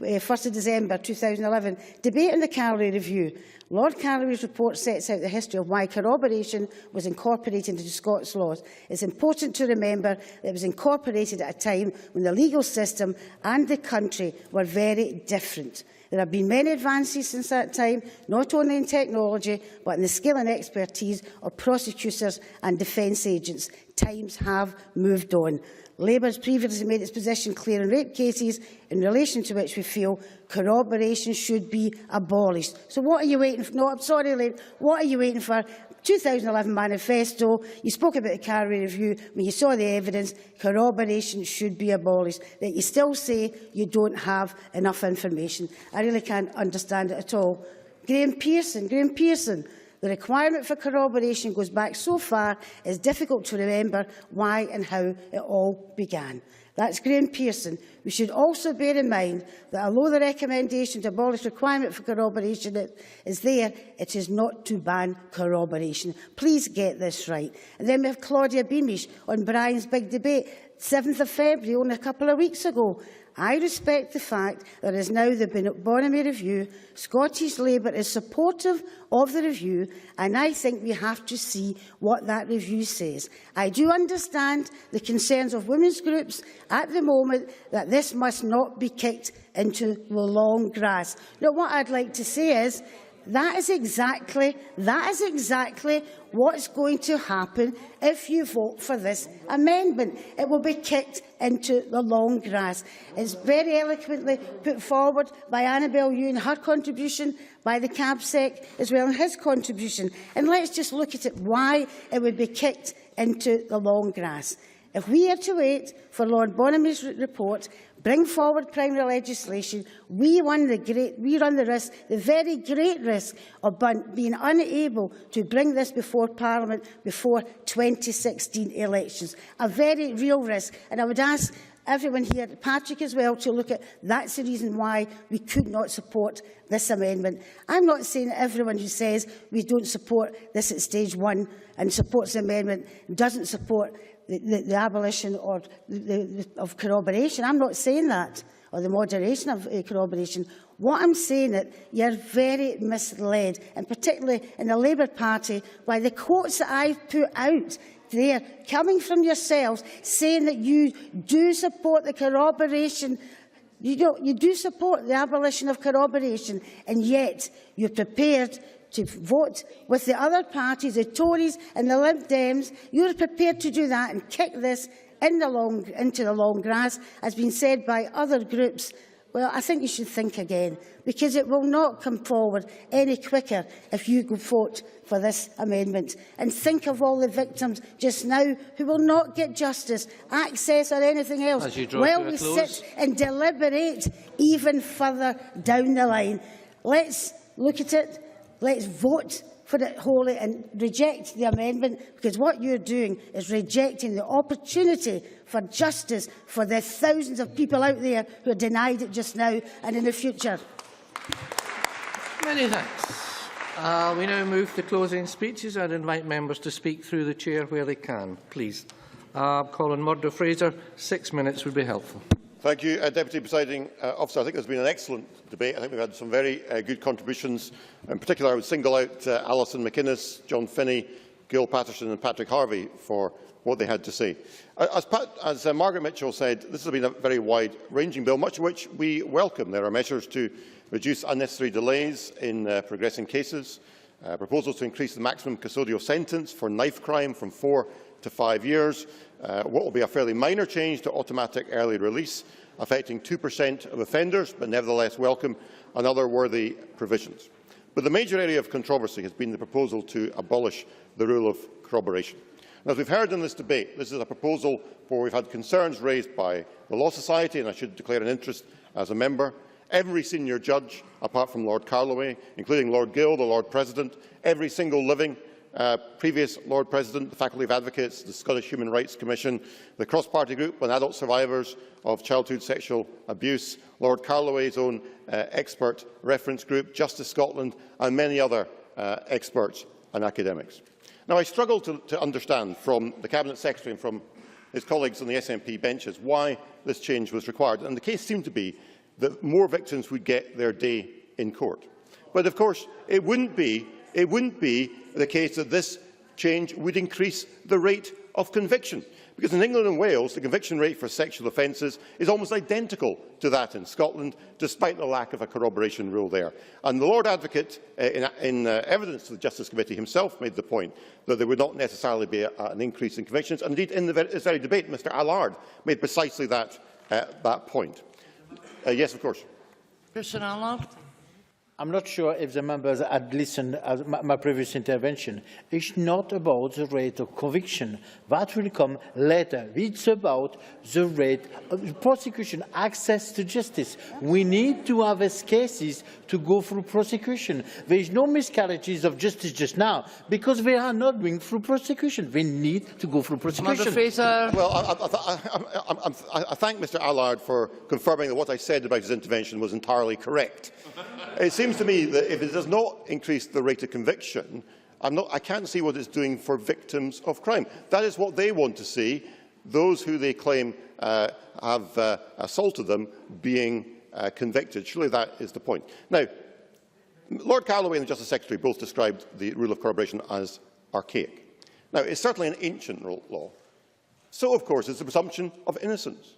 1st of December 2011 debate on the Callaway Review, Lord Callaway's report sets out the history of why corroboration was incorporated into Scots laws. It's important to remember that it was incorporated at a time when the legal system and the country were very different. There have been many advances since that time, not only in technology, but in the skill and expertise of prosecutors and defence agents. Times have moved on. Labour has previously made its position clear in rape cases, in relation to which we feel corroboration should be abolished. So what are you waiting for? No, I'm sorry, Labour. What are you waiting for? 2011 manifesto, you spoke about the Callaway Review, when you saw the evidence, corroboration should be abolished. That you still say you don't have enough information. I really can't understand it at all. Graham Pearson, the requirement for corroboration goes back so far, it's difficult to remember why and how it all began. That's Graham Pearson. We should also bear in mind that although the recommendation to abolish requirement for corroboration is there, it is not to ban corroboration. Please get this right. And then we have Claudia Beamish on Brian's big debate, 7th of February, only a couple of weeks ago. I respect the fact that there is now the Bonamy Review. Scottish Labour is supportive of the review, and I think we have to see what that review says. I do understand the concerns of women's groups at the moment that this must not be kicked into the long grass. Now, what I'd like to say is that is exactly what's going to happen if you vote for this amendment. It will be kicked into the long grass. It's very eloquently put forward by Annabel Ewan, her contribution, by the CABSEC as well, and his contribution. And let's just look at it, why it would be kicked into the long grass. If we are to wait for Lord Bonamy's report, bring forward primary legislation, we run the risk, the very great risk of being unable to bring this before Parliament before 2016 elections. A very real risk. And I would ask everyone here, Patrick as well, to look at that's the reason why we could not support this amendment. I'm not saying that everyone who says we don't support this at stage 1 and supports the amendment doesn't support the abolition or of corroboration. I'm not saying that, or the moderation of corroboration. What I'm saying is that you're very misled, and particularly in the Labour Party, by the quotes that I've put out there, coming from yourselves, saying that you do support the corroboration. You do support the abolition of corroboration, and yet you're prepared to vote with the other parties, the Tories and the Lib Dems. You're prepared to do that and kick this into the long grass, as been said by other groups. Well, I think you should think again, because it will not come forward any quicker if you go vote for this amendment. And think of all the victims just now who will not get justice, access or anything else while we sit and deliberate even further down the line. Let's look at it. Let's vote for it wholly and reject the amendment, because what you're doing is rejecting the opportunity for justice for the thousands of people out there who are denied it just now and in the future. Many thanks. We now move to closing speeches. I'd invite members to speak through the chair where they can, please. Colin Murdo-Fraser, 6 minutes would be helpful. Thank you, Deputy Presiding Officer. I think there's been an excellent debate. I think we've had some very good contributions. In particular, I would single out Alison McInnes, John Finney, Gil Patterson and Patrick Harvey for what they had to say. As Margaret Mitchell said, this has been a very wide-ranging bill, much of which we welcome. There are measures to reduce unnecessary delays in progressing cases, proposals to increase the maximum custodial sentence for knife crime from 4 to 5 years, what will be a fairly minor change to automatic early release, affecting 2% of offenders, but nevertheless welcome, and other worthy provisions. But the major area of controversy has been the proposal to abolish the rule of corroboration. And as we've heard in this debate, this is a proposal where we've had concerns raised by the Law Society, and I should declare an interest as a member. Every senior judge, apart from Lord Carloway, including Lord Gill, the Lord President, every single living previous Lord President, the Faculty of Advocates, the Scottish Human Rights Commission, the cross-party group on adult survivors of childhood sexual abuse, Lord Carloway's own expert reference group, Justice Scotland and many other experts and academics. Now, I struggle to understand from the Cabinet Secretary and from his colleagues on the SNP benches why this change was required. And the case seemed to be that more victims would get their day in court. But of course, it wouldn't be the case that this change would increase the rate of conviction. Because in England and Wales, the conviction rate for sexual offences is almost identical to that in Scotland, despite the lack of a corroboration rule there. And the Lord Advocate, in evidence to the Justice Committee himself, made the point that there would not necessarily be an increase in convictions. And indeed, in this very debate, Mr Allard made precisely that point. Yes, of course. Christian Allard. I'm not sure if the members had listened to my previous intervention. It's not about the rate of conviction. That will come later. It's about the rate of prosecution, access to justice. We need to have cases to go through prosecution. There is no miscarriages of justice just now because we are not going through prosecution. We need to go through prosecution. Well, I thank Mr Allard for confirming that what I said about his intervention was entirely correct. It seems to me that if it does not increase the rate of conviction, I can't see what it's doing for victims of crime. That is what they want to see, those who they claim have assaulted them being convicted. Surely that is the point. Now, Lord Calloway and the Justice Secretary both described the rule of corroboration as archaic. Now, it's certainly an ancient law. So, of course, is the presumption of innocence.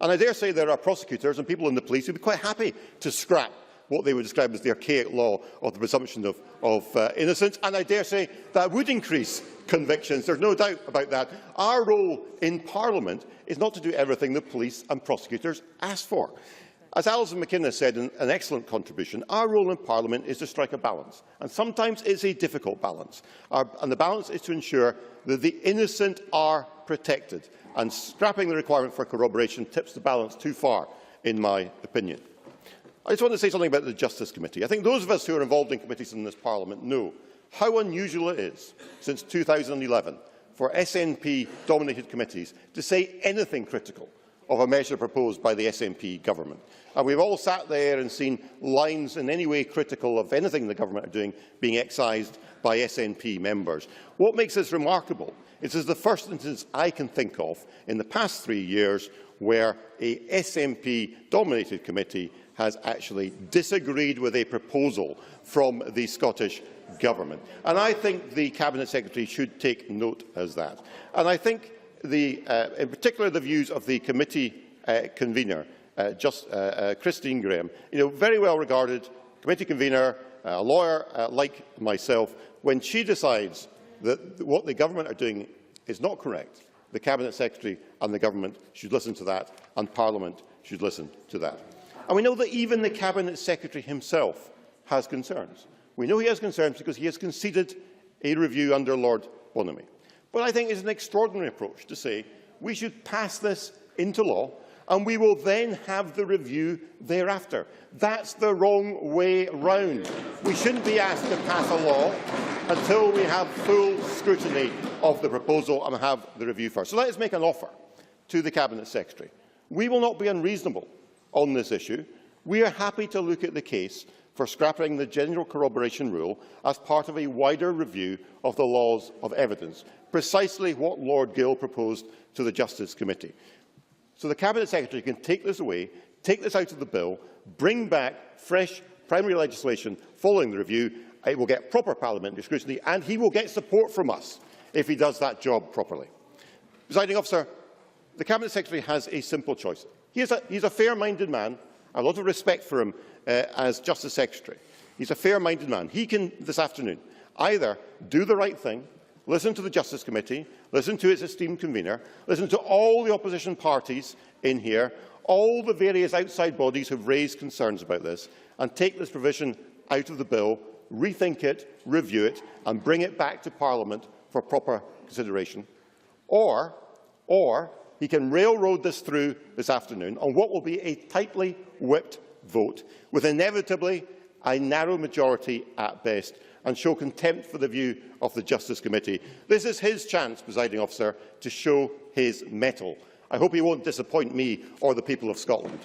And I dare say there are prosecutors and people in the police who would be quite happy to scrap what they would describe as the archaic law of the presumption of innocence, and I dare say that would increase convictions. There's no doubt about that. Our role in Parliament is not to do everything the police and prosecutors ask for. As Alison McInnes said in an excellent contribution, our role in Parliament is to strike a balance, and sometimes it's a difficult balance. And the balance is to ensure that the innocent are protected, and scrapping the requirement for corroboration tips the balance too far, in my opinion. I just want to say something about the Justice Committee. I think those of us who are involved in committees in this Parliament know how unusual it is, since 2011, for SNP-dominated committees to say anything critical of a measure proposed by the SNP government. And we've all sat there and seen lines in any way critical of anything the government are doing being excised by SNP members. What makes this remarkable is this is the first instance I can think of in the past 3 years where a SNP-dominated committee has actually disagreed with a proposal from the Scottish Government. And I think the Cabinet Secretary should take note as that. And I think, in particular, the views of the committee convener, Christine Graham, very well regarded committee convener, a lawyer like myself, when she decides that what the Government are doing is not correct, the Cabinet Secretary and the Government should listen to that, and Parliament should listen to that. And we know that even the Cabinet Secretary himself has concerns. We know he has concerns because he has conceded a review under Lord Bonamy. But I think it's an extraordinary approach to say we should pass this into law and we will then have the review thereafter. That's the wrong way round. We shouldn't be asked to pass a law until we have full scrutiny of the proposal and have the review first. So let us make an offer to the Cabinet Secretary. We will not be unreasonable on this issue. We are happy to look at the case for scrapping the general corroboration rule as part of a wider review of the laws of evidence, precisely what Lord Gill proposed to the Justice Committee. So the Cabinet Secretary can take this away, take this out of the bill, bring back fresh primary legislation following the review. It will get proper parliamentary scrutiny, and he will get support from us if he does that job properly. Presiding Officer, the Cabinet Secretary has a simple choice. He's a fair-minded man. I have a lot of respect for him as Justice Secretary. He's a fair-minded man. He can, this afternoon, either do the right thing, listen to the Justice Committee, listen to its esteemed convener, listen to all the opposition parties in here, all the various outside bodies who have raised concerns about this, and take this provision out of the bill, rethink it, review it, and bring it back to Parliament for proper consideration. Or he can railroad this through this afternoon on what will be a tightly whipped vote, with inevitably a narrow majority at best, and show contempt for the view of the Justice Committee. This is his chance, Presiding Officer, to show his mettle. I hope he won't disappoint me or the people of Scotland.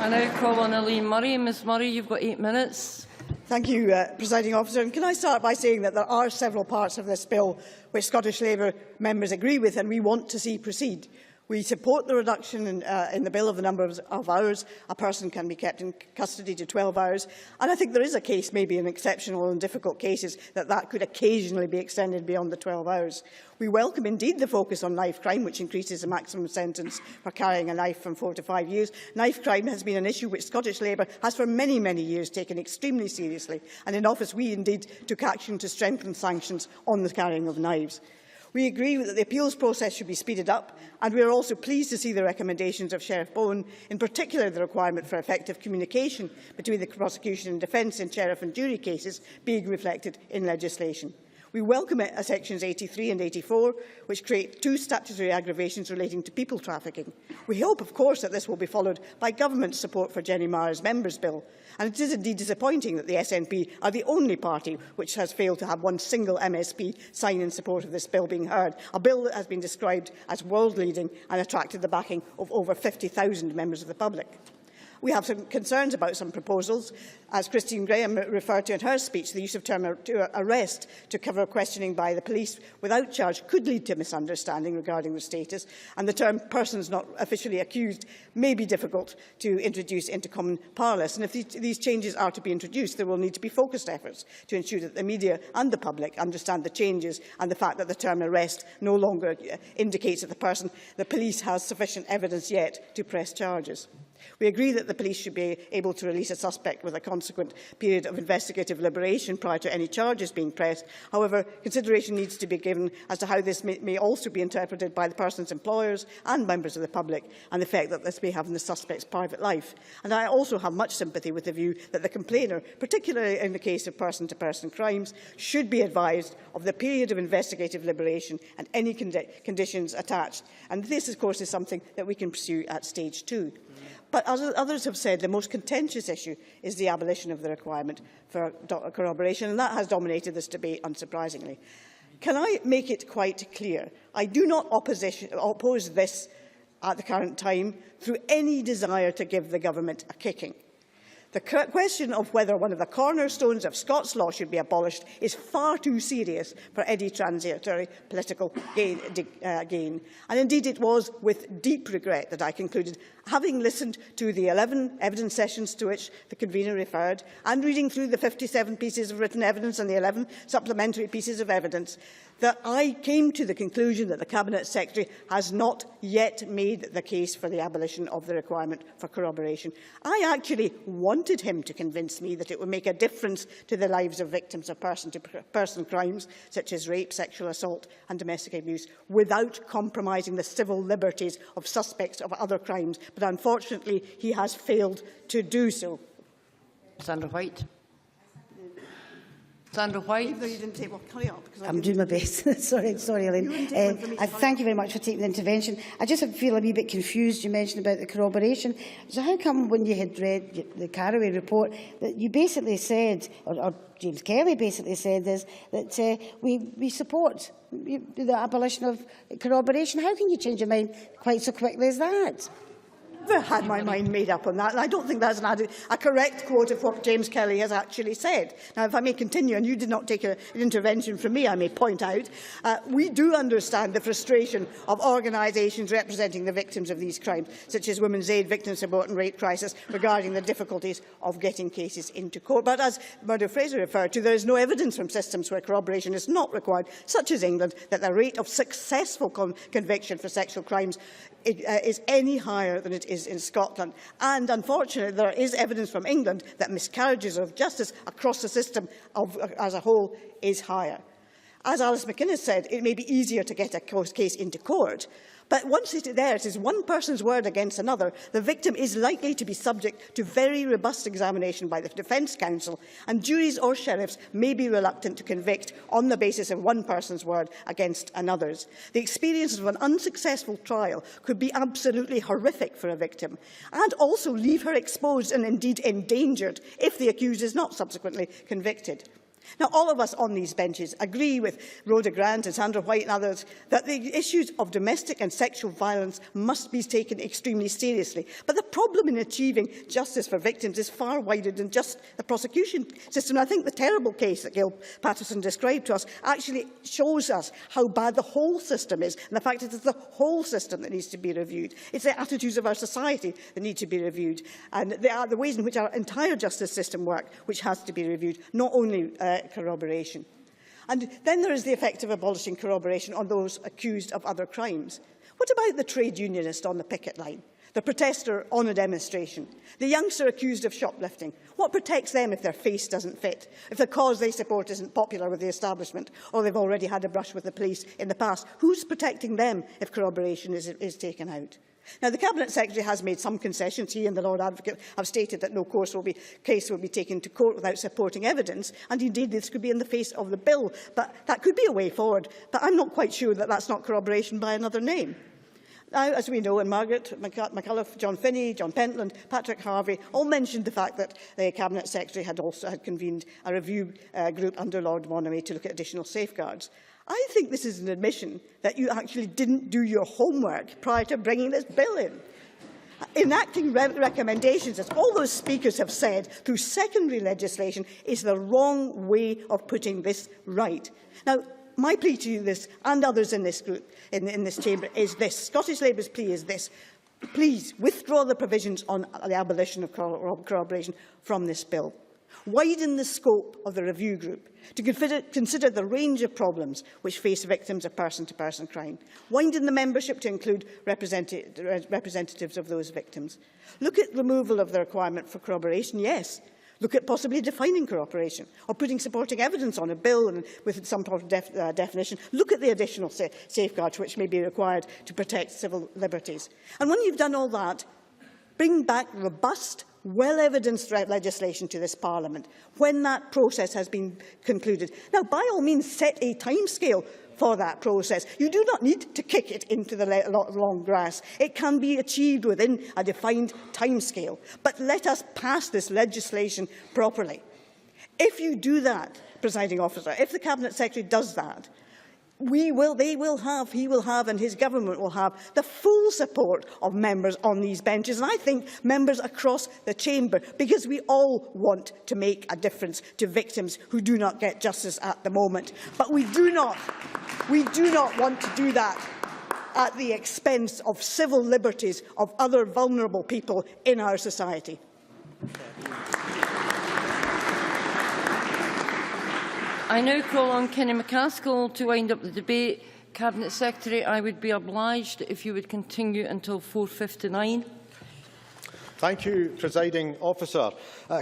I now call on Eileen Murray. Ms Murray, you've got 8 minutes. Thank you, Presiding Officer. And can I start by saying that there are several parts of this bill which Scottish Labour members agree with and we want to see proceed. We support the reduction in the bill of the number of hours a person can be kept in custody to 12 hours, and I think there is a case, maybe in exceptional and difficult cases, that could occasionally be extended beyond the 12 hours. We welcome indeed the focus on knife crime, which increases the maximum sentence for carrying a knife from 4 to 5 years. Knife crime has been an issue which Scottish Labour has for many, many years taken extremely seriously, and in office we indeed took action to strengthen sanctions on the carrying of knives. We agree that the appeals process should be speeded up, and we are also pleased to see the recommendations of Sheriff Bowen, in particular the requirement for effective communication between the prosecution and defence in sheriff and jury cases, being reflected in legislation. We welcome Sections 83 and 84, which create 2 statutory aggravations relating to people trafficking. We hope, of course, that this will be followed by government support for Jenny Marr's Members' Bill. And it is indeed disappointing that the SNP are the only party which has failed to have one single MSP sign in support of this bill being heard, a bill that has been described as world-leading and attracted the backing of over 50,000 members of the public. We have some concerns about some proposals. As Christine Graham referred to in her speech, the use of term arrest to cover questioning by the police without charge could lead to misunderstanding regarding the status, and the term persons not officially accused may be difficult to introduce into common parlance. And if these changes are to be introduced, there will need to be focused efforts to ensure that the media and the public understand the changes and the fact that the term arrest no longer indicates that the police has sufficient evidence yet to press charges. We agree that the police should be able to release a suspect with a consequent period of investigative liberation prior to any charges being pressed. However, consideration needs to be given as to how this may also be interpreted by the person's employers and members of the public, and the effect that this may have on the suspect's private life. And I also have much sympathy with the view that the complainer, particularly in the case of person-to-person crimes, should be advised of the period of investigative liberation and any conditions attached. And this, of course, is something that we can pursue at stage 2. But as others have said, the most contentious issue is the abolition of the requirement for corroboration, and that has dominated this debate, unsurprisingly. Can I make it quite clear? I do not oppose this at the current time through any desire to give the government a kicking. The question of whether one of the cornerstones of Scots law should be abolished is far too serious for any transitory political gain. And indeed it was with deep regret that I concluded, having listened to the 11 evidence sessions to which the convener referred, and reading through the 57 pieces of written evidence and the 11 supplementary pieces of evidence, that I came to the conclusion that the Cabinet Secretary has not yet made the case for the abolition of the requirement for corroboration. I actually wanted him to convince me that it would make a difference to the lives of victims of person-to-person crimes, such as rape, sexual assault and domestic abuse, without compromising the civil liberties of suspects of other crimes. But unfortunately, he has failed to do so. Sandra White. Sandra White. Even though you didn't take one, carry on, because I'm doing my best. sorry, Elaine. Thank you very much for taking the intervention. I just feel a wee bit confused. You mentioned about the corroboration. So how come when you had read the Carraway report that you basically said, or James Kelly basically said this, that we support the abolition of corroboration? How can you change your mind quite so quickly as that? I've had my mind made up on that, and I don't think that's a correct quote of what James Kelly has actually said. Now, if I may continue, and you did not take an intervention from me, I may point out, we do understand the frustration of organisations representing the victims of these crimes, such as Women's Aid, Victim Support and Rape Crisis, regarding the difficulties of getting cases into court. But as Murdo Fraser referred to, there is no evidence from systems where corroboration is not required, such as England, that the rate of successful conviction for sexual crimes is any higher than it is in Scotland. And unfortunately, there is evidence from England that miscarriages of justice across the system as a whole is higher. As Alice McInnes said, it may be easier to get a case into court, but once it is one person's word against another, the victim is likely to be subject to very robust examination by the Defence Counsel, and juries or sheriffs may be reluctant to convict on the basis of one person's word against another's. The experience of an unsuccessful trial could be absolutely horrific for a victim, and also leave her exposed and indeed endangered if the accused is not subsequently convicted. Now, all of us on these benches agree with Rhoda Grant and Sandra White and others that the issues of domestic and sexual violence must be taken extremely seriously. But the problem in achieving justice for victims is far wider than just the prosecution system. I think the terrible case that Gail Patterson described to us actually shows us how bad the whole system is, and the fact that it's the whole system that needs to be reviewed. It's the attitudes of our society that need to be reviewed, and they are the ways in which our entire justice system works, which has to be reviewed, not only corroboration. And then there is the effect of abolishing corroboration on those accused of other crimes. What about the trade unionist on the picket line, the protester on a demonstration, the youngster accused of shoplifting? What protects them if their face doesn't fit, if the cause they support isn't popular with the establishment, or they've already had a brush with the police in the past? Who's protecting them if corroboration is taken out? Now, the Cabinet Secretary has made some concessions. He and the Lord Advocate have stated that no case will be taken to court without supporting evidence, and indeed this could be in the face of the bill. But that could be a way forward, but I'm not quite sure that that's not corroboration by another name. Now, as we know, and Margaret McAuliffe, John Finney, John Pentland, Patrick Harvey all mentioned the fact that the Cabinet Secretary had convened a review group under Lord Monaghan to look at additional safeguards. I think this is an admission that you actually didn't do your homework prior to bringing this bill in. Enacting recommendations, as all those speakers have said, through secondary legislation is the wrong way of putting this right. Now, my plea to you this, and others in this group, in this chamber, is this. Scottish Labour's plea is this. Please withdraw the provisions on the abolition of corroboration from this bill. Widen the scope of the review group to consider the range of problems which face victims of person-to-person crime. Widen the membership to include representatives of those victims. Look at removal of the requirement for corroboration, yes. Look at possibly defining corroboration or putting supporting evidence on a bill and with some sort of definition. Look at the additional safeguards which may be required to protect civil liberties. And when you've done all that, bring back robust, well-evidenced legislation to this Parliament when that process has been concluded. Now, by all means, set a timescale for that process. You do not need to kick it into the long grass. It can be achieved within a defined timescale. But let us pass this legislation properly. If you do that, Presiding Officer, if the Cabinet Secretary does that, he will have and his government will have the full support of members on these benches, and I think members across the chamber, because we all want to make a difference to victims who do not get justice at the moment. But we do not want to do that at the expense of civil liberties of other vulnerable people in our society. I now call on Kenny McCaskill to wind up the debate. Cabinet Secretary, I would be obliged if you would continue until 4:59. Thank you, Presiding Officer.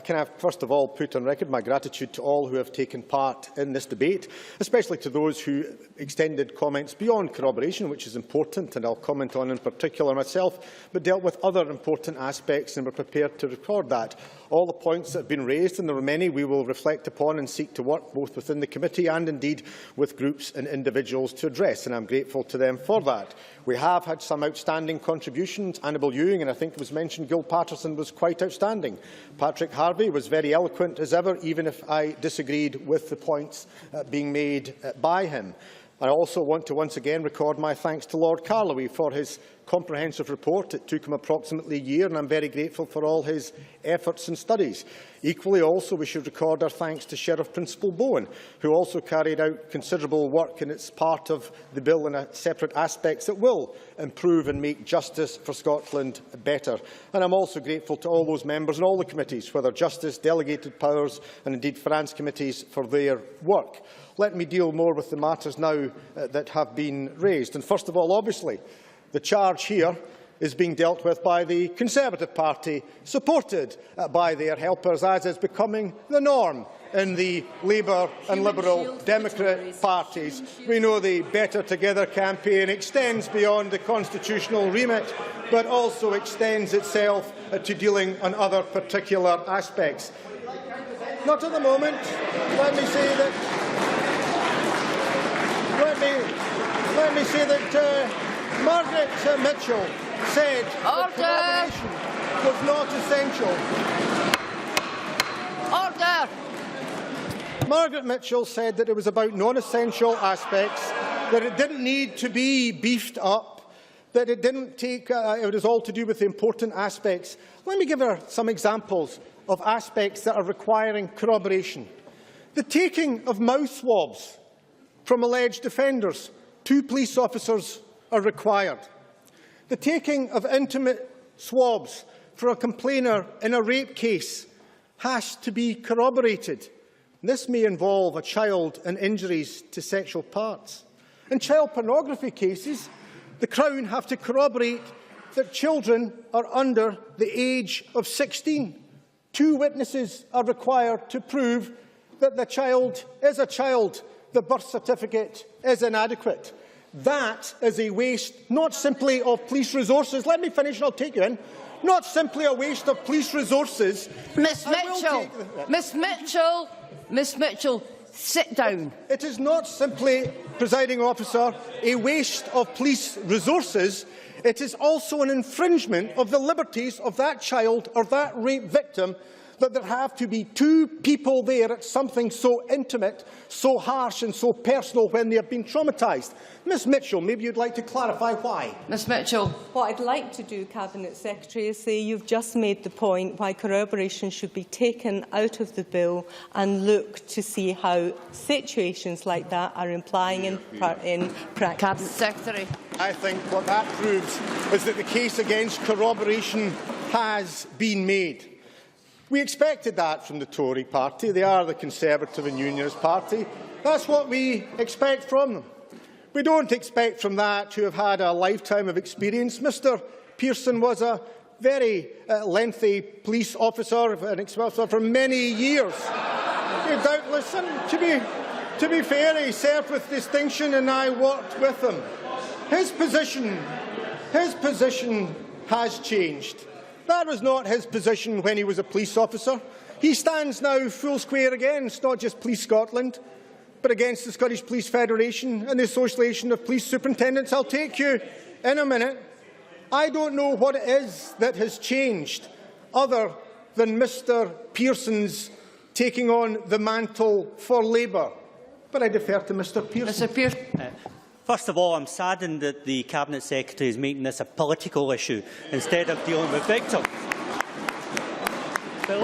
Can I first of all put on record my gratitude to all who have taken part in this debate, especially to those who extended comments beyond corroboration, which is important and I'll comment on in particular myself, but dealt with other important aspects and were prepared to record that. All the points that have been raised, and there are many, we will reflect upon and seek to work both within the committee and indeed with groups and individuals to address, and I'm grateful to them for that. We have had some outstanding contributions. Annabel Ewing, and I think it was mentioned, Gil Patterson was quite outstanding. Patrick Harvey was very eloquent as ever, even if I disagreed with the points being made by him. I also want to once again record my thanks to Lord Carloway for his comprehensive report. It took him approximately a year, and I'm very grateful for all his efforts and studies. Equally also, we should record our thanks to Sheriff Principal Bowen, who also carried out considerable work, and it's part of the bill in separate aspects that will improve and make justice for Scotland better. And I'm also grateful to all those members in all the committees, whether Justice, Delegated Powers and indeed Finance Committees, for their work. Let me deal more with the matters now that have been raised. And first of all, obviously, the charge here is being dealt with by the Conservative Party, supported by their helpers, as is becoming the norm in the Labour and Liberal Democrat parties. We know the Better Together campaign extends beyond the constitutional remit, but also extends itself to dealing on other particular aspects. Not at the moment. Let me say that. Let me say that Margaret Mitchell said that collaboration was not essential. Order! Margaret Mitchell said that it was about non-essential aspects, that it didn't need to be beefed up, that it didn't take, it was all to do with the important aspects. Let me give her some examples of aspects that are requiring corroboration. The taking of mouth swabs from alleged offenders. 2 police officers are required. The taking of intimate swabs for a complainer in a rape case has to be corroborated. This may involve a child and injuries to sexual parts. In child pornography cases, the Crown have to corroborate that children are under the age of 16. 2 witnesses are required to prove that the child is a child. The birth certificate is inadequate. That is a waste, not simply of police resources. Let me finish and I'll take you in. Not simply a waste of police resources. Miss Mitchell, sit down. It is not simply, presiding officer, a waste of police resources. It is also an infringement of the liberties of that child or that rape victim, that there have to be 2 people there at something so intimate, so harsh and so personal when they have been traumatised. Ms Mitchell, maybe you'd like to clarify why. Ms Mitchell. What I'd like to do, Cabinet Secretary, is say you've just made the point why corroboration should be taken out of the bill and look to see how situations like that are implying in practice. Cabinet Secretary. I think what that proves is that the case against corroboration has been made. We expected that from the Tory party. They are the Conservative and Unionist party. That's what we expect from them. We don't expect from that to have had a lifetime of experience. Mr Pearson was a very lengthy police officer for many years. Doubtless, to be fair, he served with distinction and I worked with him. His position has changed. That was not his position when he was a police officer. He stands now full square against not just Police Scotland, but against the Scottish Police Federation and the Association of Police Superintendents. I'll take you in a minute. I don't know what it is that has changed other than Mr Pearson's taking on the mantle for Labour. But I defer to Mr Pearson. Mr Pearson. First of all, I'm saddened that the Cabinet Secretary is making this a political issue instead of dealing with victims. But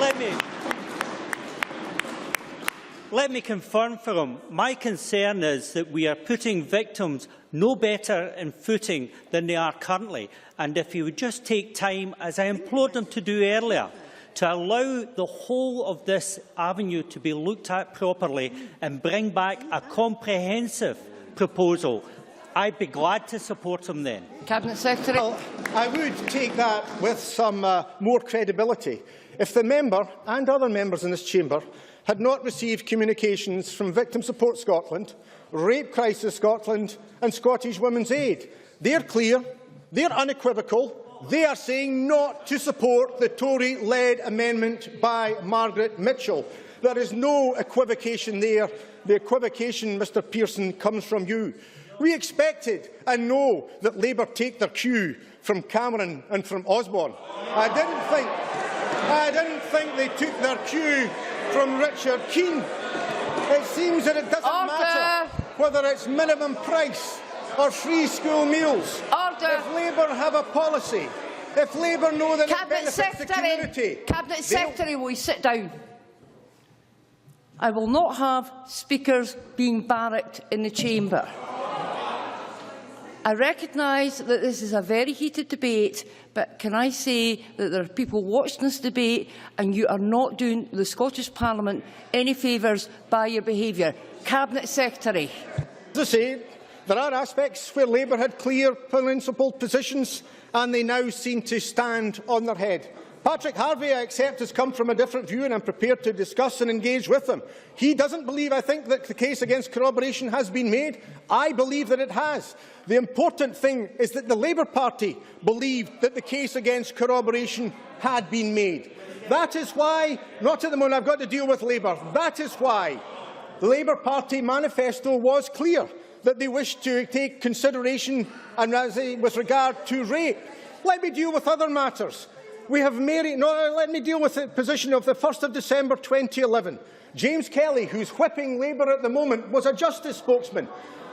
let me confirm for him, my concern is that we are putting victims no better in footing than they are currently. And if he would just take time, as I implored him to do earlier, to allow the whole of this avenue to be looked at properly and bring back a comprehensive proposal, I'd be glad to support him then. Cabinet Secretary. Well, I would take that with some more credibility if the member and other members in this chamber had not received communications from Victim Support Scotland, Rape Crisis Scotland and Scottish Women's Aid. They're clear, they're unequivocal, they are saying not to support the Tory-led amendment by Margaret Mitchell. There is no equivocation there. The equivocation, Mr Pearson, comes from you. We expected and know that Labour take their cue from Cameron and from Osborne. I didn't think they took their cue from Richard Keane. It seems that it doesn't matter whether it's minimum price or free school meals. If Labour have a policy, if Labour know that it benefits the community... Cabinet Secretary, will you sit down? I will not have speakers being barracked in the chamber. I recognise that this is a very heated debate, but can I say that there are people watching this debate and you are not doing the Scottish Parliament any favours by your behaviour. Cabinet Secretary. As I say, there are aspects where Labour had clear, principled positions and they now seem to stand on their head. Patrick Harvie, I accept, has come from a different view and I'm prepared to discuss and engage with him. He doesn't believe, I think, that the case against corroboration has been made. I believe that it has. The important thing is that the Labour Party believed that the case against corroboration had been made. That is why, not at the moment, I've got to deal with Labour, that is why the Labour Party manifesto was clear that they wished to take consideration and with regard to rape. Let me deal with other matters. We have Mary... No, let me deal with the position of the 1st of December 2011. James Kelly, who's whipping Labour at the moment, was a Justice spokesman.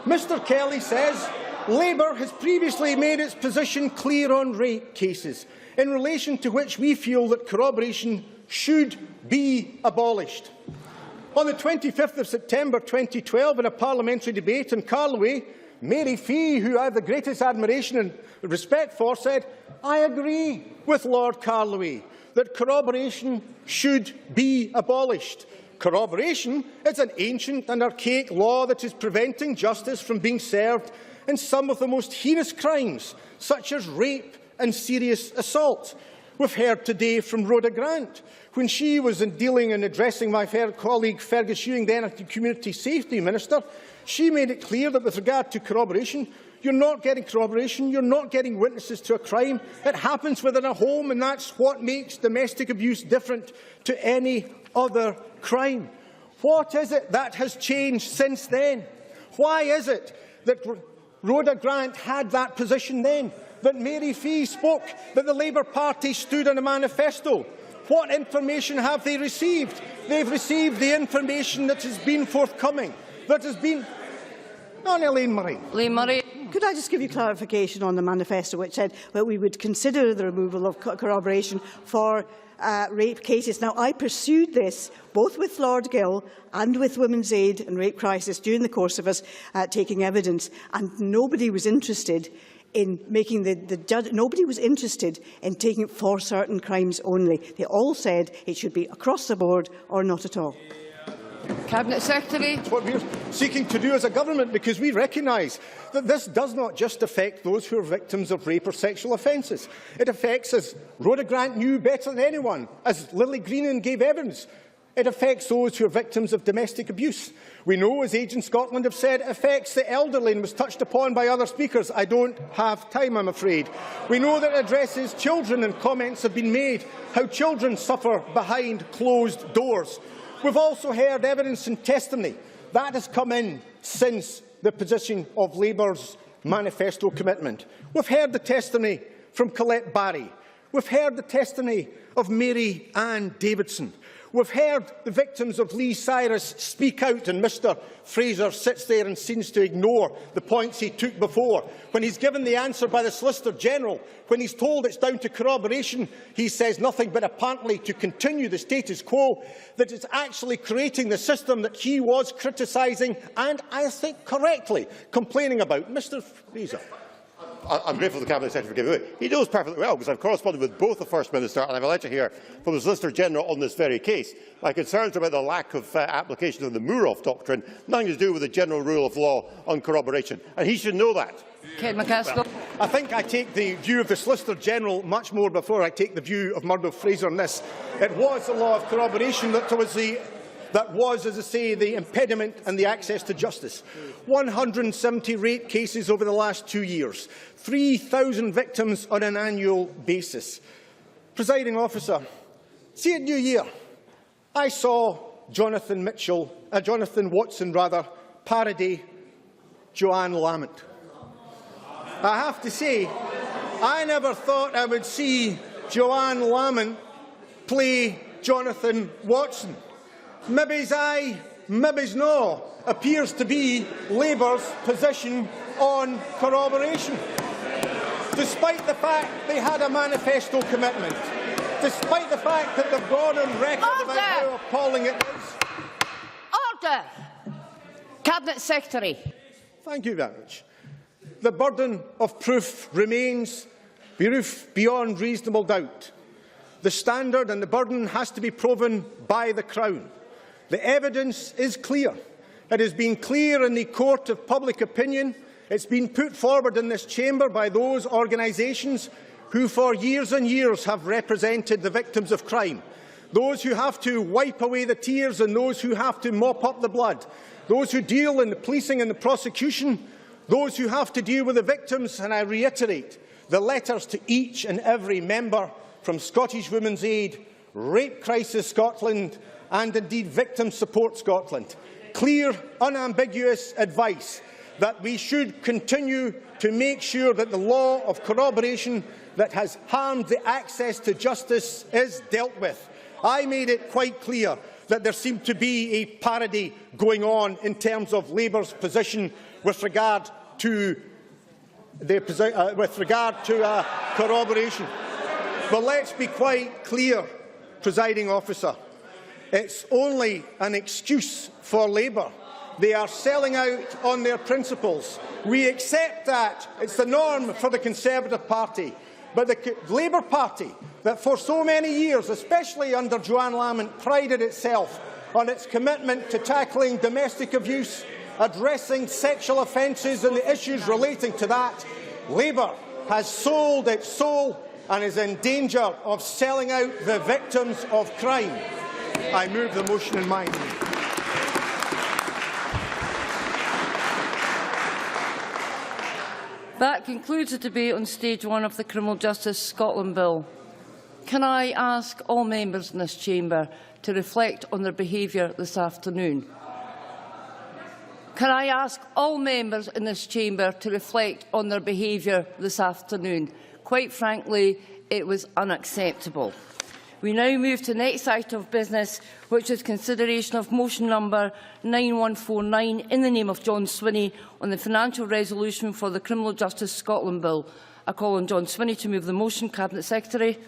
Mr Kelly says Labour has previously made its position clear on rape cases, in relation to which we feel that corroboration should be abolished. On the 25th of September 2012, in a parliamentary debate in Carloway, Mary Fee, who I have the greatest admiration and respect for, said, "I agree with Lord Carloway that corroboration should be abolished. Corroboration is an ancient and archaic law that is preventing justice from being served in some of the most heinous crimes, such as rape and serious assault." We've heard today from Rhoda Grant, when she was dealing and addressing my colleague Fergus Ewing, then as the Community Safety Minister. She made it clear that with regard to corroboration, you're not getting corroboration, you're not getting witnesses to a crime. It happens within a home, and that's what makes domestic abuse different to any other crime. What is it that has changed since then? Why is it that Rhoda Grant had that position then, that Mary Fee spoke, that the Labour Party stood on a manifesto? What information have they received? They've received the information that has been forthcoming, that has been... On Elaine Murray. Elaine Murray. Could I just give you clarification on the manifesto, which said that we would consider the removal of corroboration for rape cases? Now, I pursued this both with Lord Gill and with Women's Aid and Rape Crisis during the course of us taking evidence, and nobody was interested in making nobody was interested in taking it for certain crimes only. They all said it should be across the board or not at all. Cabinet Secretary. It's what we're seeking to do as a government, because we recognise that this does not just affect those who are victims of rape or sexual offences. It affects, as Rhoda Grant knew better than anyone, as Lily Greenan gave evidence, it affects those who are victims of domestic abuse. We know, as Age in Scotland have said, it affects the elderly and was touched upon by other speakers. I don't have time, I'm afraid. We know that it addresses children, and comments have been made how children suffer behind closed doors. We've also heard evidence and testimony that has come in since the position of Labour's manifesto commitment. We've heard the testimony from Colette Barry. We've heard the testimony of Mary Ann Davidson. We've heard the victims of Lee Cyrus speak out, and Mr Fraser sits there and seems to ignore the points he took before. When he's given the answer by the Solicitor General, when he's told it's down to corroboration, he says nothing but apparently to continue the status quo, that it's actually creating the system that he was criticising and, I think correctly, complaining about. Mr Fraser. I'm grateful to the Cabinet Secretary for giving it. He knows perfectly well, because I've corresponded with both the First Minister and I've a letter here from the Solicitor General on this very case. My concerns are about the lack of application of the Muroff Doctrine, nothing to do with the general rule of law on corroboration, and he should know that. Well, I think I take the view of the Solicitor General much more before I take the view of Murdo Fraser on this. It was the law of corroboration that was, as I say, the impediment and the access to justice. 170 rape cases over the last 2 years, 3,000 victims on an annual basis. Presiding Officer, see at New Year, I saw Jonathan Watson parody Joanne Lamont. I have to say, I never thought I would see Joanne Lamont play Jonathan Watson. Maybe's aye, maybe's no, appears to be Labour's position on corroboration. Despite the fact they had a manifesto commitment, despite the fact that they've gone on record about how appalling it is. Order! Cabinet Secretary. Thank you very much. The burden of proof remains beyond reasonable doubt. The standard and the burden has to be proven by the Crown. The evidence is clear. It has been clear in the court of public opinion. It's been put forward in this chamber by those organisations who for years and years have represented the victims of crime, those who have to wipe away the tears and those who have to mop up the blood, those who deal in the policing and the prosecution, those who have to deal with the victims, and I reiterate the letters to each and every member from Scottish Women's Aid, Rape Crisis Scotland and indeed Victim Support Scotland. Clear, unambiguous advice that we should continue to make sure that the law of corroboration that has harmed the access to justice is dealt with. I made it quite clear that there seemed to be a parody going on in terms of Labour's position with regard to corroboration. But let's be quite clear, Presiding Officer. It's only an excuse for Labour. They are selling out on their principles. We accept that. It's the norm for the Conservative Party. But the Labour Party, that for so many years, especially under Joanne Lamont, prided itself on its commitment to tackling domestic abuse, addressing sexual offences and the issues relating to that, Labour has sold its soul and is in danger of selling out the victims of crime. I move the motion in my name. That concludes the debate on Stage 1 of the Criminal Justice Scotland Bill. Can I ask all members in this chamber to reflect on their behaviour this afternoon? Can I ask all members in this chamber to reflect on their behaviour this afternoon? Quite frankly, it was unacceptable. We now move to the next item of business, which is consideration of motion number 9149 in the name of John Swinney on the financial resolution for the Criminal Justice Scotland Bill. I call on John Swinney to move the motion. Cabinet Secretary.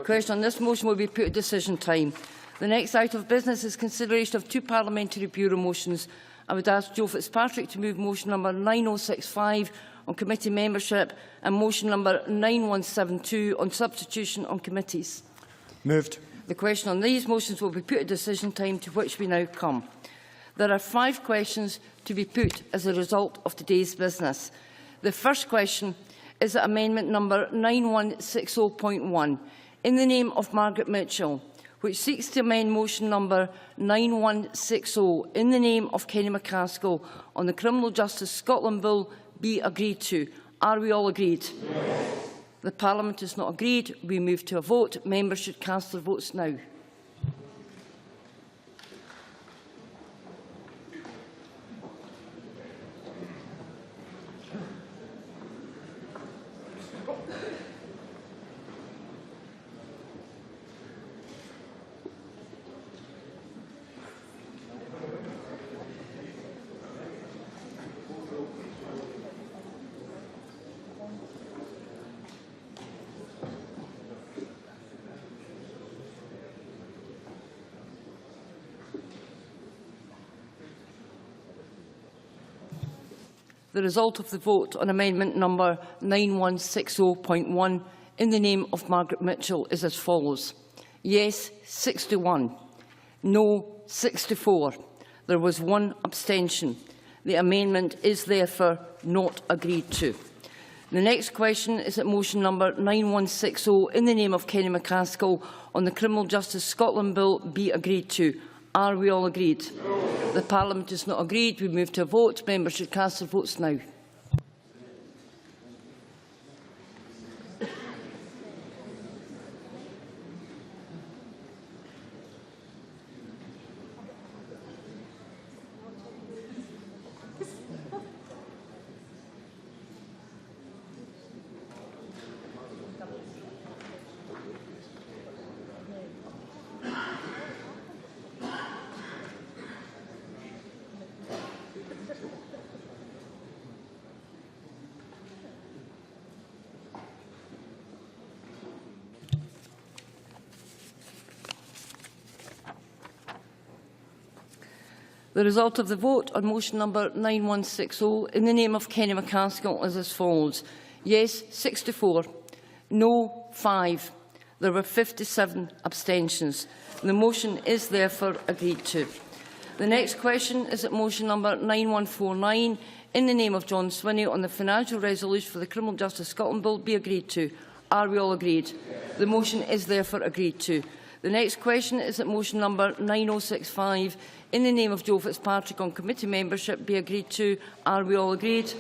Question on this motion will be put at decision time. The next item of business is consideration of two parliamentary bureau motions. I would ask Joe Fitzpatrick to move motion number 9065 on committee membership and motion number 9172 on substitution on committees. Moved. The question on these motions will be put at decision time, to which we now come. There are 5 questions to be put as a result of today's business. The first question is that amendment number 9160.1 in the name of Margaret Mitchell, which seeks to amend motion number 9160 in the name of Kenny McCaskill on the Criminal Justice Scotland Bill, be agreed to. Are we all agreed? Yes. The Parliament is not agreed. We move to a vote. Members should cast their votes now. The result of the vote on amendment number 9160.1 in the name of Margaret Mitchell is as follows. Yes, 61. No, 64. There was 1 abstention. The amendment is therefore not agreed to. The next question is that motion number 9160 in the name of Kenny McCaskill on the Criminal Justice Scotland Bill be agreed to. Are we all agreed? No. The Parliament is not agreed. We move to a vote. Members should cast their votes now. The result of the vote on motion number 9160 in the name of Kenny McCaskill is as follows. Yes, 64. No, 5. There were 57 abstentions. The motion is therefore agreed to. The next question is that motion number 9149 in the name of John Swinney on the financial resolution for the Criminal Justice Scotland Bill be agreed to. Are we all agreed? The motion is therefore agreed to. The next question is that motion number 9065 in the name of Joe Fitzpatrick on committee membership be agreed to. Are we all agreed?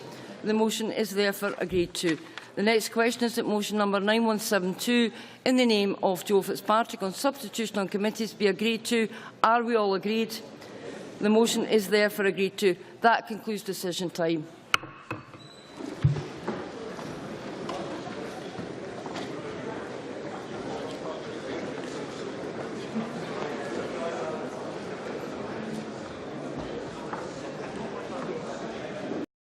The motion is therefore agreed to. The next question is that motion number 9172 in the name of Joe Fitzpatrick on substitution on committees be agreed to. Are we all agreed? The motion is therefore agreed to. That concludes decision time.